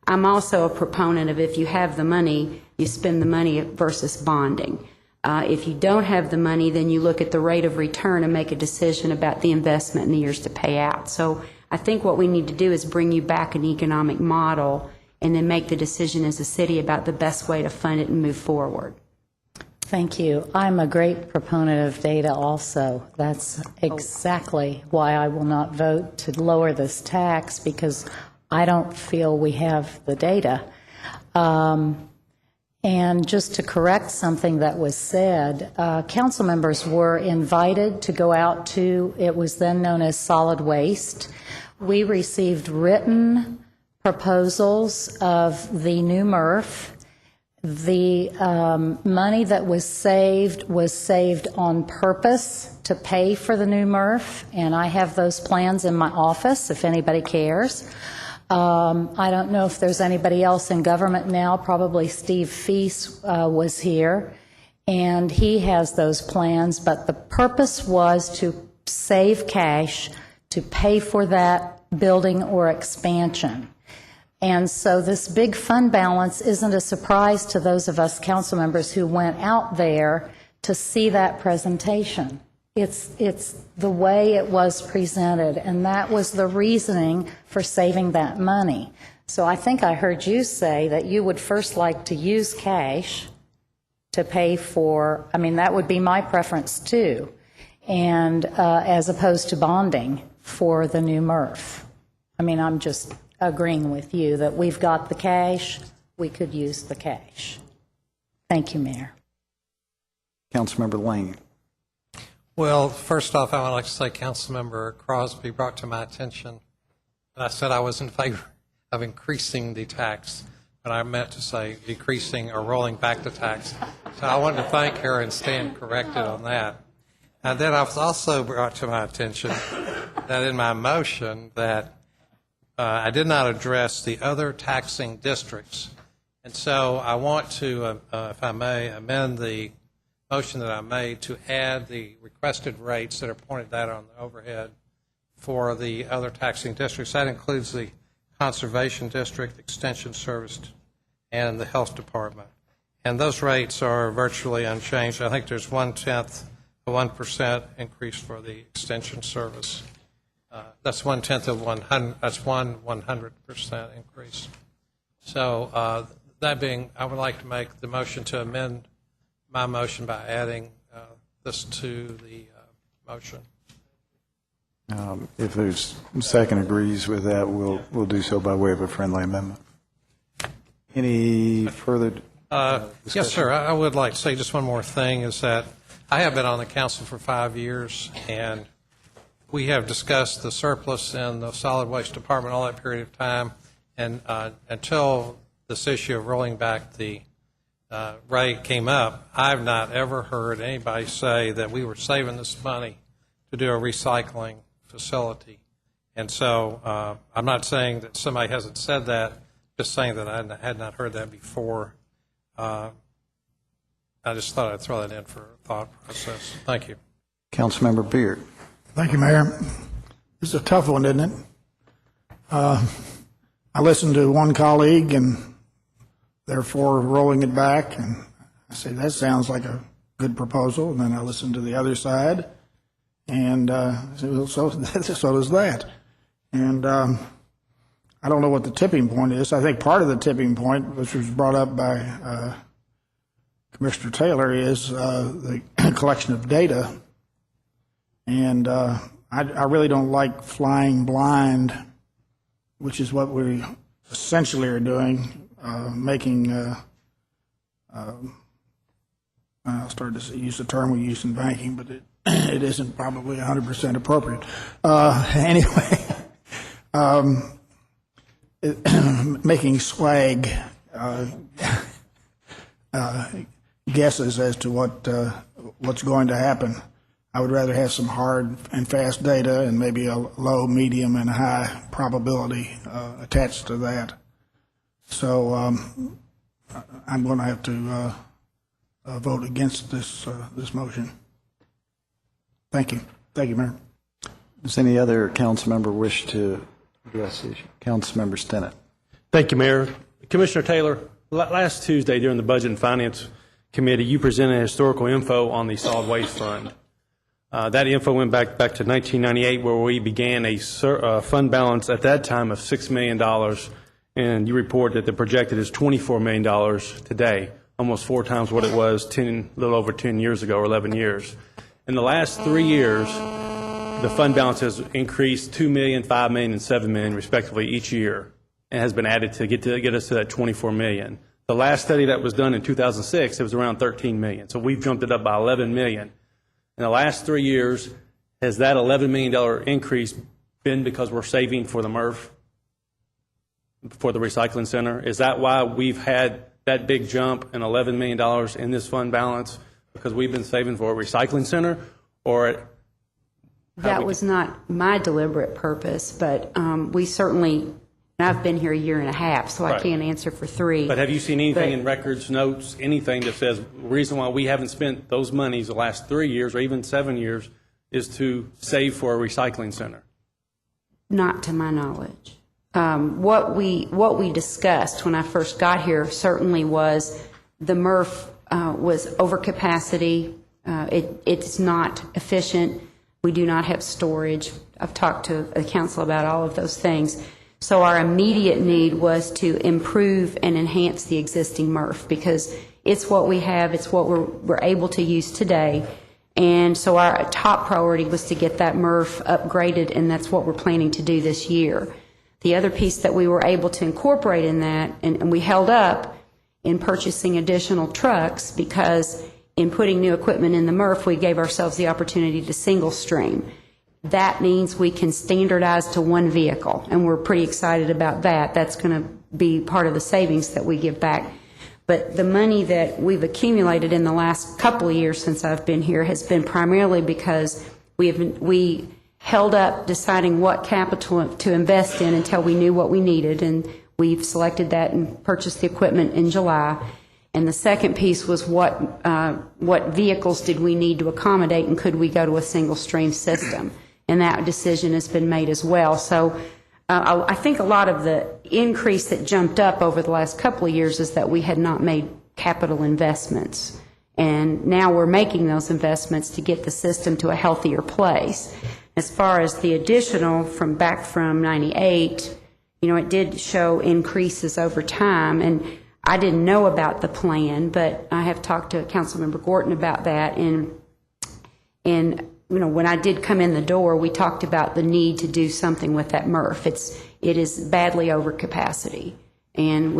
I'm also a proponent of if you have the money, you spend the money versus bonding. If you don't have the money, then you look at the rate of return and make a decision about the investment in the years to pay out. So I think what we need to do is bring you back an economic model and then make the decision as a city about the best way to fund it and move forward. Thank you. I'm a great proponent of data also. That's exactly why I will not vote to lower this tax, because I don't feel we have the data. And just to correct something that was said, council members were invited to go out to, it was then known as solid waste. We received written proposals of the new MRF. The money that was saved on purpose to pay for the new MRF, and I have those plans in my office if anybody cares. I don't know if there's anybody else in government now. Probably Steve Feast was here, and he has those plans, but the purpose was to save cash to pay for that building or expansion. And so this big fund balance isn't a surprise to those of us council members who went out there to see that presentation. It's the way it was presented, and that was the reasoning for saving that money. So I think I heard you say that you would first like to use cash to pay for, I mean, that would be my preference too, and as opposed to bonding for the new MRF. I mean, I'm just agreeing with you that we've got the cash, we could use the cash. Thank you, Mayor. Councilmember Lane. Well, first off, I would like to say Councilmember Crosby brought to my attention that I said I was in favor of increasing the tax, but I meant to say decreasing or rolling back the tax. So I wanted to thank her and stand corrected on that. And then I was also brought to my attention that in my motion that I did not address the other taxing districts. And so I want to, if I may, amend the motion that I made to add the requested rates that are pointed out on the overhead for the other taxing districts. That includes the Conservation District, Extension Service, and the Health Department. And those rates are virtually unchanged. I think there's 1% increase for the Extension Service. That's 1/10 of 100. That's 100% increase. So that being, I would like to make the motion to amend my motion by adding this to the motion. If there's second agrees with that, we'll do so by way of a friendly amendment. Any further discussion? Yes, sir. I would like to say just one more thing, is that I have been on the council for 5 years, and we have discussed the surplus in the solid waste department all that period of time, and until this issue of rolling back the rate came up, I've not ever heard anybody say that we were saving this money to do a recycling facility. And so I'm not saying that somebody hasn't said that, just saying that I had not heard that before. I just thought I'd throw that in for thought process. Thank you. Councilmember Beard. Thank you, Mayor. This is a tough one, isn't it? I listened to one colleague and therefore rolling it back, and I say that sounds like a good proposal. And then I listened to the other side, and so does that. And I don't know what the tipping point is. I think part of the tipping point, which was brought up by Commissioner Taylor, is the collection of data. And I really don't like flying blind, which is what we essentially are doing, making, I started to use the term we use in banking, but it isn't probably 100% appropriate. Anyway, making swag guesses as to what's going to happen. I would rather have some hard and fast data and maybe a low, medium, and high probability attached to that. So I'm going to have to vote against this motion. Thank you. Thank you, Mayor. Does any other council member wish to address the issue? Councilmember Stinnett. Thank you, Mayor. Commissioner Taylor, last Tuesday during the Budget and Finance Committee, you presented historical info on the Solid Waste Fund. That info went back to 1998, where we began a fund balance at that time of $6 million, and you report that the projected is $24 million today, almost 4 times what it was a little over 10 years ago, or 11 years. In the last 3 years, the fund balance has increased $2 million, $5 million, and $7 million, respectively, each year, and has been added to get us to that $24 million. The last study that was done in 2006, it was around $13 million. So we've jumped it up by $11 million. In the last 3 years, has that $11 million increase been because we're saving for the MRF, for the recycling center? Is that why we've had that big jump in $11 million in this fund balance? Because we've been saving for a recycling center? Or that was not my deliberate purpose, but we certainly, I've been here a year and a half, so I can't answer for 3. But have you seen anything in records, notes, anything that says the reason why we haven't spent those monies the last 3 years or even 7 years is to save for a recycling center? Not to my knowledge. What we discussed when I first got here certainly was the MRF was overcapacity. It's not efficient. We do not have storage. I've talked to the council about all of those things. So our immediate need was to improve and enhance the existing MRF because it's what we have, it's what we're able to use today. And so our top priority was to get that MRF upgraded, and that's what we're planning to do this year. The other piece that we were able to incorporate in that, and we held up in purchasing additional trucks because in putting new equipment in the MRF, we gave ourselves the opportunity to single stream. That means we can standardize to one vehicle, and we're pretty excited about that. That's going to be part of the savings that we give back. But the money that we've accumulated in the last couple of years since I've been here has been primarily because we held up deciding what capital to invest in until we knew what we needed, and we've selected that and purchased the equipment in July. And the second piece was what vehicles did we need to accommodate, and could we go to a single stream system? And that decision has been made as well. So I think a lot of the increase that jumped up over the last couple of years is that we had not made capital investments. And now we're making those investments to get the system to a healthier place. As far as the additional back from 98, it did show increases over time. And I didn't know about the plan, but I have talked to Councilmember Gorton about that. And when I did come in the door, we talked about the need to do something with that MRF. It is badly over capacity. And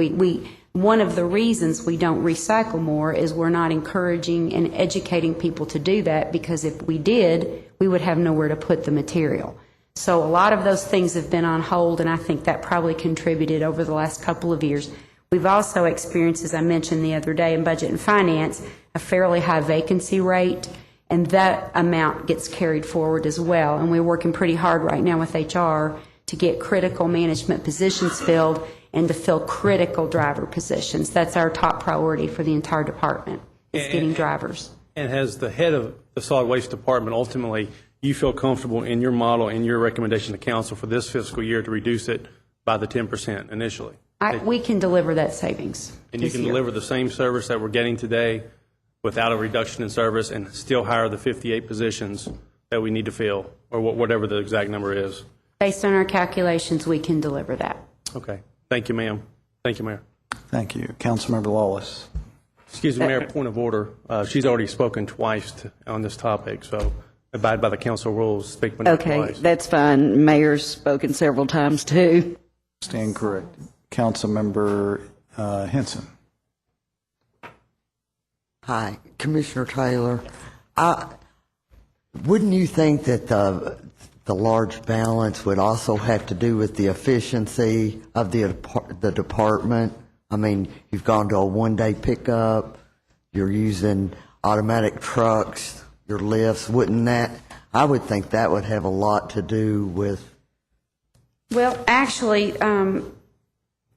one of the reasons we don't recycle more is we're not encouraging and educating people to do that, because if we did, we would have nowhere to put the material. So a lot of those things have been on hold, and I think that probably contributed over the last couple of years. We've also experienced, as I mentioned the other day in Budget and Finance, a fairly high vacancy rate, and that amount gets carried forward as well. And we're working pretty hard right now with HR to get critical management positions filled and to fill critical driver positions. That's our top priority for the entire department, is getting drivers. And as the head of the solid waste department, ultimately, you feel comfortable in your model and your recommendation to council for this fiscal year to reduce it by the 10% initially? We can deliver that savings. And you can deliver the same service that we're getting today without a reduction in service and still hire the 58 positions that we need to fill, or whatever the exact number is? Based on our calculations, we can deliver that. Okay. Thank you, ma'am. Thank you, Mayor. Thank you. Councilmember Lawless. Excuse me, Mayor, point of order. She's already spoken twice on this topic, so abide by the council rules, speak when Okay, twice. that's fine. Mayor's spoken several times, too. Stand corrected. Councilmember Henson. Hi, Commissioner Taylor. Wouldn't you think that the large balance would also have to do with the efficiency of the department? I mean, you've gone to a one-day pickup, you're using automatic trucks, your lifts. Wouldn't that, I would think that would have a lot to do with... Well, actually, our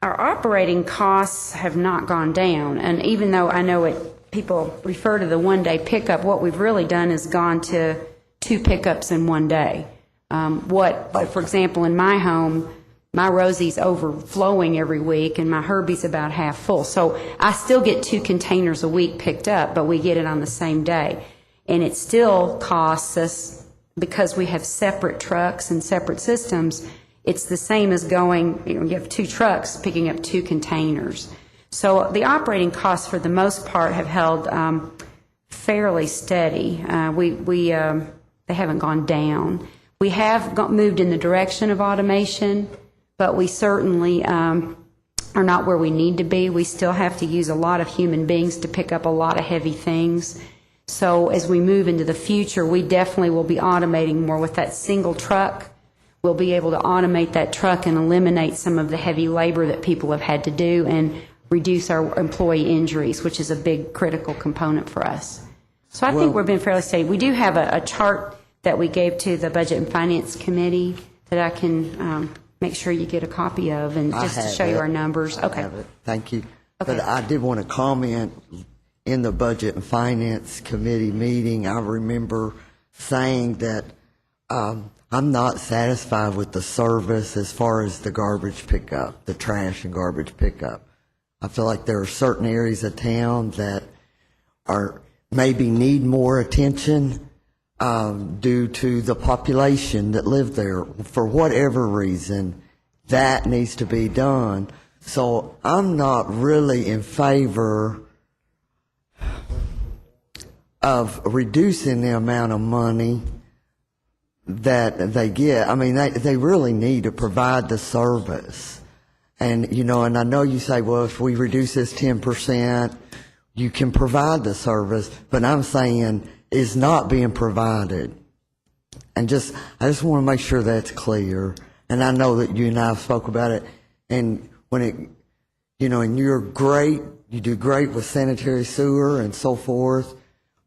operating costs have not gone down. And even though I know people refer to the one-day pickup, what we've really done is gone to 2 pickups in one day. For example, in my home, my Rosie's overflowing every week, and my Herbie's about half full. So I still get 2 containers a week picked up, but we get it on the same day. And it still costs us, because we have separate trucks and separate systems, it's the same as going, you have 2 trucks picking up 2 containers. So the operating costs, for the most part, have held fairly steady. They haven't gone down. We have moved in the direction of automation, but we certainly are not where we need to be. We still have to use a lot of human beings to pick up a lot of heavy things. So as we move into the future, we definitely will be automating more with that single truck. We'll be able to automate that truck and eliminate some of the heavy labor that people have had to do and reduce our employee injuries, which is a big critical component for us. So I think we've been fairly steady. We do have a chart that we gave to the Budget and Finance Committee that I can make sure you get a copy of, and just to show you our numbers. Okay. Thank you. Okay. But I did want to comment, in the Budget and Finance Committee meeting, I remember saying that I'm not satisfied with the service as far as the garbage pickup, the trash and garbage pickup. I feel like there are certain areas of town that maybe need more attention due to the population that live there. For whatever reason, that needs to be done. So I'm not really in favor of reducing the amount of money that they get. I mean, they really need to provide the service. And, and I know you say, well, if we reduce this 10%, you can provide the service, but I'm saying it's not being provided. And I just want to make sure that's clear. And I know that you and I spoke about it. And when and you're great, you do great with sanitary sewer and so forth,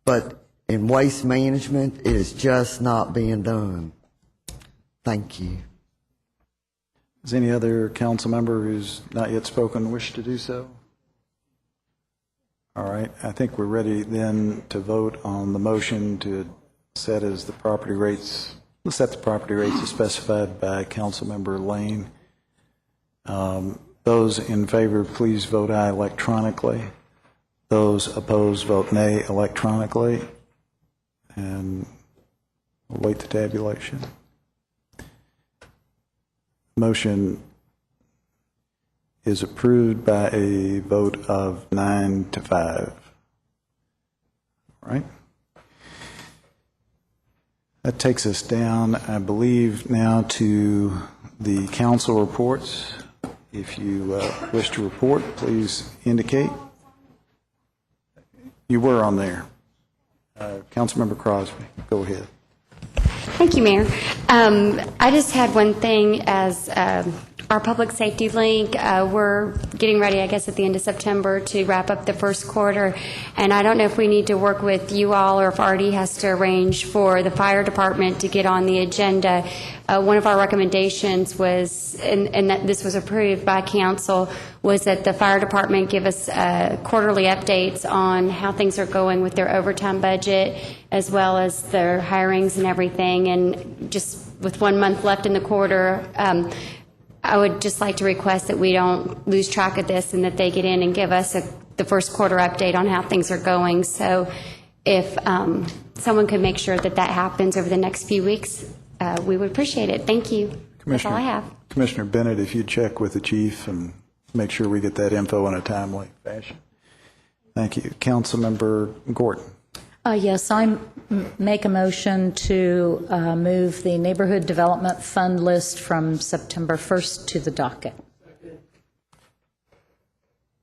but in waste management, it is just not being done. Thank you. Does any other council member who's not yet spoken wish to do so? All right, I think we're ready then to vote on the motion to set the property rates as specified by Councilmember Lane. Those in favor, please vote aye electronically. Those opposed, vote nay electronically. And we'll wait the tabulation. Motion is approved by a vote of 9-5. All right. That takes us down, I believe, now to the council reports. If you wish to report, please indicate. You were on there. Councilmember Crosby, go ahead. Thank you, Mayor. I just had one thing as our public safety link. We're getting ready, I guess, at the end of September to wrap up the first quarter. And I don't know if we need to work with you all or if Artie has to arrange for the fire department to get on the agenda. One of our recommendations was, and that this was approved by council, was that the fire department give us quarterly updates on how things are going with their overtime budget, as well as their hirings and everything. And just with 1 month left in the quarter, I would just like to request that we don't lose track of this and that they get in and give us the first quarter update on how things are going. So if someone could make sure that that happens over the next few weeks, we would appreciate it. Thank you. That's all I have. Commissioner Bennett, if you check with the chief and make sure we get that info in a timely fashion. Thank you. Councilmember Gordon. Yes, I make a motion to move the Neighborhood Development Fund list from September 1st to the docket.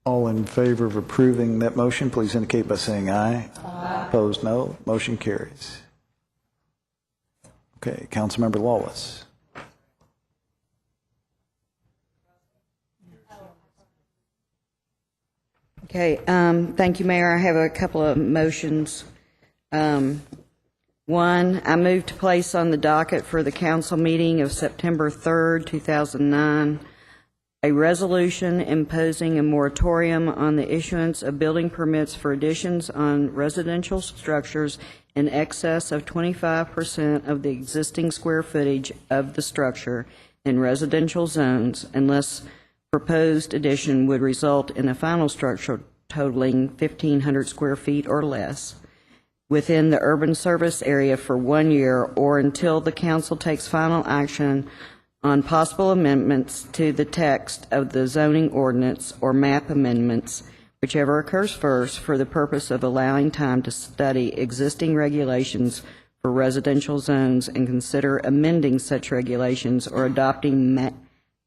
All in favor of approving that motion, please indicate by saying aye. Aye. Opposed, no. Motion carries. Okay, Councilmember Lawless. Okay, thank you, Mayor. I have a couple of motions. One, I move to place on the docket for the council meeting of September 3rd, 2009, a resolution imposing a moratorium on the issuance of building permits for additions on residential structures in excess of 25% of the existing square footage of the structure in residential zones unless proposed addition would result in a final structure totaling 1,500 square feet or less within the urban service area for 1 year or until the council takes final action on possible amendments to the text of the zoning ordinance or map amendments, whichever occurs first, for the purpose of allowing time to study existing regulations for residential zones and consider amending such regulations or adopting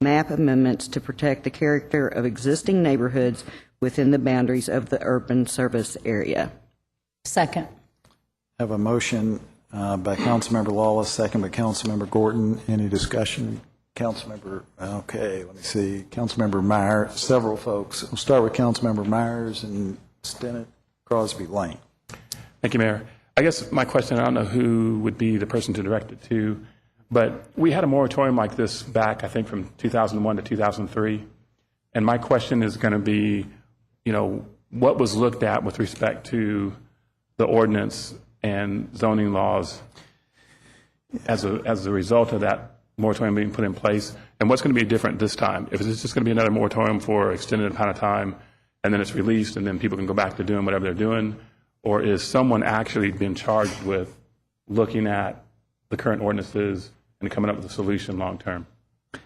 map amendments to protect the character of existing neighborhoods within the boundaries of the urban service area. Second. I have a motion by Councilmember Lawless, second by Councilmember Gordon. Any discussion? Councilmember, okay, let me see. Councilmember Meyer, several folks. We'll start with Councilmember Myers and Stinnett, Crosby, Lane. Thank you, Mayor. I guess my question, I don't know who would be the person to direct it to, but we had a moratorium like this back, I think, from 2001 to 2003. And my question is going to be, what was looked at with respect to the ordinance and zoning laws as a result of that moratorium being put in place, and what's going to be different this time? If it's just going to be another moratorium for an extended amount of time, and then it's released, and then people can go back to doing whatever they're doing, or is someone actually being charged with looking at the current ordinances and coming up with a solution long term?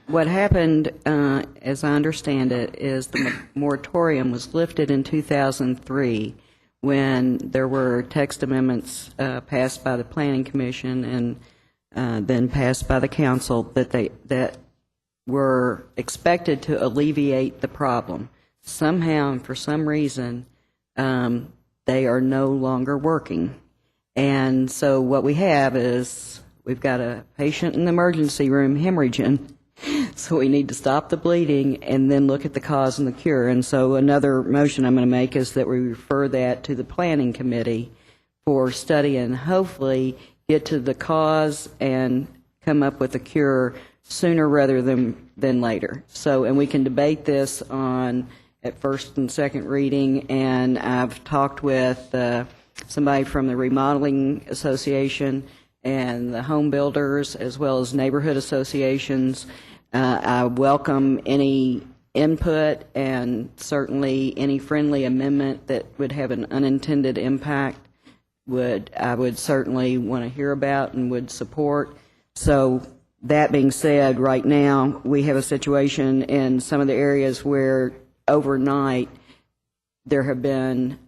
What happened, as I understand it, is the moratorium was lifted in 2003 when there were text amendments passed by the Planning Commission and then passed by the council that were expected to alleviate the problem. Somehow and for some reason, they are no longer working. And so what we have is we've got a patient in the emergency room hemorrhaging. So we need to stop the bleeding and then look at the cause and the cure. And so another motion I'm going to make is that we refer that to the planning committee for study and hopefully get to the cause and come up with a cure sooner rather than later. So, and we can debate this at first and second reading, and I've talked with somebody from the Remodeling Association and the home builders as well as neighborhood associations. I welcome any input and certainly any friendly amendment that would have an unintended impact I would certainly want to hear about and would support. So that being said, right now we have a situation in some of the areas where overnight there have been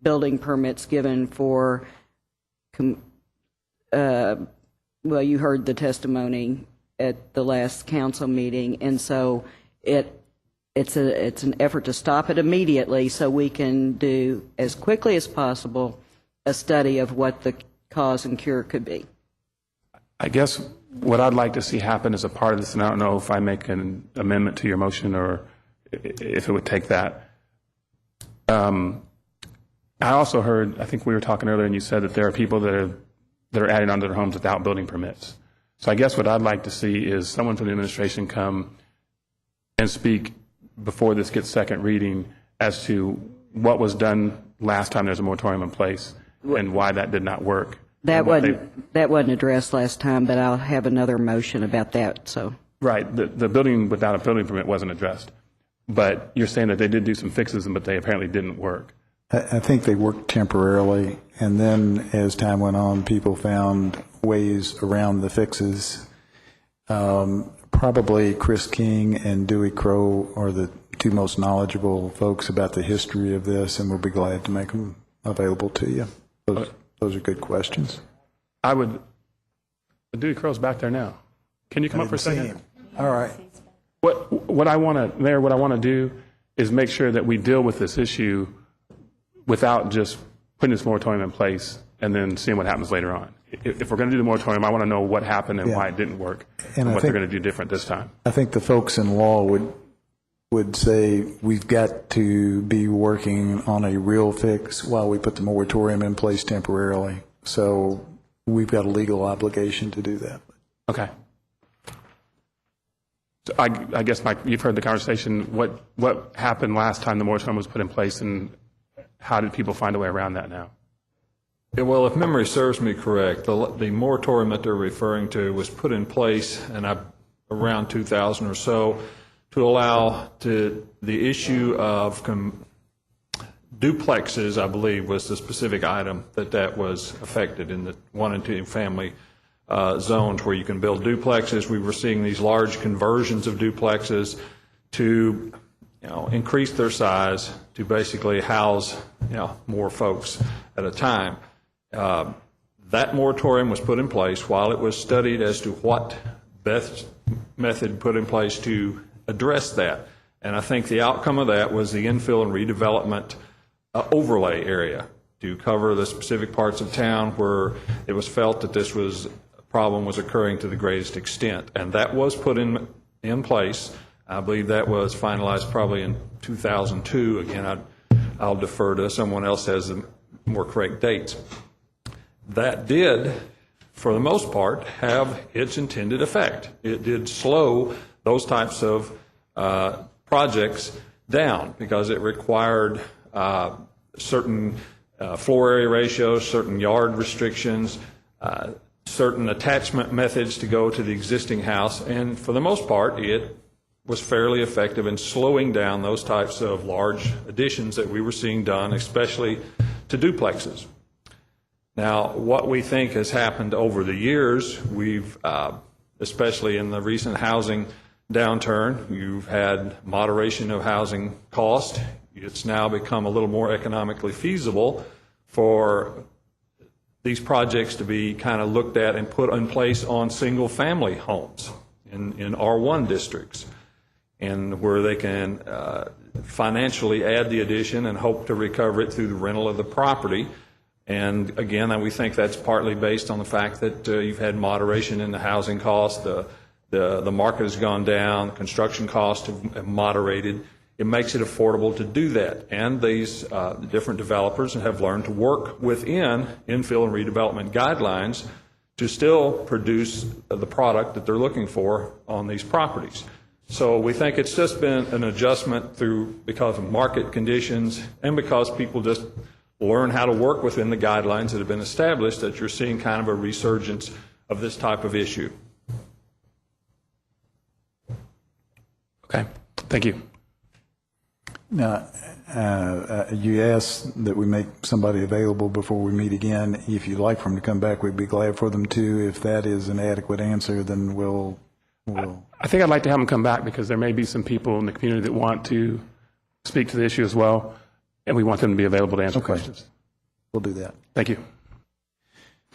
building permits given for, well, you heard the testimony at the last council meeting, and so it's an effort to stop it immediately so we can do as quickly as possible a study of what the cause and cure could be. I guess what I'd like to see happen as a part of this, and I don't know if I make an amendment to your motion or if it would take that. I also heard, I think we were talking earlier, and you said that there are people that are adding onto their homes without building permits. So I guess what I'd like to see is someone from the administration come and speak before this gets second reading as to what was done last time there's a moratorium in place and why that did not work. That wasn't addressed last time, but I'll have another motion about that. So right, the building without a building permit wasn't addressed, but you're saying that they did do some fixes, but they apparently didn't work. I think they worked temporarily, and then as time went on, people found ways around the fixes. Probably Chris King and Dewey Crow are the two most knowledgeable folks about the history of this, and we'll be glad to make them available to you. Those are good questions. Dewey Crow's back there now. Can you come up for a second? All right. What I want to do is make sure that we deal with this issue without just putting this moratorium in place and then seeing what happens later on. If we're going to do the moratorium, I want to know what happened and why it didn't work and what they're going to do different this time. I think the folks in law would say we've got to be working on a real fix while we put the moratorium in place temporarily. So we've got a legal obligation to do that. Okay. So I guess, Mike, you've heard the conversation. What happened last time the moratorium was put in place, and how did people find a way around that now? Yeah, well, if memory serves me correct, the moratorium that they're referring to was put in place around 2000 or so to allow to the issue of duplexes, I believe, was the specific item that was affected in the 1 and 2 family zones where you can build duplexes. We were seeing these large conversions of duplexes to increase their size to basically house more folks at a time. That moratorium was put in place while it was studied as to what best method put in place to address that. And I think the outcome of that was the infill and redevelopment overlay area to cover the specific parts of town where it was felt that this problem was occurring to the greatest extent. And that was put in place. I believe that was finalized probably in 2002. Again, I'll defer to someone else has the more correct dates. That did, for the most part, have its intended effect. It did slow those types of projects down because it required certain floor area ratios, certain yard restrictions, certain attachment methods to go to the existing house, and for the most part, it was fairly effective in slowing down those types of large additions that we were seeing done, especially to duplexes. Now, what we think has happened over the years, we've, especially in the recent housing downturn, you've had moderation of housing cost. It's now become a little more economically feasible for these projects to be kind of looked at and put in place on single-family homes in R1 districts, and where they can financially add the addition and hope to recover it through the rental of the property. And again, we think that's partly based on the fact that you've had moderation in the housing cost. The market has gone down, construction costs have moderated. It makes it affordable to do that. And these different developers have learned to work within infill and redevelopment guidelines to still produce the product that they're looking for on these properties. So we think it's just been an adjustment because of market conditions and because people just learn how to work within the guidelines that have been established, that you're seeing kind of a resurgence of this type of issue. Okay, thank you. Now, you asked that we make somebody available before we meet again. If you'd like for them to come back, we'd be glad for them to. If that is an adequate answer, then we'll. I think I'd like to have them come back because there may be some people in the community that want to speak to the issue as well, and we want them to be available to answer questions. We'll do that. Thank you.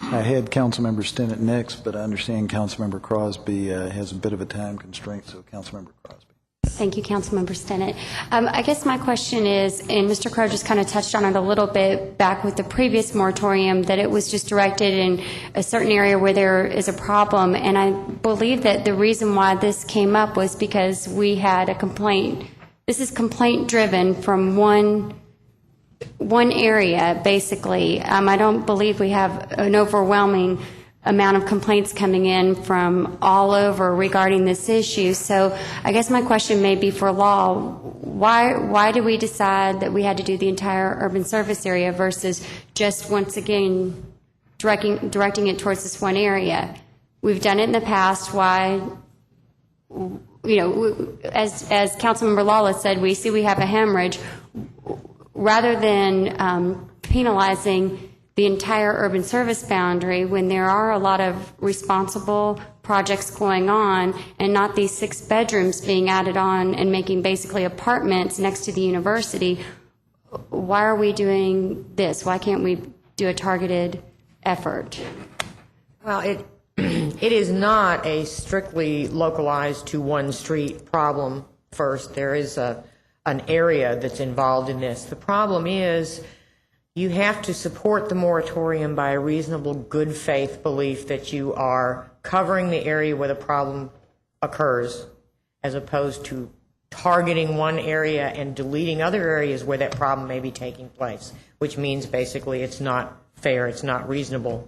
I had Councilmember Stinnett next, but I understand Councilmember Crosby has a bit of a time constraint, so Councilmember Crosby. Thank you, Councilmember Stinnett. I guess my question is, and Mr. Crow just kind of touched on it a little bit back with the previous moratorium, that it was just directed in a certain area where there is a problem. And I believe that the reason why this came up was because we had a complaint. This is complaint driven from one area, basically. I don't believe we have an overwhelming amount of complaints coming in from all over regarding this issue. So I guess my question may be for Law, why did we decide that we had to do the entire urban service area versus just once again directing it towards this one area? We've done it in the past. Why, as Councilmember Lawless said, we see we have a hemorrhage. Rather than penalizing the entire urban service boundary when there are a lot of responsible projects going on and not these 6 bedrooms being added on and making basically apartments next to the university, why are we doing this? Why can't we do a targeted effort? Well, it is not a strictly localized to one street problem first. There is an area that's involved in this. The problem is you have to support the moratorium by a reasonable good faith belief that you are covering the area where the problem occurs, as opposed to targeting one area and deleting other areas where that problem may be taking place, which means basically it's not fair, it's not reasonable,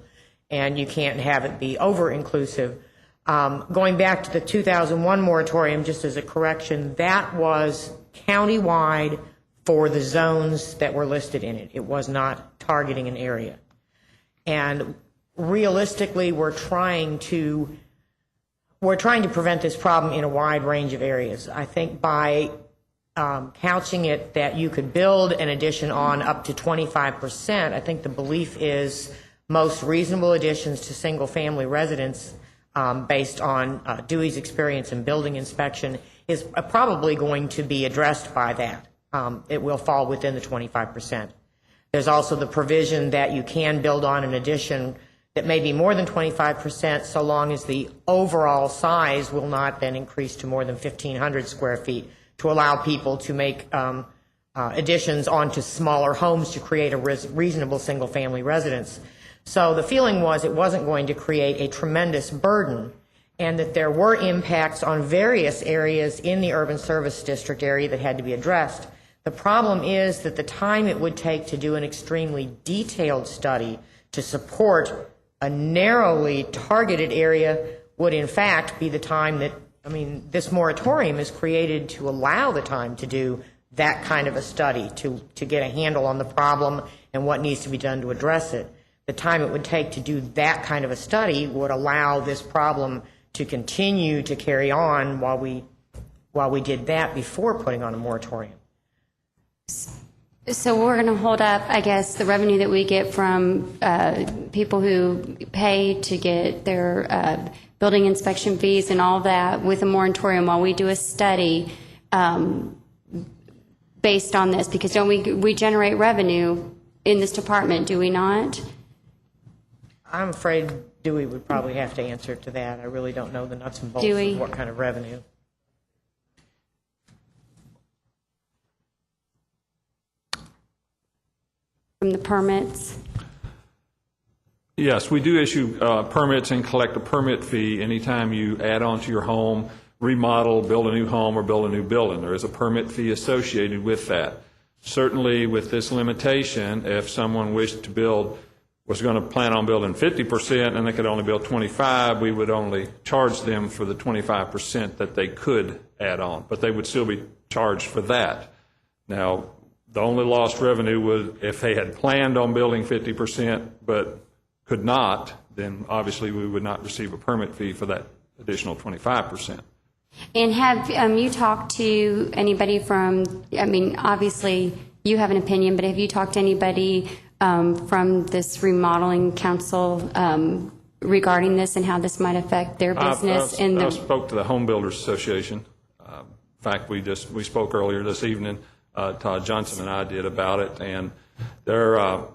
and you can't have it be over-inclusive. Going back to the 2001 moratorium, just as a correction, that was countywide for the zones that were listed in it. It was not targeting an area. And realistically, we're trying to prevent this problem in a wide range of areas. I think by couching it that you could build an addition on up to 25%, I think the belief is most reasonable additions to single-family residence based on Dewey's experience in building inspection is probably going to be addressed by that. It will fall within the 25%. There's also the provision that you can build on an addition that may be more than 25% so long as the overall size will not then increase to more than 1,500 square feet to allow people to make additions onto smaller homes to create a reasonable single-family residence. So the feeling was it wasn't going to create a tremendous burden and that there were impacts on various areas in the urban service district area that had to be addressed. The problem is that the time it would take to do an extremely detailed study to support a narrowly targeted area would in fact be the time that, this moratorium is created to allow the time to do that kind of a study, to get a handle on the problem and what needs to be done to address it. The time it would take to do that kind of a study would allow this problem to continue to carry on while we did that before putting on a moratorium. So we're going to hold up, I guess, the revenue that we get from people who pay to get their building inspection fees and all that with a moratorium while we do a study based on this, because don't we generate revenue in this department, do we not? I'm afraid Dewey would probably have to answer to that. I really don't know the nuts and bolts Dewey. of what kind of revenue. From the permits? Yes, we do issue permits and collect a permit fee anytime you add on to your home, remodel, build a new home, or build a new building. There is a permit fee associated with that. Certainly with this limitation, if someone wished to build, was going to plan on building 50% and they could only build 25, we would only charge them for the 25% that they could add on, but they would still be charged for that. Now, the only lost revenue was if they had planned on building 50% but could not, then obviously we would not receive a permit fee for that additional 25%. And have you talked to anybody from, I mean, obviously you have an opinion, but have you talked to anybody from this remodeling council regarding this and how this might affect their business? I spoke to the Home Builders Association. In fact, we spoke earlier this evening. Todd Johnson and I did about it, and their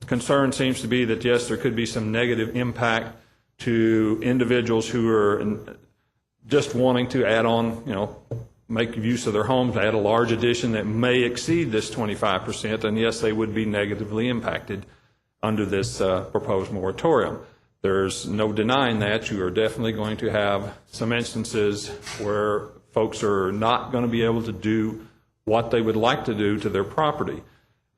concern seems to be that yes, there could be some negative impact to individuals who are just wanting to add on, make use of their homes, add a large addition that may exceed this 25%, and yes, they would be negatively impacted under this proposed moratorium. There's no denying that. You are definitely going to have some instances where folks are not going to be able to do what they would like to do to their property.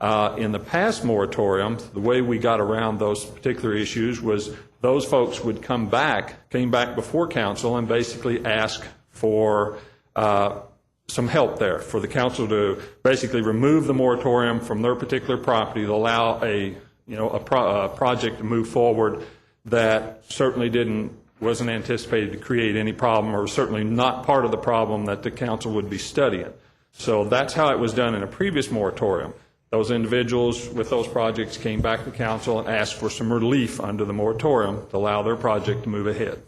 In the past moratorium, the way we got around those particular issues was those folks would came back before council and basically ask for some help there, for the council to basically remove the moratorium from their particular property to allow a project to move forward that certainly wasn't anticipated to create any problem, or certainly not part of the problem that the council would be studying. So that's how it was done in a previous moratorium. Those individuals with those projects came back to council and asked for some relief under the moratorium to allow their project to move ahead.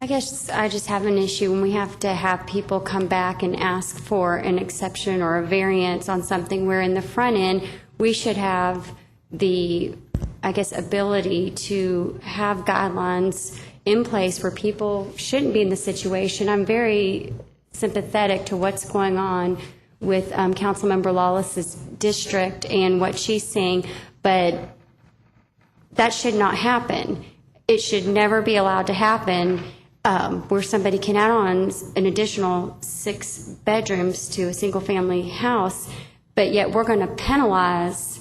I guess I just have an issue when we have to have people come back and ask for an exception or a variance on something where in the front end we should have the, I guess, ability to have guidelines in place where people shouldn't be in the situation. I'm very sympathetic to what's going on with Councilmember Lawless's district and what she's saying, but that should not happen. It should never be allowed to happen where somebody can add on an additional 6 bedrooms to a single-family house, but yet we're going to penalize,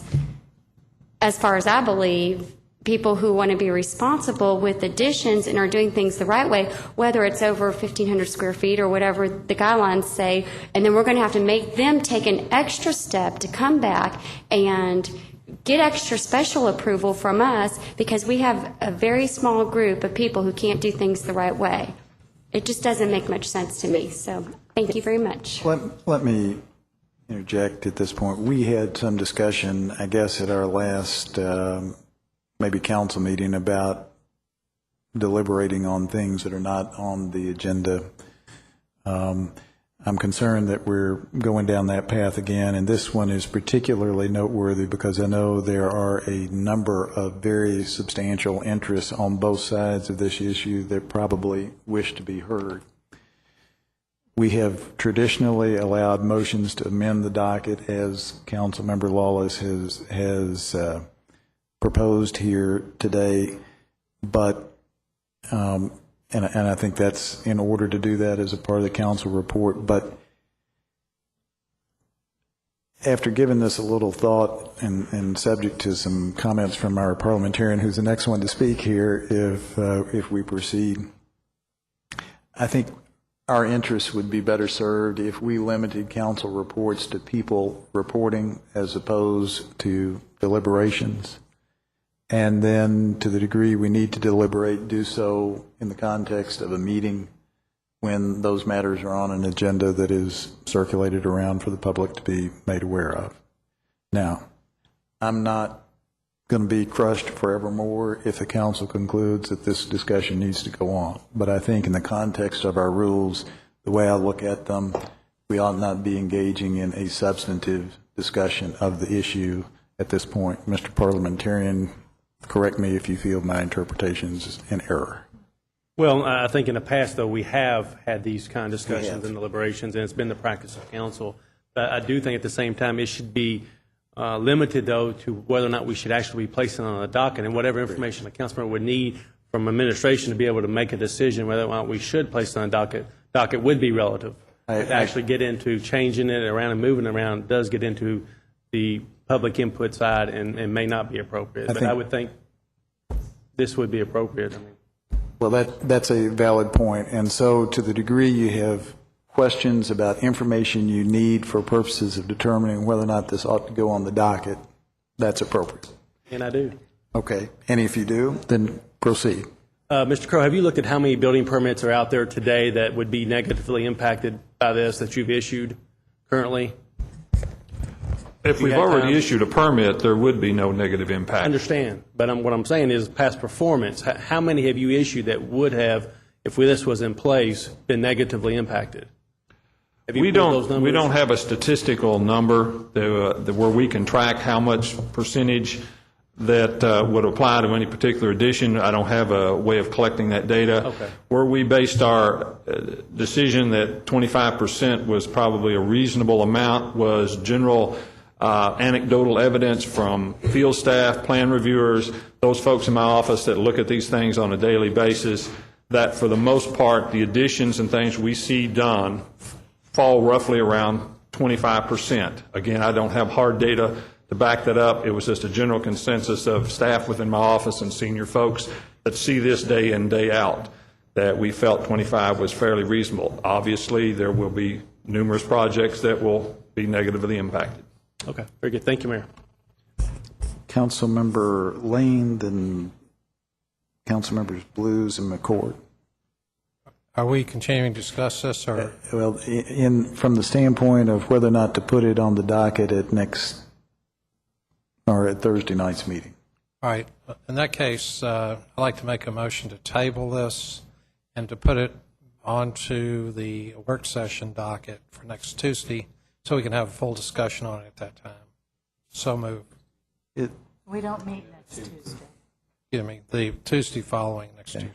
as far as I believe, people who want to be responsible with additions and are doing things the right way, whether it's over 1,500 square feet or whatever the guidelines say, and then we're going to have to make them take an extra step to come back and get extra special approval from us because we have a very small group of people who can't do things the right way. It just doesn't make much sense to me. So thank you very much. Let me interject at this point. We had some discussion, I guess, at our last maybe council meeting about deliberating on things that are not on the agenda. I'm concerned that we're going down that path again, and this one is particularly noteworthy because I know there are a number of very substantial interests on both sides of this issue that probably wish to be heard. We have traditionally allowed motions to amend the docket as Councilmember Lawless has proposed here today, but and I think that's in order to do that as a part of the council report. But after giving this a little thought and subject to some comments from our parliamentarian, who's the next one to speak here, if we proceed, I think our interests would be better served if we limited council reports to people reporting as opposed to deliberations. And then to the degree we need to deliberate, do so in the context of a meeting when those matters are on an agenda that is circulated around for the public to be made aware of. Now, I'm not going to be crushed forevermore if the council concludes that this discussion needs to go on. But I think in the context of our rules, the way I look at them, we ought not be engaging in a substantive discussion of the issue at this point. Mr. Parliamentarian, correct me if you feel my interpretation is in error. Well, I think in the past, though, we have had these kind of discussions and deliberations, and it's been the practice of council. But I do think at the same time it should be limited, though, to whether or not we should actually be placing it on the docket, and whatever information the council member would need from administration to be able to make a decision whether or not we should place it on the docket would be relative. To actually get into changing it around and moving it around does get into the public input side and may not be appropriate. But I would think this would be appropriate. I mean, Well, that's a valid point. And so to the degree you have questions about information you need for purposes of determining whether or not this ought to go on the docket, that's appropriate. and I do. Okay. And if you do, then proceed. Mr. Crow, have you looked at how many building permits are out there today that would be negatively impacted by this that you've issued currently? If we've already issued a permit, there would be no negative I impact. understand, but what I'm saying is past performance. How many have you issued that would have, if this was in place, been negatively impacted? Have you We pulled those don't numbers? have a statistical number where we can track how much percentage that would apply to any particular addition. I don't have a way of collecting that data. Okay. Where we based our decision that 25% was probably a reasonable amount was general anecdotal evidence from field staff, plan reviewers, those folks in my office that look at these things on a daily basis, that for the most part, the additions and things we see done fall roughly around 25%. Again, I don't have hard data to back that up. It was just a general consensus of staff within my office and senior folks that see this day in, day out, that we felt 25 was fairly reasonable. Obviously, there will be numerous projects that will be negatively impacted. Okay, very good. Thank you, Mayor. Councilmember Lane, then Councilmembers Blues and McCord. Are we continuing to discuss this, or? Well, from the standpoint of whether or not to put it on the docket at Thursday night's meeting. All right. In that case, I'd like to make a motion to table this and to put it onto the work session docket for next Tuesday so we can have a full discussion on it at that time. So move. We don't meet next Tuesday. Excuse me, the Tuesday following next Tuesday.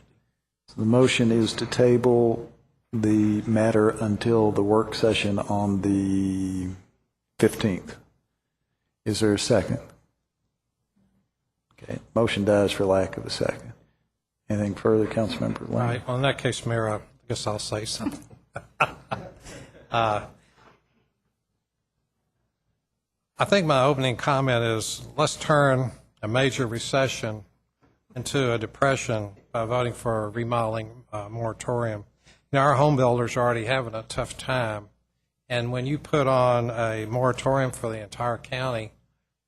So the motion is to table the matter until the work session on the 15th. Is there a second? Okay, motion dies for lack of a second. Anything further, Councilmember Lane? All right. Well, in that case, Mayor, I guess I'll say something. I think my opening comment is let's turn a major recession into a depression by voting for a remodeling moratorium. You know, our home builders are already having a tough time, and when you put on a moratorium for the entire county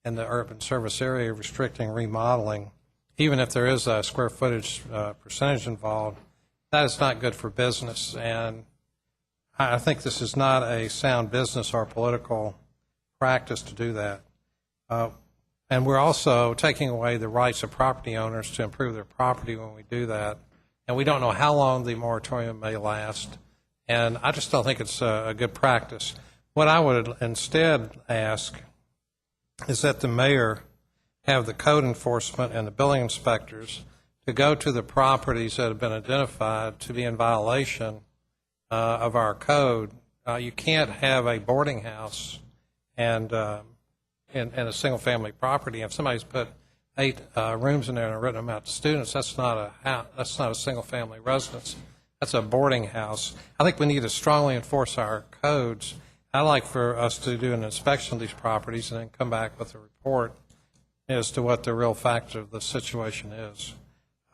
in the urban service area restricting remodeling, even if there is a square footage percentage involved, that is not good for business. And I think this is not a sound business or political practice to do that. And we're also taking away the rights of property owners to improve their property when we do that. And we don't know how long the moratorium may last. And I just don't think it's a good practice. What I would instead ask is that the mayor have the code enforcement and the building inspectors to go to the properties that have been identified to be in violation of our code. You can't have a boarding house and in a single-family property. If somebody's put 8 rooms in there and written them out to students, that's not a single-family residence. That's a boarding house. I think we need to strongly enforce our codes. I'd like for us to do an inspection of these properties and then come back with a report as to what the real fact of the situation is.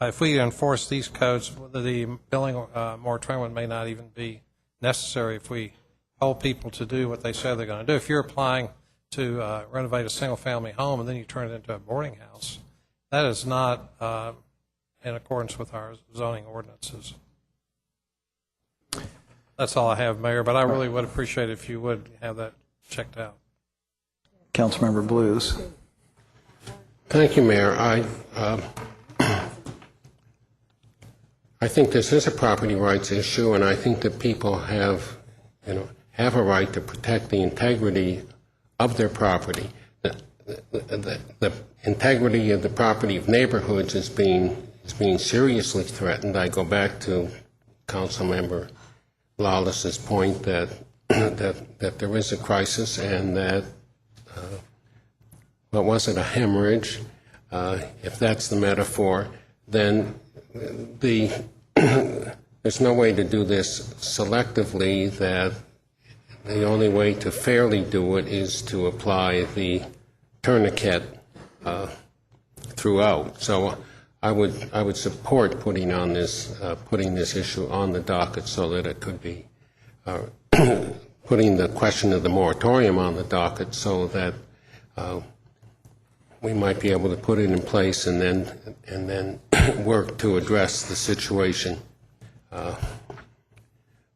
If we enforce these codes, the building moratorium may not even be necessary if we hold people to do what they say they're going to do. If you're applying to renovate a single-family home and then you turn it into a boarding house, that is not in accordance with our zoning ordinances. That's all I have, Mayor, but I really would appreciate it if you would have that checked out. Councilmember Blues. Thank you, Mayor. I think this is a property rights issue, and I think that people have a right to protect the integrity of their property. The integrity of the property of neighborhoods is being seriously threatened. I go back to Councilmember Lawless's point that there is a crisis and that what was it, a hemorrhage, if that's the metaphor, then there's no way to do this selectively, that the only way to fairly do it is to apply the tourniquet throughout. So I would support putting this issue on the docket so that it could be putting the question of the moratorium on the docket so that we might be able to put it in place and then work to address the situation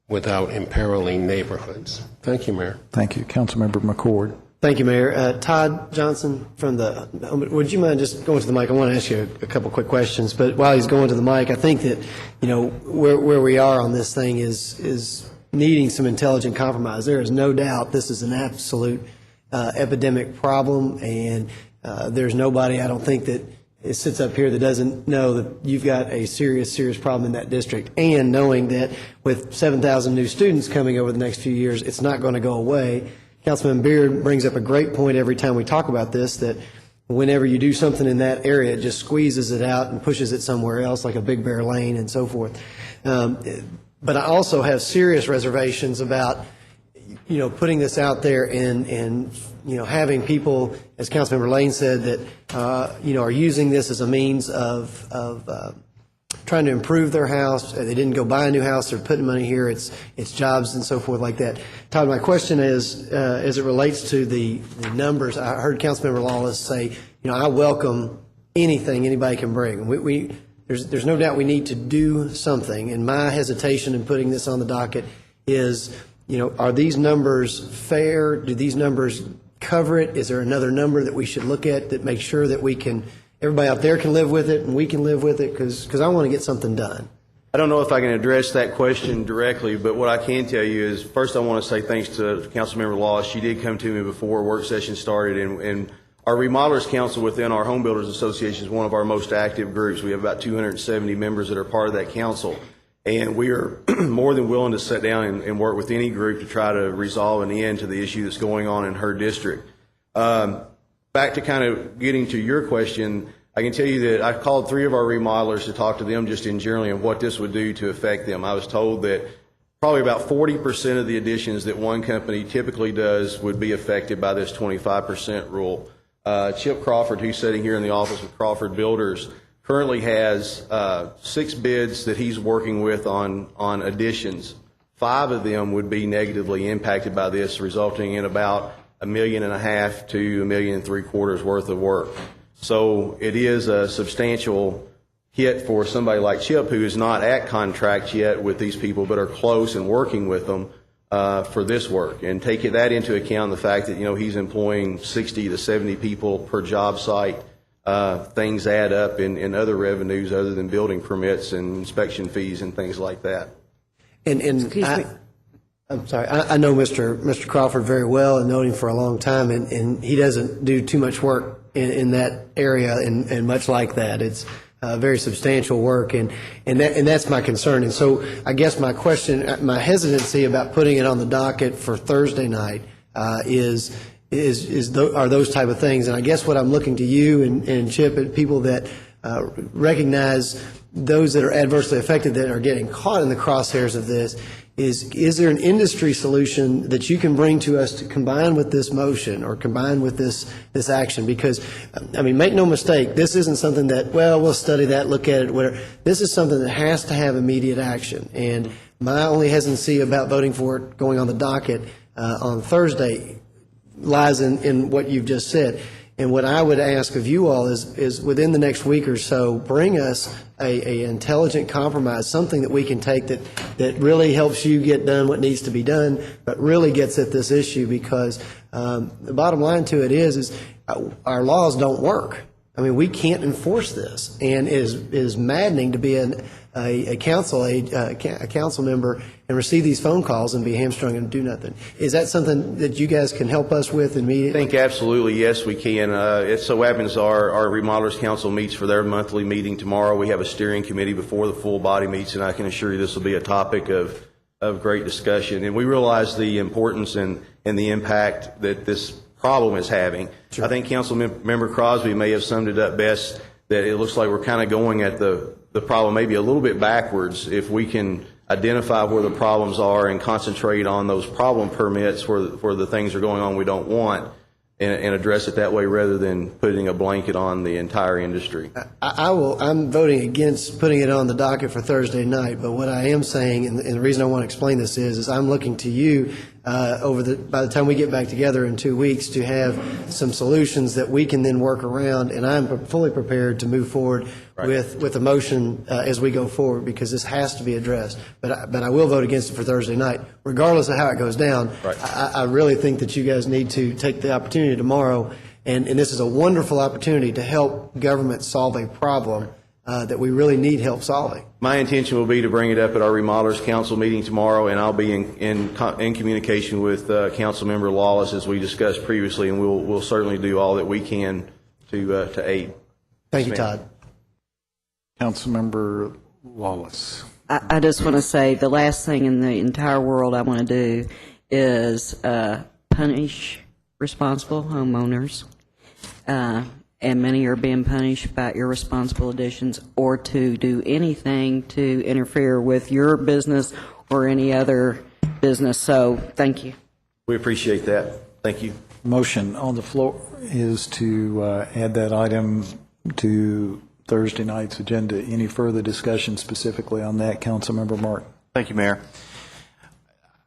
without imperiling neighborhoods. Thank you, Mayor. Thank you. Councilmember McCord. Thank you, Mayor. Todd Johnson from the, would you mind just going to the mic? I want to ask you a couple quick questions, but while he's going to the mic, I think that, where we are on this thing is needing some intelligent compromise. There is no doubt this is an absolute epidemic problem, and there's nobody, I don't think, that sits up here that doesn't know that you've got a serious, serious problem in that district, and knowing that with 7,000 new students coming over the next few years, it's not going to go away. Councilman Beard brings up a great point every time we talk about this, that whenever you do something in that area, it just squeezes it out and pushes it somewhere else, like a Big Bear Lane and so forth. But I also have serious reservations about, putting this out there and having people, as Councilmember Lane said, that, are using this as a means of trying to improve their house. They didn't go buy a new house. They're putting money here. It's jobs and so forth like that. Todd, my question is, as it relates to the numbers, I heard Councilmember Lawless say, I welcome anything anybody can bring. There's no doubt we need to do something. And my hesitation in putting this on the docket is, are these numbers fair? Do these numbers cover it? Is there another number that we should look at that makes sure that everybody out there can live with it and we can live with it? Because I want to get something done. I don't know if I can address that question directly, but what I can tell you is, first I want to say thanks to Councilmember Laws. She did come to me before work session started, and our Remodelers Council within our Home Builders Association is one of our most active groups. We have about 270 members that are part of that council, and we are more than willing to sit down and work with any group to try to resolve an end to the issue that's going on in her district. Back to kind of getting to your question, I can tell you that I called 3 of our remodelers to talk to them just in generally on what this would do to affect them. I was told that probably about 40% of the additions that one company typically does would be affected by this 25% rule. Chip Crawford, who's sitting here in the office with Crawford Builders, currently has 6 bids that he's working with on additions. 5 of them would be negatively impacted by this, resulting in about $1.5 million to $1.75 million worth of work. So it is a substantial hit for somebody like Chip, who is not at contract yet with these people, but are close and working with them for this work. And take that into account, the fact that he's employing 60 to 70 people per job site. Things add up in other revenues other than building permits and inspection fees and things like that. I'm sorry. I know Mr. Crawford very well and known him for a long time, and he doesn't do too much work in that area, and much like that. It's very substantial work, and that's my concern. And so I guess my question, my hesitancy about putting it on the docket for Thursday night are those type of things. And I guess what I'm looking to you and Chip and people that recognize those that are adversely affected, that are getting caught in the crosshairs of this, is there an industry solution that you can bring to us to combine with this motion or combine with this action? Because, make no mistake, this isn't something that, we'll study that, look at it, whatever. This is something that has to have immediate action. And my only hesitancy about voting for it going on the docket on Thursday lies in what you've just said. And what I would ask of you all is within the next week or so, bring us a intelligent compromise, something that we can take that really helps you get done what needs to be done, but really gets at this issue, because the bottom line to it is our laws don't work. We can't enforce this, and it is maddening to be a council member and receive these phone calls and be hamstrung and do nothing. Is that something that you guys can help us with immediately? I think absolutely, yes, we can. It so happens our Remodelers Council meets for their monthly meeting tomorrow. We have a steering committee before the full body meets, and I can assure you this will be a topic of great discussion. And we realize the importance and the impact that this problem is having. I think Councilmember Crosby may have summed it up best, that it looks like we're kind of going at the problem maybe a little bit backwards. If we can identify where the problems are and concentrate on those problem permits where the things are going on we don't want, and address it that way rather than putting a blanket on the entire industry. I'm voting against putting it on the docket for Thursday night, but what I am saying, and the reason I want to explain this is I'm looking to you by the time we get back together in 2 weeks to have some solutions that we can then work around, and I'm fully prepared to move forward with a motion as we go forward, because this has to be addressed. But I will vote against it for Thursday night, regardless of how it goes down. I really think that you guys need to take the opportunity tomorrow, and this is a wonderful opportunity to help government solve a problem that we really need help solving. My intention will be to bring it up at our Remodelers Council meeting tomorrow, and I'll be in communication with Councilmember Lawless as we discussed previously, and we'll certainly do all that we can to aid. Thank you, Todd. Councilmember Lawless. I just want to say the last thing in the entire world I want to do is punish responsible homeowners, and many are being punished by irresponsible additions, or to do anything to interfere with your business or any other business. So thank you. We appreciate that. Thank you. Motion on the floor is to add that item to Thursday night's agenda. Any further discussion specifically on that, Councilmember Martin? Thank you, Mayor.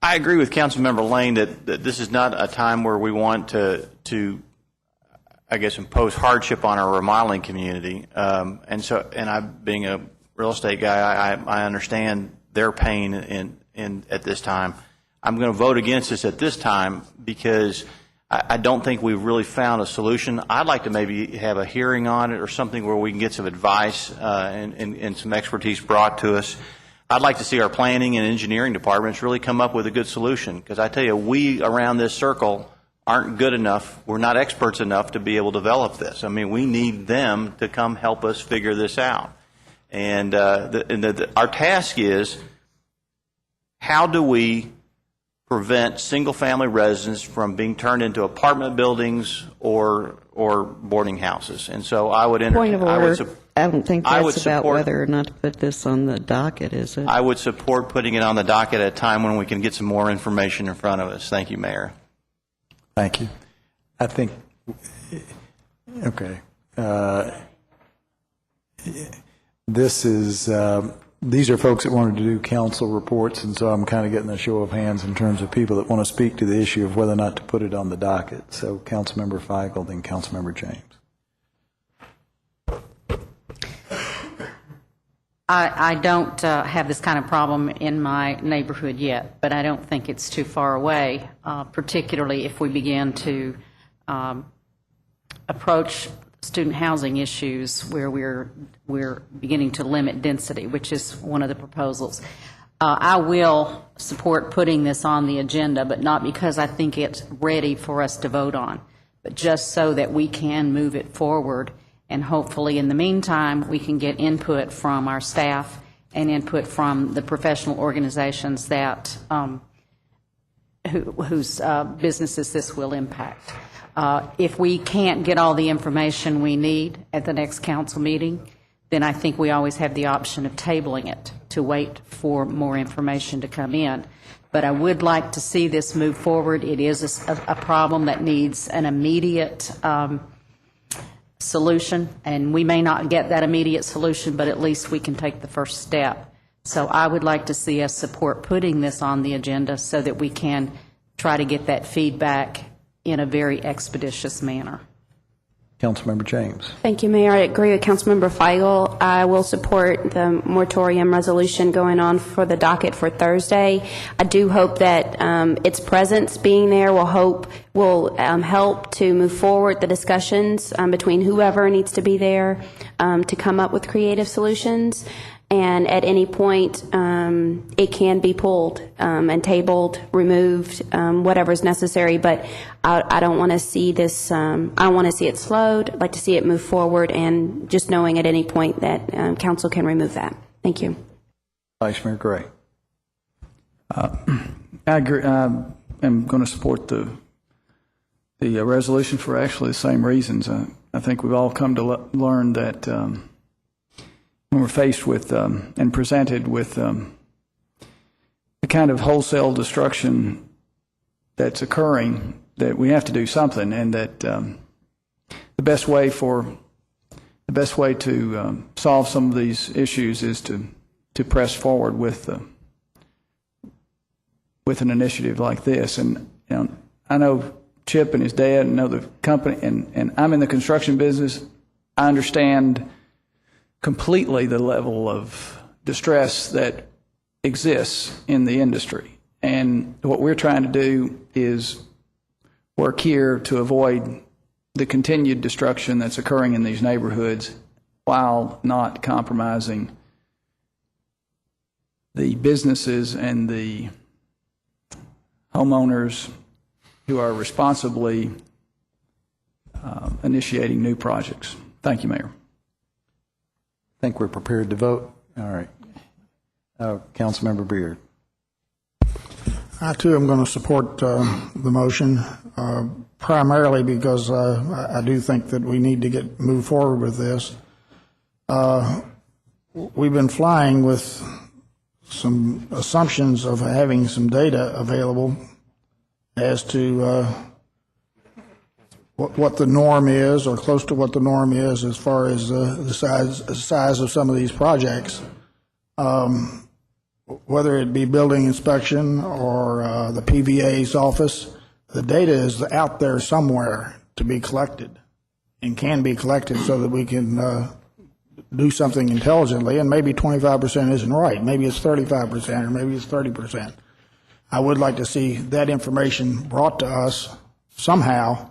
I agree with Councilmember Lane that this is not a time where we want to I guess, impose hardship on our remodeling community. And I, being a real estate guy, I understand their pain at this time. I'm going to vote against this at this time because I don't think we've really found a solution. I'd like to maybe have a hearing on it or something where we can get some advice and some expertise brought to us. I'd like to see our planning and engineering departments really come up with a good solution, because I tell you, we around this circle aren't good enough, we're not experts enough to be able to develop this. I mean, we need them to come help us figure this out. And our task is, how do we prevent single-family residents from being turned into apartment buildings or boarding houses? And so I would Point of order. I don't think that's about whether or not to put this on the docket, is it? I would support putting it on the docket at a time when we can get some more information in front of us. Thank you, Mayor. Thank you. I think, okay. These are folks that wanted to do council reports, and so I'm kind of getting a show of hands in terms of people that want to speak to the issue of whether or not to put it on the docket. So Councilmember Feigl, then Councilmember James. I don't have this kind of problem in my neighborhood yet, but I don't think it's too far away, particularly if we begin to approach student housing issues where we're beginning to limit density, which is one of the proposals. I will support putting this on the agenda, but not because I think it's ready for us to vote on, but just so that we can move it forward. And hopefully, in the meantime, we can get input from our staff and input from the professional organizations that whose businesses this will impact. If we can't get all the information we need at the next council meeting, then I think we always have the option of tabling it to wait for more information to come in. But I would like to see this move forward. It is a problem that needs an immediate solution, and we may not get that immediate solution, but at least we can take the first step. So I would like to see us support putting this on the agenda so that we can try to get that feedback in a very expeditious manner. Councilmember James. Thank you, Mayor. I agree with Councilmember Feigl. I will support the moratorium resolution going on for the docket for Thursday. I do hope that its presence being there will help to move forward the discussions between whoever needs to be there to come up with creative solutions. And at any point, it can be pulled and tabled, removed, whatever is necessary. But I don't want to see this. I want to see it slowed. I'd like to see it move forward, and just knowing at any point that council can remove that. Thank you. Vice Mayor Gray. I agree. I'm going to support the the resolution for actually the same reasons. I think we've all come to learn that when we're faced with and presented with the kind of wholesale destruction that's occurring, that we have to do something, and that the best way to solve some of these issues is to press forward with an initiative like this. And I know Chip and his dad, and know the company, and I'm in the construction business. I understand completely the level of distress that exists in the industry. And what we're trying to do is work here to avoid the continued destruction that's occurring in these neighborhoods while not compromising the businesses and the homeowners who are responsibly initiating new projects. Thank you, Mayor. I think we're prepared to vote. All right. Councilmember Beard. I, too, am going to support the motion, primarily because I do think that we need to move forward with this. We've been flying with some assumptions of having some data available as to what the norm is, or close to what the norm is, as far as the size of some of these projects. Whether it be building inspection or the PVA's office, the data is out there somewhere to be collected, and can be collected so that we can do something intelligently. And maybe 25% isn't right. Maybe it's 35%, or maybe it's 30%. I would like to see that information brought to us somehow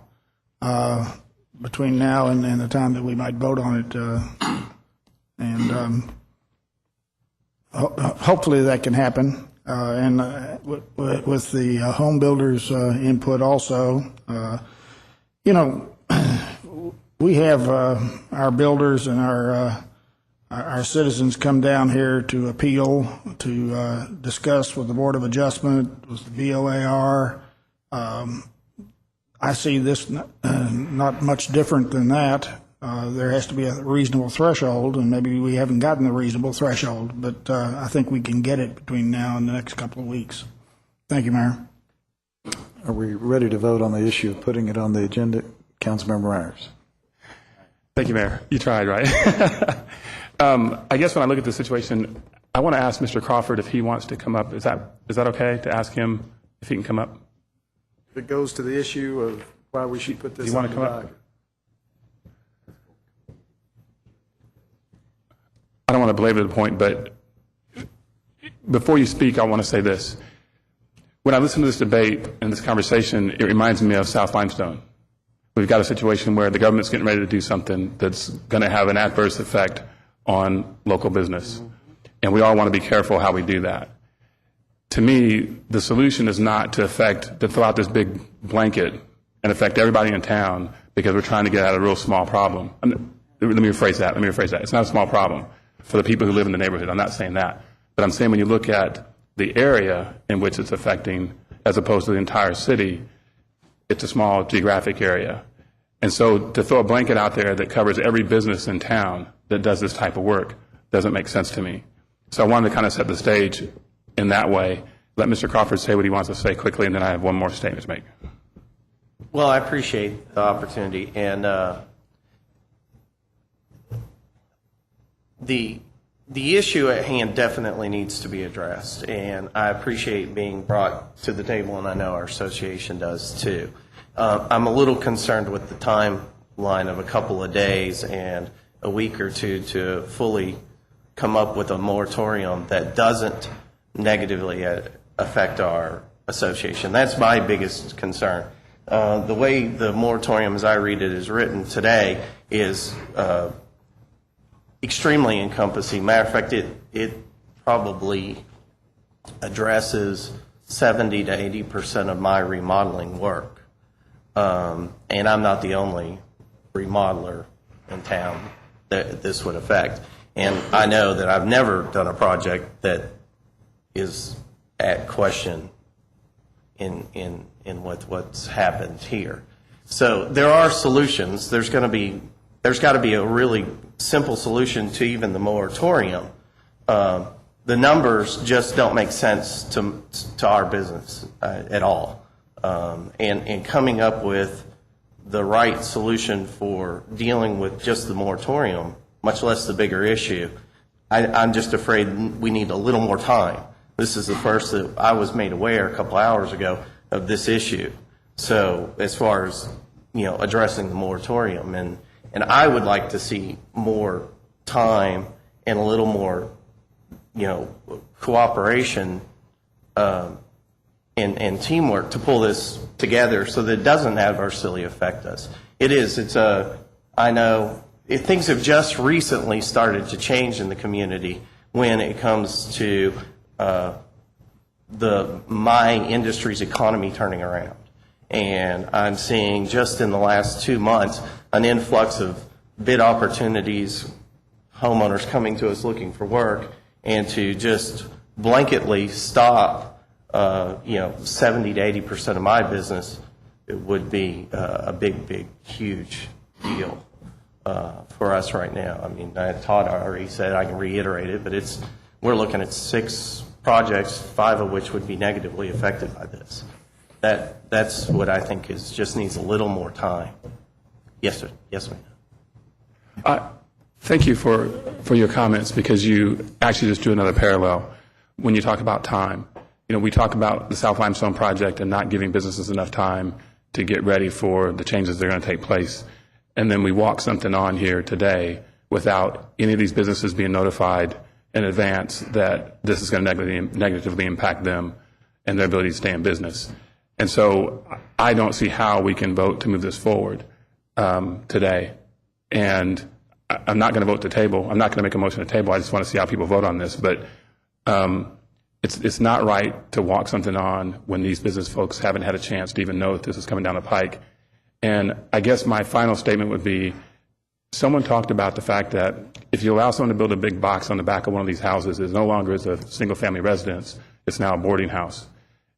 between now and the time that we might vote on it, and hopefully that can happen. And with the home builders' input also, we have our builders and our citizens come down here to appeal, to discuss with the Board of Adjustment, with the BOAR. I see this not much different than that. There has to be a reasonable threshold, and maybe we haven't gotten the reasonable threshold, but I think we can get it between now and the next couple of weeks. Thank you, Mayor. Are we ready to vote on the issue of putting it on the agenda? Councilmember Myers. Thank you, Mayor. You tried, right? I guess when I look at the situation, I want to ask Mr. Crawford if he wants to come up. Is that okay to ask him if he can come up? If it goes to the issue of why we should put this Do you on want the to come docket. up? I don't want to belabor the point, but before you speak, I want to say this. When I listen to this debate and this conversation, it reminds me of South Limestone. We've got a situation where the government's getting ready to do something that's going to have an adverse effect on local business. And we all want to be careful how we do that. To me, the solution is not to throw out this big blanket and affect everybody in town because we're trying to get at a real small problem. Let me rephrase that. It's not a small problem for the people who live in the neighborhood. I'm not saying that. But I'm saying when you look at the area in which it's affecting as opposed to the entire city, it's a small geographic area. And so to throw a blanket out there that covers every business in town that does this type of work doesn't make sense to me. So I wanted to kind of set the stage in that way. Let Mr. Crawford say what he wants to say quickly, and then I have one more statement to make. Well, I appreciate the opportunity, and the issue at hand definitely needs to be addressed, and I appreciate being brought to the table, and I know our association does too. I'm a little concerned with the timeline of a couple of days and a week or two to fully come up with a moratorium that doesn't negatively affect our association. That's my biggest concern. The way the moratorium, as I read it, is written today is extremely encompassing. Matter of fact, it probably addresses 70 to 80% of my remodeling work. And I'm not the only remodeler in town that this would affect. And I know that I've never done a project that is at question in with what's happened here. So there are solutions. There's got to be a really simple solution to even the moratorium. The numbers just don't make sense to our business at all. And coming up with the right solution for dealing with just the moratorium, much less the bigger issue, I'm just afraid we need a little more time. This is the first that I was made aware a couple hours ago of this issue. So as far as, addressing the moratorium, and I would like to see more time and a little more, cooperation and teamwork to pull this together so that it doesn't adversely affect us. I know things have just recently started to change in the community when it comes to my industry's economy turning around. And I'm seeing just in the last 2 months an influx of bid opportunities, homeowners coming to us looking for work, and to just blanketly stop, 70 to 80% of my business, it would be a big, huge deal for us right now. I mean, Todd already said, I can reiterate it, but we're looking at 6 projects, 5 of which would be negatively affected by this. That's what I think just needs a little more time. Yes, sir. Yes, ma'am. Thank you for your comments, because you actually just drew another parallel when you talk about time. We talk about the South Limestone project and not giving businesses enough time to get ready for the changes that are going to take place. And then we walk something on here today without any of these businesses being notified in advance that this is going to negatively impact them and their ability to stay in business. And so I don't see how we can vote to move this forward today. And I'm not going to vote to table. I'm not going to make a motion to table. I just want to see how people vote on this. But it's not right to walk something on when these business folks haven't had a chance to even know that this is coming down the pike. And I guess my final statement would be, someone talked about the fact that if you allow someone to build a big box on the back of one of these houses, it no longer is a single-family residence. It's now a boarding house.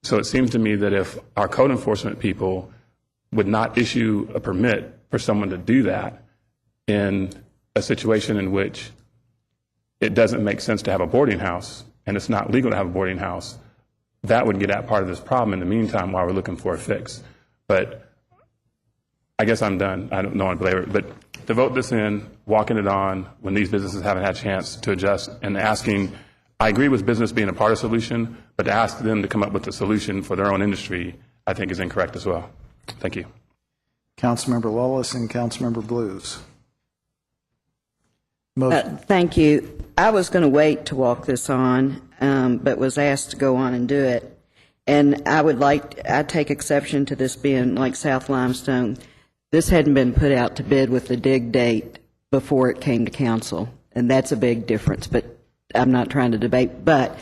So it seems to me that if our code enforcement people would not issue a permit for someone to do that in a situation in which it doesn't make sense to have a boarding house and it's not legal to have a boarding house, that would get at part of this problem in the meantime while we're looking for a fix. But I guess I'm done. I don't want to belabor it. But to vote this in, walking it on when these businesses haven't had a chance to adjust, and asking, I agree with business being a part of the solution, but to ask them to come up with a solution for their own industry, I think is incorrect as well. Thank you. Councilmember Lawless and Councilmember Blues. Thank you. I was going to wait to walk this on, but was asked to go on and do it. And I take exception to this being like South Limestone. This hadn't been put out to bid with the dig date before it came to council, and that's a big difference, but I'm not trying to debate. But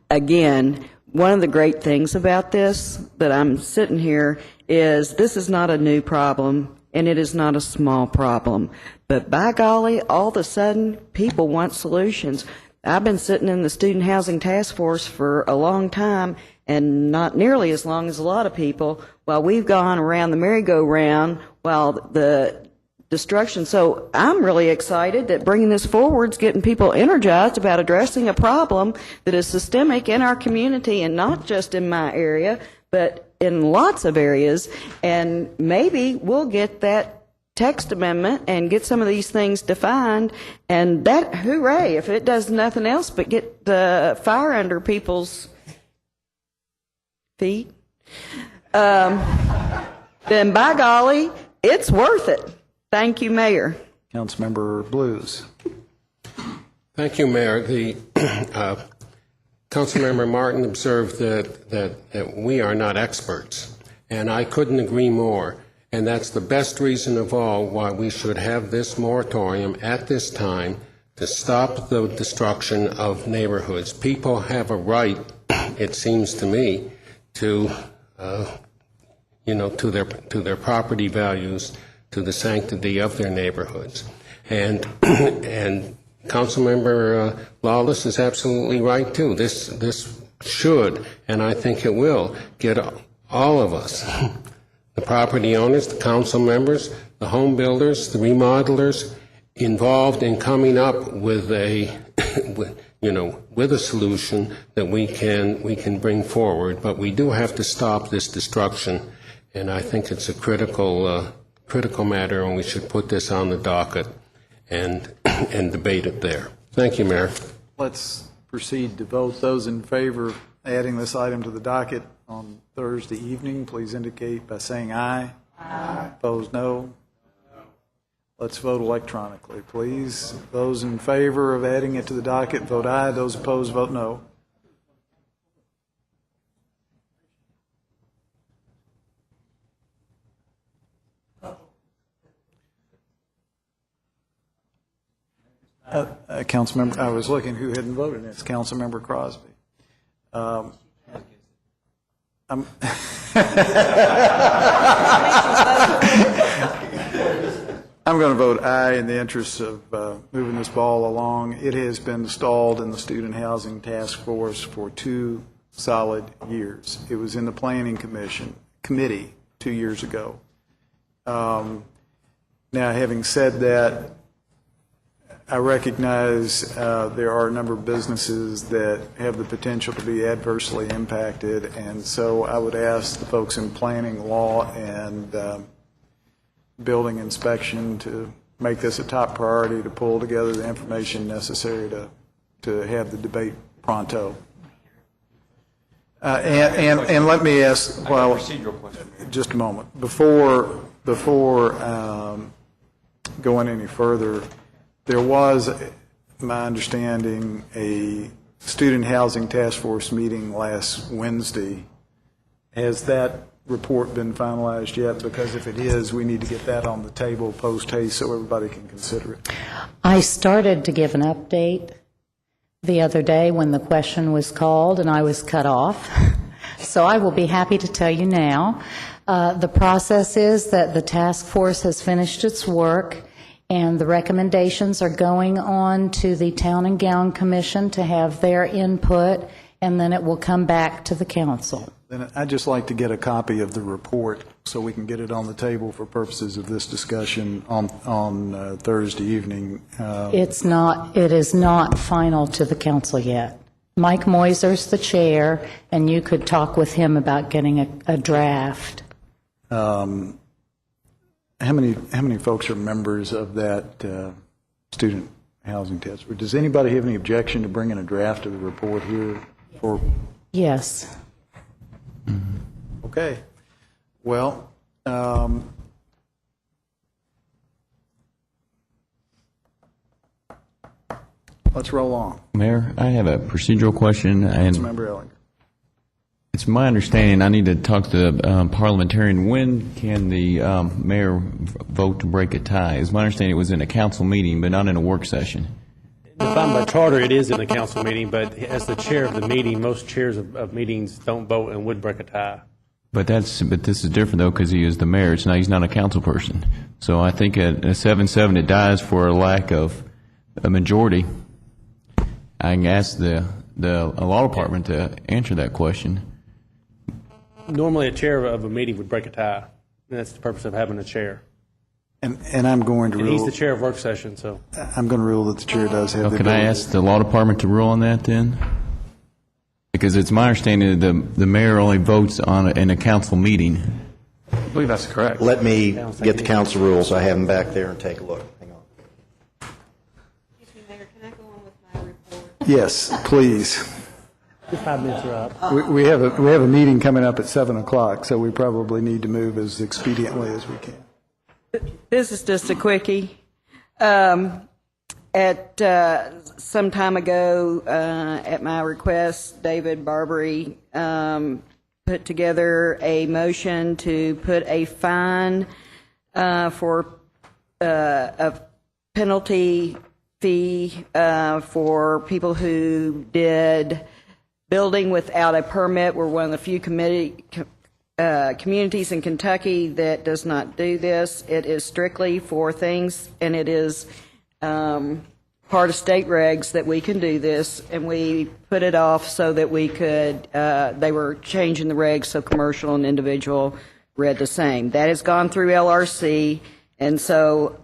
again, one of the great things about this, that I'm sitting here, is this is not a new problem, and it is not a small problem. But by golly, all of a sudden, people want solutions. I've been sitting in the Student Housing Task Force for a long time, and not nearly as long as a lot of people, while we've gone around the merry-go-round while the destruction. So I'm really excited that bringing this forward is getting people energized about addressing a problem that is systemic in our community, and not just in my area, but in lots of areas. And maybe we'll get that text amendment and get some of these things defined, and that, hooray, if it does nothing else but get the fire under people's feet, then by golly, it's worth it. Thank you, Mayor. Councilmember Blues. Thank you, Mayor. The Councilmember Martin observed that we are not experts, and I couldn't agree more. And that's the best reason of all why we should have this moratorium at this time to stop the destruction of neighborhoods. People have a right, it seems to me, to to their property values, to the sanctity of their neighborhoods. And Councilmember Lawless is absolutely right too. This should, and I think it will, get all of us the property owners, the council members, the home builders, the remodelers involved in coming up with a, with a solution that we can bring forward. But we do have to stop this destruction, and I think it's a critical matter, and we should put this on the docket and debate it there. Thank you, Mayor. Let's proceed to vote. Those in favor of adding this item to the docket on Thursday evening, please indicate by saying aye. Aye. Opposed, no. Let's vote electronically, please. Those in favor of adding it to the docket, vote aye. Those opposed, vote no. Councilmember, I was looking who hadn't voted. It's Councilmember Crosby. I'm going to vote aye in the interest of moving this ball along. It has been stalled in the Student Housing Task Force for 2 solid years. It was in the Planning Committee 2 years ago. Now, having said that, I recognize there are a number of businesses that have the potential to be adversely impacted, and so I would ask the folks in planning, law, and building inspection to make this a top priority, to pull together the information necessary to have the debate pronto. And let me ask, well, just a moment, before going any further, there was, my understanding, a Student Housing Task Force meeting last Wednesday. Has that report been finalized yet? Because if it is, we need to get that on the table post haste so everybody can consider it. I started to give an update the other day when the question was called and I was cut off. So I will be happy to tell you now. The process is that the task force has finished its work, and the recommendations are going on to the Town and Gown Commission to have their input, and then it will come back to the council. Then I'd just like to get a copy of the report so we can get it on the table for purposes of this discussion on Thursday evening. It is not final to the council yet. Mike Moiser's the chair, and you could talk with him about getting a draft. How many folks are members of that student housing task force? Does anybody have any objection to bringing a draft of the report here? Yes. Okay. Well, let's roll on. Mayor, I have a procedural question. And Councilmember Ellinger. it's my understanding, I need to talk to the parliamentarian, when can the mayor vote to break a tie? It's my understanding it was in a council meeting, but not in a work session. Defined by charter, it is in a council meeting, but as the chair of the meeting, most chairs of meetings don't vote and would break a tie. But this is different, though, because he is the mayor. He's not a council person. So I think at a 7-7, it dies for a lack of a majority. I can ask the law department to answer that question. Normally, a chair of a meeting would break a tie, and that's the purpose of having a chair. And I'm going to And rule. he's the chair of work session, so. I'm going to rule that the chair does have the Can I ability. ask the law department to rule on that then? Because it's my understanding that the mayor only votes in a council meeting. I believe that's correct. Let me get the council rules. I have them back there and take a look. Hang on. Excuse me, Mayor, can I go on with my report? Yes, please. Your 5 minutes are up. We have a meeting coming up at 7 o'clock, so we probably need to move as expediently as we can. This is just a quickie. At some time ago, at my request, David Barbary put together a motion to put a fine for a penalty fee for people who did building without a permit. We're one of the few communities in Kentucky that does not do this. It is strictly for things, and it is part of state regs that we can do this, and we put it off so that we could, they were changing the regs so commercial and individual read the same. That has gone through LRC, and so,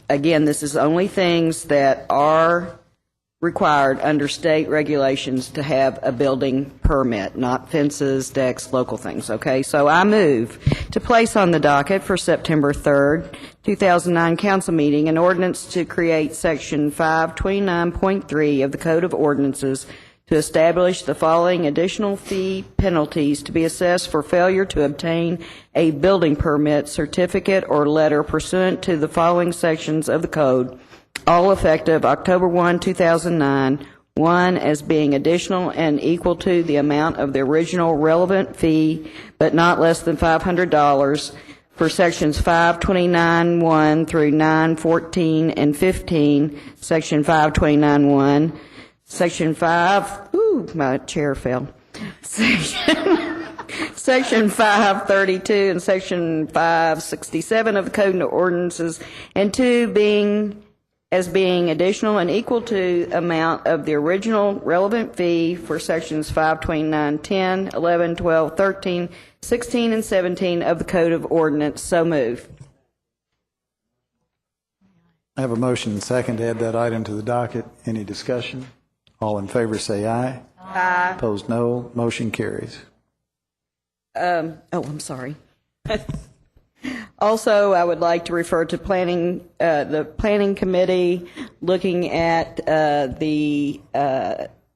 again, this is only things that are required under state regulations to have a building permit, not fences, decks, local things, okay? So I move to place on the docket for September 3rd, 2009 council meeting an ordinance to create Section 529.3 of the Code of Ordinances to establish the following additional fee penalties to be assessed for failure to obtain a building permit, certificate, or letter pursuant to the following sections of the code, all effective October 1, 2009, one as being additional and equal to the amount of the original relevant fee, but not less than $500 for Sections 529.1 through 914 and 15, Section 529.1, Section 5, my chair fell, Section 532 and Section 567 of the Code of Ordinances, and 2 being additional and equal to amount of the original relevant fee for Sections 529, 10, 11, 12, 13, 16, and 17 of the Code of Ordinance. So move. I have a motion and second to add that item to the docket. Any discussion? All in favor say aye. Aye. Opposed, no. Motion carries. I'm sorry. Also, I would like to refer to the planning committee looking at the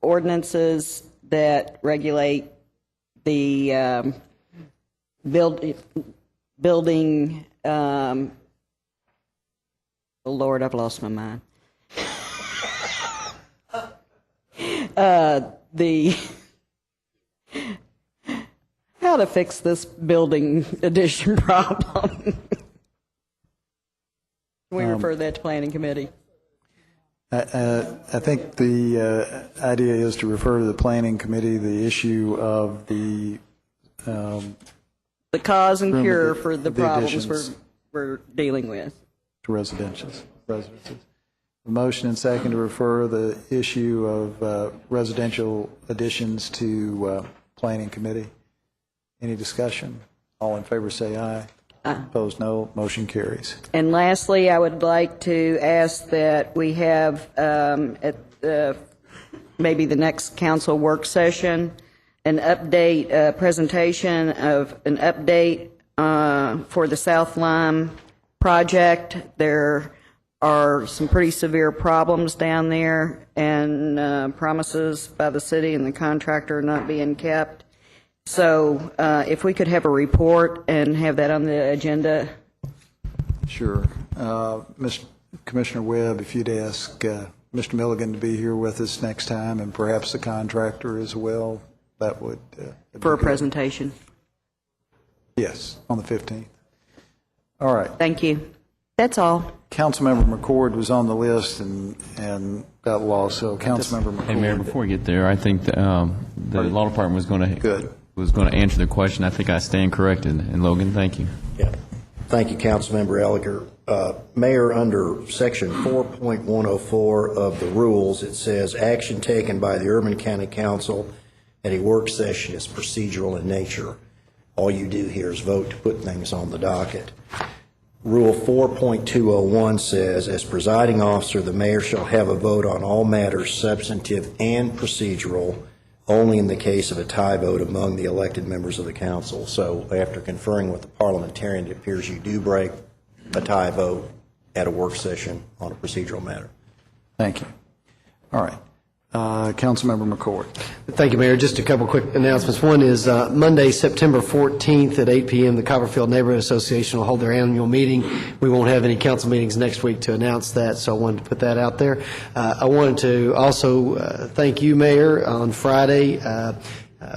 ordinances that regulate the building. Oh Lord, I've lost my mind. How to fix this building addition problem. Can we refer that to planning committee? I think the idea is to refer to the planning committee the issue of the cause and cure for the additions problems we're dealing with. To residences. A motion and second to refer the issue of residential additions to planning committee. Any discussion? All in favor say aye. Aye. Opposed, no. Motion carries. And lastly, I would like to ask that we have at maybe the next council work session an update, presentation of an update for the South Lime project. There are some pretty severe problems down there, and promises by the city and the contractor not being kept. So if we could have a report and have that on the agenda. Sure. Commissioner Webb, if you'd ask Mr. Milligan to be here with us next time, and perhaps the contractor as well, that would... for a presentation. Yes, on the 15th. All right. Thank you. That's all. Councilmember McCord was on the list and got lost, so Councilmember McCord... Hey, Mayor, before we get there, I think the law department was going to answer the question. I think I stand corrected. And Logan, thank you. Yeah. Thank you, Councilmember Elliger. Mayor, under Section 4.104 of the rules, it says action taken by the Urban County Council at a work session is procedural in nature. All you do here is vote to put things on the docket. Rule 4.201 says, as presiding officer, the mayor shall have a vote on all matters substantive and procedural, only in the case of a tie vote among the elected members of the council. So after conferring with the parliamentarian, it appears you do break a tie vote at a work session on a procedural matter. Thank you. All right. Councilmember McCord. Thank you, Mayor. Just a couple quick announcements. One is Monday, September 14th at 8 p.m., the Copperfield Neighborhood Association will hold their annual meeting. We won't have any council meetings next week to announce that, so I wanted to put that out there. I wanted to also thank you, Mayor. On Friday,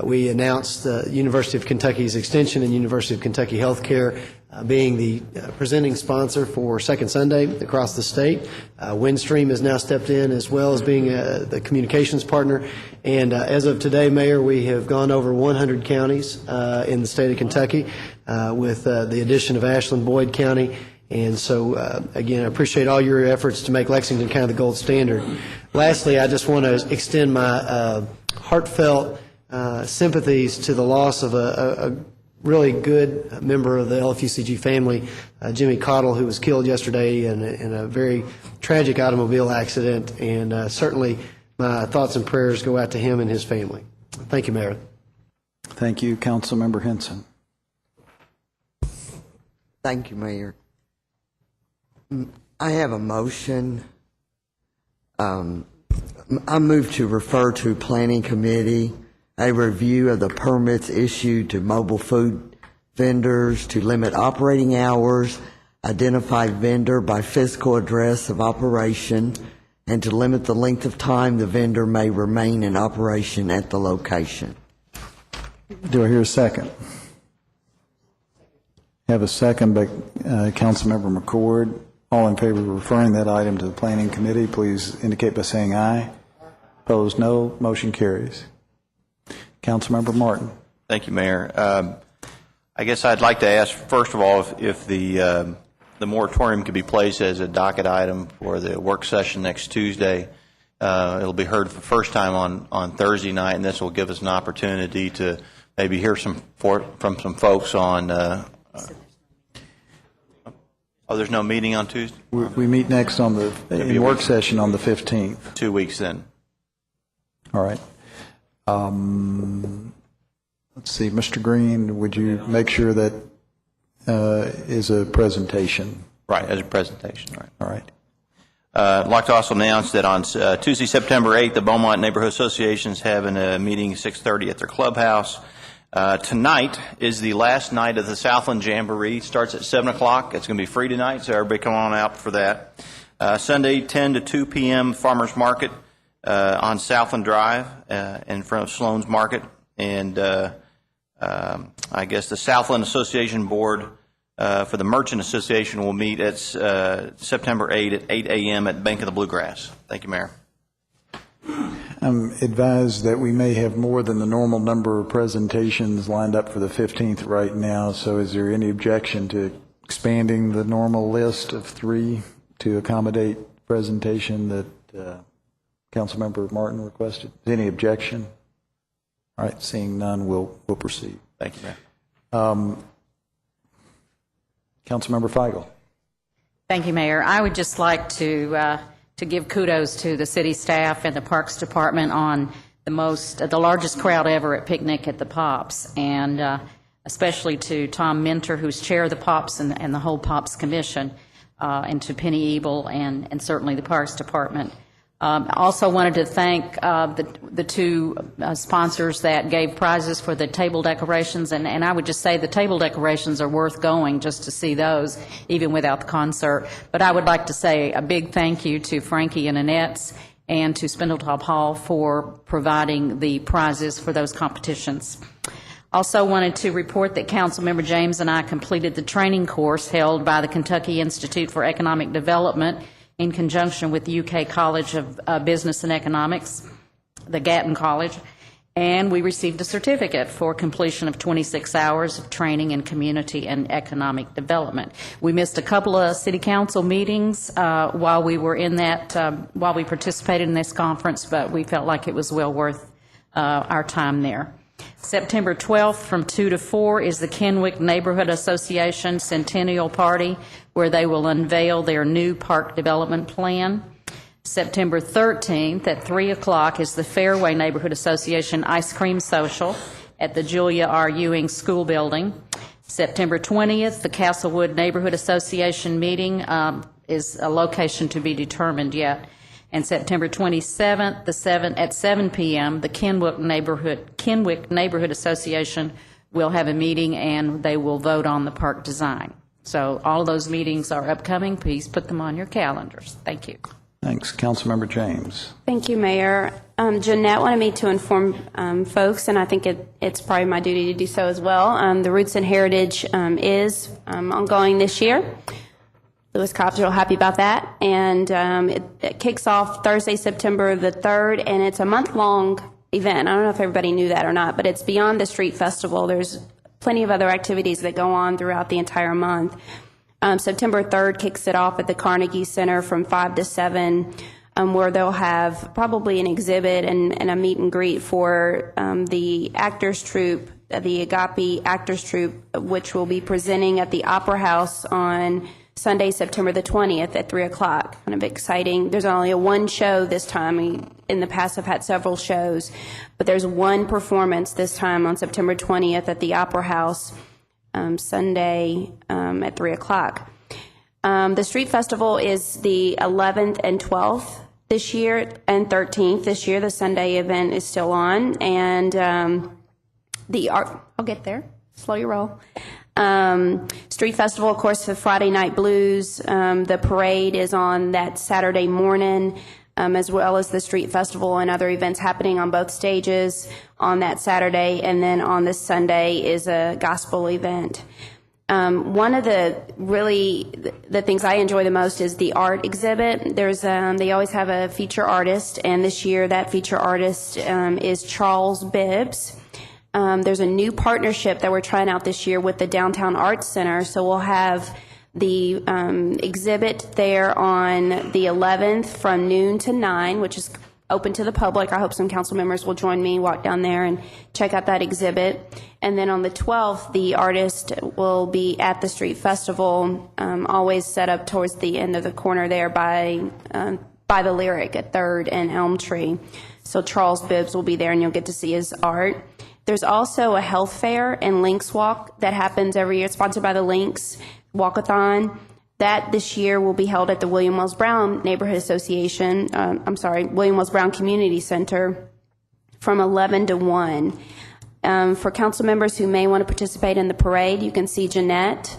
we announced the University of Kentucky's Extension and University of Kentucky Healthcare being the presenting sponsor for Second Sunday across the state. Windstream has now stepped in as well as being the communications partner. And as of today, Mayor, we have gone over 100 counties in the state of Kentucky with the addition of Ashland, Boyd County. And so, again, I appreciate all your efforts to make Lexington kind of the gold standard. Lastly, I just want to extend my heartfelt sympathies to the loss of a really good member of the LFUCG family, Jimmy Cottle, who was killed yesterday in a very tragic automobile accident. And certainly my thoughts and prayers go out to him and his family. Thank you, Mayor. Thank you, Councilmember Henson. Thank you, Mayor. I have a motion. I move to refer to Planning Committee a review of the permits issued to mobile food vendors to limit operating hours, identify vendor by physical address of operation, and to limit the length of time the vendor may remain in operation at the location. Do I hear a second? Have a second by Councilmember McCord. All in favor of referring that item to the Planning Committee, please indicate by saying aye. Opposed, no. Motion carries. Councilmember Martin. Thank you, Mayor. I guess I'd like to ask, first of all, if the moratorium could be placed as a docket item for the work session next Tuesday. It'll be heard for the first time on Thursday night, and this will give us an opportunity to maybe hear from some folks on. There's no meeting on Tuesday? We meet next on the work session on the 15th. 2 weeks then. All right. Let's see, Mr. Green, would you make sure that is a presentation? Right, as a presentation, right. All right. I'd like to also announce that on Tuesday, September 8th, the Beaumont Neighborhood Association is having a meeting at 6:30 at their clubhouse. Tonight is the last night of the Southland Jamboree. It starts at 7 o'clock. It's going to be free tonight, so everybody come on out for that. Sunday, 10 to 2 p.m., Farmers Market on Southland Drive in front of Sloan's Market. And I guess the Southland Association Board for the Merchant Association will meet at September 8 at 8 a.m. at Bank of the Bluegrass. Thank you, Mayor. I'm advised that we may have more than the normal number of presentations lined up for the 15th right now, so is there any objection to expanding the normal list of 3 to accommodate presentation that Councilmember Martin requested? Any objection? All right, seeing none, we'll proceed. Thank you, Mayor. Councilmember Feigl. Thank you, Mayor. I would just like to give kudos to the city staff and the Parks Department on the largest crowd ever at Picnic at the Pops, and especially to Tom Minter, who's chair of the Pops and the whole Pops Commission, and to Penny Ebel and certainly the Parks Department. I also wanted to thank the two sponsors that gave prizes for the table decorations, and I would just say the table decorations are worth going just to see those, even without the concert. But I would like to say a big thank you to Frankie and Annette's and to Spindletop Hall for providing the prizes for those competitions. Also wanted to report that Councilmember James and I completed the training course held by the Kentucky Institute for Economic Development in conjunction with the UK College of Business and Economics, the Gatton College, and we received a certificate for completion of 26 hours of training in community and economic development. We missed a couple of city council meetings while we were in that, while we participated in this conference, but we felt like it was well worth our time there. September 12th from 2 to 4 is the Kenwick Neighborhood Association Centennial Party, where they will unveil their new park development plan. September 13th at 3 o'clock is the Fairway Neighborhood Association Ice Cream Social at the Julia R. Ewing School Building. September 20th, the Castlewood Neighborhood Association meeting is a location to be determined yet. And September 27th, at 7 p.m., the Kenwick Neighborhood Association will have a meeting, and they will vote on the park design. So all of those meetings are upcoming. Please put them on your calendars. Thank you. Thanks. Councilmember James. Thank you, Mayor. Jeanette wanted me to inform folks, and I think it's probably my duty to do so as well. The Roots and Heritage is ongoing this year. Lewis Cobb's real happy about that. And it kicks off Thursday, September the 3rd, and it's a month-long event. I don't know if everybody knew that or not, but it's beyond the street festival. There's plenty of other activities that go on throughout the entire month. September 3rd kicks it off at the Carnegie Center from 5 to 7, where they'll have probably an exhibit and a meet and greet for the actors troupe the Agape Actors Troupe, which will be presenting at the Opera House on Sunday, September the 20th at 3 o'clock. Kind of exciting. There's only a one show this time. In the past, I've had several shows, but there's one performance this time on September 20th at the Opera House, Sunday at 3 o'clock. The Street Festival is the 11th and 12th this year, and 13th this year. The Sunday event is still on, and I'll get there. Slow your roll. Street Festival, of course, the Friday Night Blues. The parade is on that Saturday morning, as well as the Street Festival and other events happening on both stages on that Saturday. And then on this Sunday is a gospel event. One of the things I enjoy the most is the art exhibit. They always have a feature artist, and this year that feature artist is Charles Bibbs. There's a new partnership that we're trying out this year with the Downtown Arts Center, so we'll have the exhibit there on the 11th from noon to 9, which is open to the public. I hope some council members will join me, walk down there and check out that exhibit. And then on the 12th, the artist will be at the Street Festival, always set up towards the end of the corner there by the Lyric at 3rd and Elm Tree. So Charles Bibbs will be there, and you'll get to see his art. There's also a health fair and Links Walk that happens every year, sponsored by the Links Walkathon. That this year will be held at the William Wells Brown Neighborhood Association, William Wells Brown Community Center from 11 to 1. For council members who may want to participate in the parade, you can see Jeanette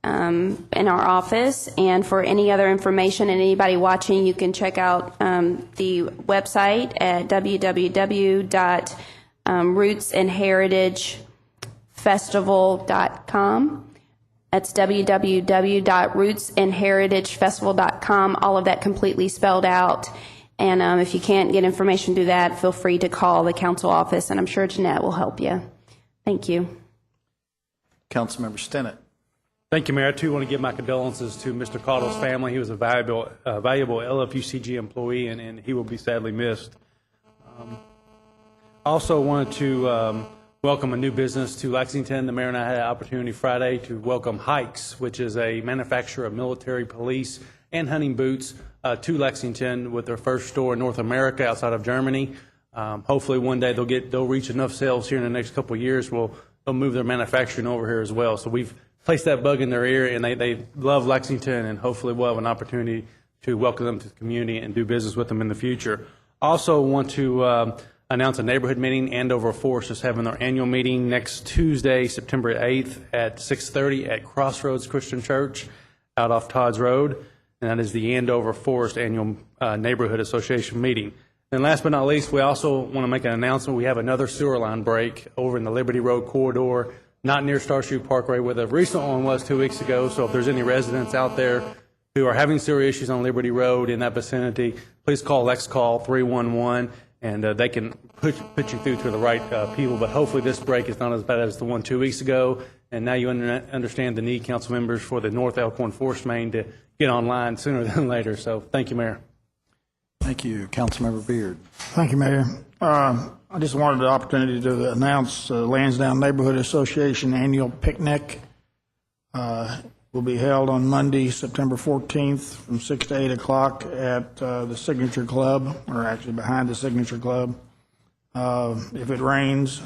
in our office. And for any other information and anybody watching, you can check out the website at www.rootsandheritagefestival.com. That's www.rootsandheritagefestival.com. All of that completely spelled out. And if you can't get information through that, feel free to call the council office, and I'm sure Jeanette will help you. Thank you. Councilmember Stinnett. Thank you, Mayor. I, too, want to give my condolences to Mr. Caudle's family. He was a valuable LFUCG employee, and he will be sadly missed. I also wanted to welcome a new business to Lexington. The mayor and I had an opportunity Friday to welcome Hikes, which is a manufacturer of military, police, and hunting boots to Lexington with their first store in North America outside of Germany. Hopefully one day they'll reach enough sales here in the next couple of years. They'll move their manufacturing over here as well. So we've placed that bug in their ear, and they love Lexington, and hopefully we'll have an opportunity to welcome them to the community and do business with them in the future. Also want to announce a neighborhood meeting. Andover Forest is having their annual meeting next Tuesday, September 8th at 6:30 at Crossroads Christian Church out off Todd's Road. And that is the Andover Forest Annual Neighborhood Association meeting. And last but not least, we also want to make an announcement. We have another sewer line break over in the Liberty Road corridor, not near Star Street Parkway, where the recent one was 2 weeks ago. So if there's any residents out there who are having sewer issues on Liberty Road in that vicinity, please call LexCall 311, and they can put you through to the right people. But hopefully this break is not as bad as the one 2 weeks ago. And now you understand the need, council members, for the North Elkhorn Forest Main to get online sooner than later. So thank you, Mayor. Thank you. Councilmember Beard. Thank you, Mayor. I just wanted the opportunity to announce Lansdowne Neighborhood Association annual picnic will be held on Monday, September 14th from 6 to 8 o'clock at the Signature Club, or actually behind the Signature Club. If it rains,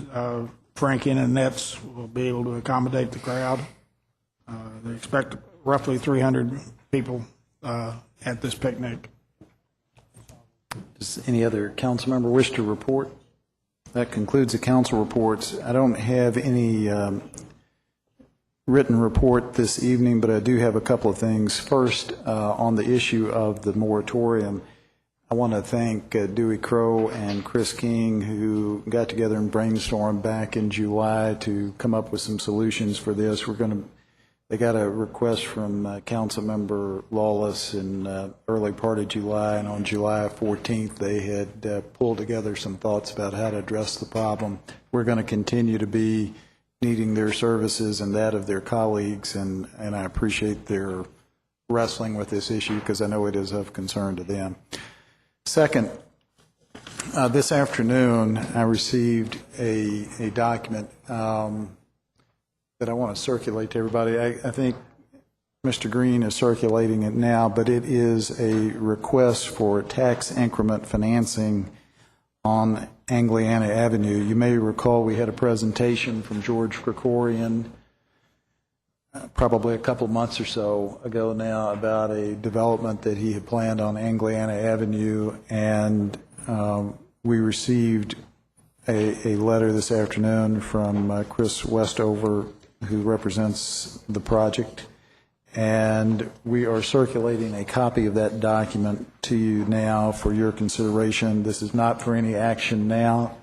Frank and Annette's will be able to accommodate the crowd. They expect roughly 300 people at this picnic. Does any other council member wish to report? That concludes the council reports. I don't have any written report this evening, but I do have a couple of things. First, on the issue of the moratorium, I want to thank Dewey Crow and Chris King, who got together and brainstormed back in July to come up with some solutions for this. They got a request from Councilmember Lawless in early part of July, and on July 14th, they had pulled together some thoughts about how to address the problem. We're going to continue to be needing their services and that of their colleagues, and I appreciate their wrestling with this issue because I know it is of concern to them. Second, This afternoon, I received a document that I want to circulate to everybody. I think Mr. Green is circulating it now, but it is a request for tax increment financing on Angliana Avenue. You may recall we had a presentation from George Krikorian probably a couple of months or so ago now about a development that he had planned on Angliana Avenue, and we received a letter this afternoon from Chris Westover, who represents the project, and we are circulating a copy of that document to you now for your consideration. This is not for any action now,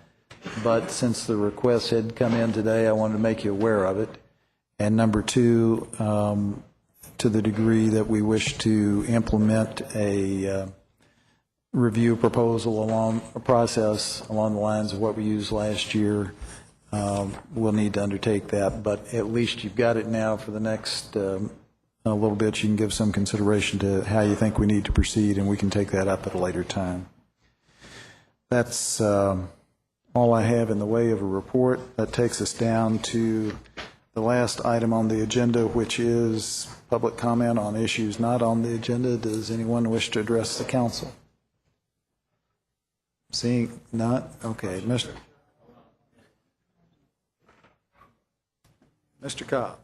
but since the request had come in today, I wanted to make you aware of it. And number two, to the degree that we wish to implement a review proposal along a process along the lines of what we used last year, we'll need to undertake that. But at least you've got it now for the next a little bit. You can give some consideration to how you think we need to proceed, and we can take that up at a later time. That's all I have in the way of a report. That takes us down to the last item on the agenda, which is public comment on issues not on the agenda. Does anyone wish to address the council? Seeing not? Okay. Mr. Cobb.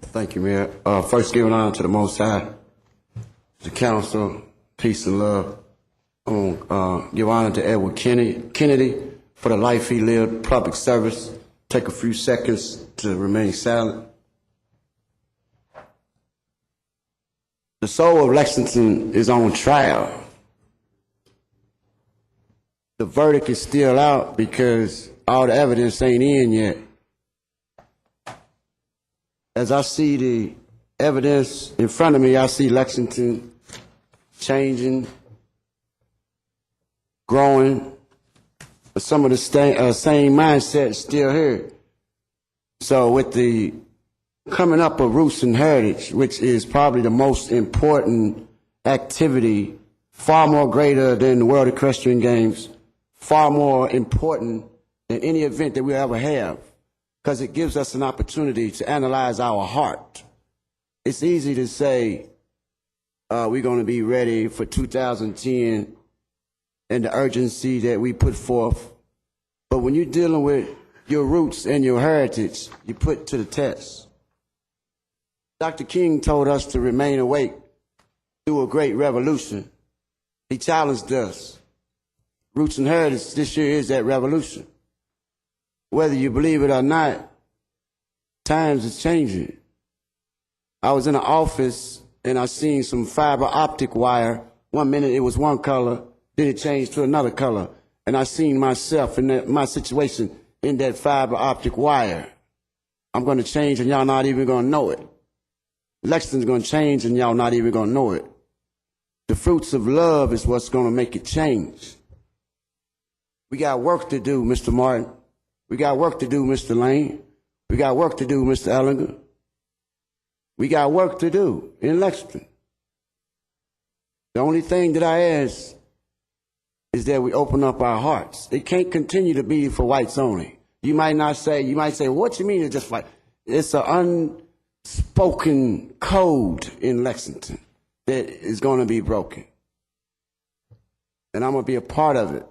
Thank you, Mayor. First, giving honor to the Most High, the council, peace and love. Give honor to Edward Kennedy for the life he lived, public service. Take a few seconds to remain silent. The soul of Lexington is on trial. The verdict is still out because all the evidence ain't in yet. As I see the evidence in front of me, I see Lexington changing, growing, but some of the same mindset still here. So with the coming up of Roots and Heritage, which is probably the most important activity, far more greater than the World Equestrian Games, far more important than any event that we ever have, because it gives us an opportunity to analyze our heart. It's easy to say we're going to be ready for 2010 and the urgency that we put forth. But when you're dealing with your roots and your heritage, you put to the test. Dr. King told us to remain awake through a great revolution. He challenged us. Roots and Heritage this year is that revolution. Whether you believe it or not, times is changing. I was in an office and I seen some fiber optic wire. 1 minute it was one color, then it changed to another color. And I seen myself in my situation in that fiber optic wire. I'm going to change and y'all not even going to know it. Lexington's going to change and y'all not even going to know it. The fruits of love is what's going to make it change. We got work to do, Mr. Martin. We got work to do, Mr. Lane. We got work to do, Mr. Ellinger. We got work to do in Lexington. The only thing that I ask is that we open up our hearts. It can't continue to be for whites only. You might say, what you mean it's just white? It's an unspoken code in Lexington that is going to be broken. And I'm going to be a part of it.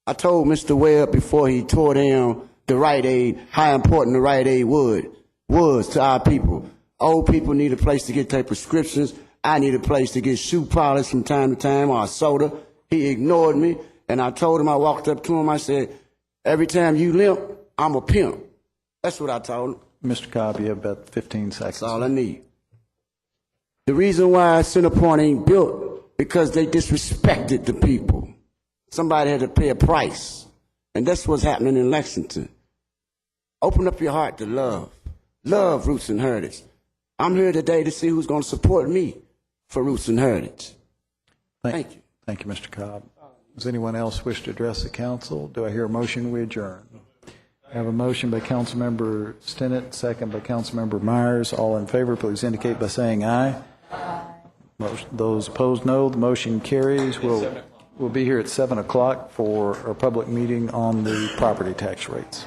I told Mr. Webb before he tore down the Rite Aid how important the Rite Aid was to our people. Old people need a place to get their prescriptions. I need a place to get shoe polish from time to time or a soda. He ignored me, and I told him, I walked up to him, I said, every time you limp, I'm a pimp. That's what I told him. Mr. Cobb, you have about 15 seconds. That's all I need. The reason why Centerpoint ain't built, because they disrespected the people. Somebody had to pay a price. And that's what's happening in Lexington. Open up your heart to love. Love Roots and Heritage. I'm here today to see who's going to support me for Roots and Heritage. Thank you. Thank you, Mr. Cobb. Does anyone else wish to address the council? Do I hear a motion we adjourn? I have a motion by Councilmember Stinnett, second by Councilmember Myers. All in favor, please indicate by saying aye. Those opposed, no. The motion carries. We'll be here at 7 o'clock for our public meeting on the property tax rates.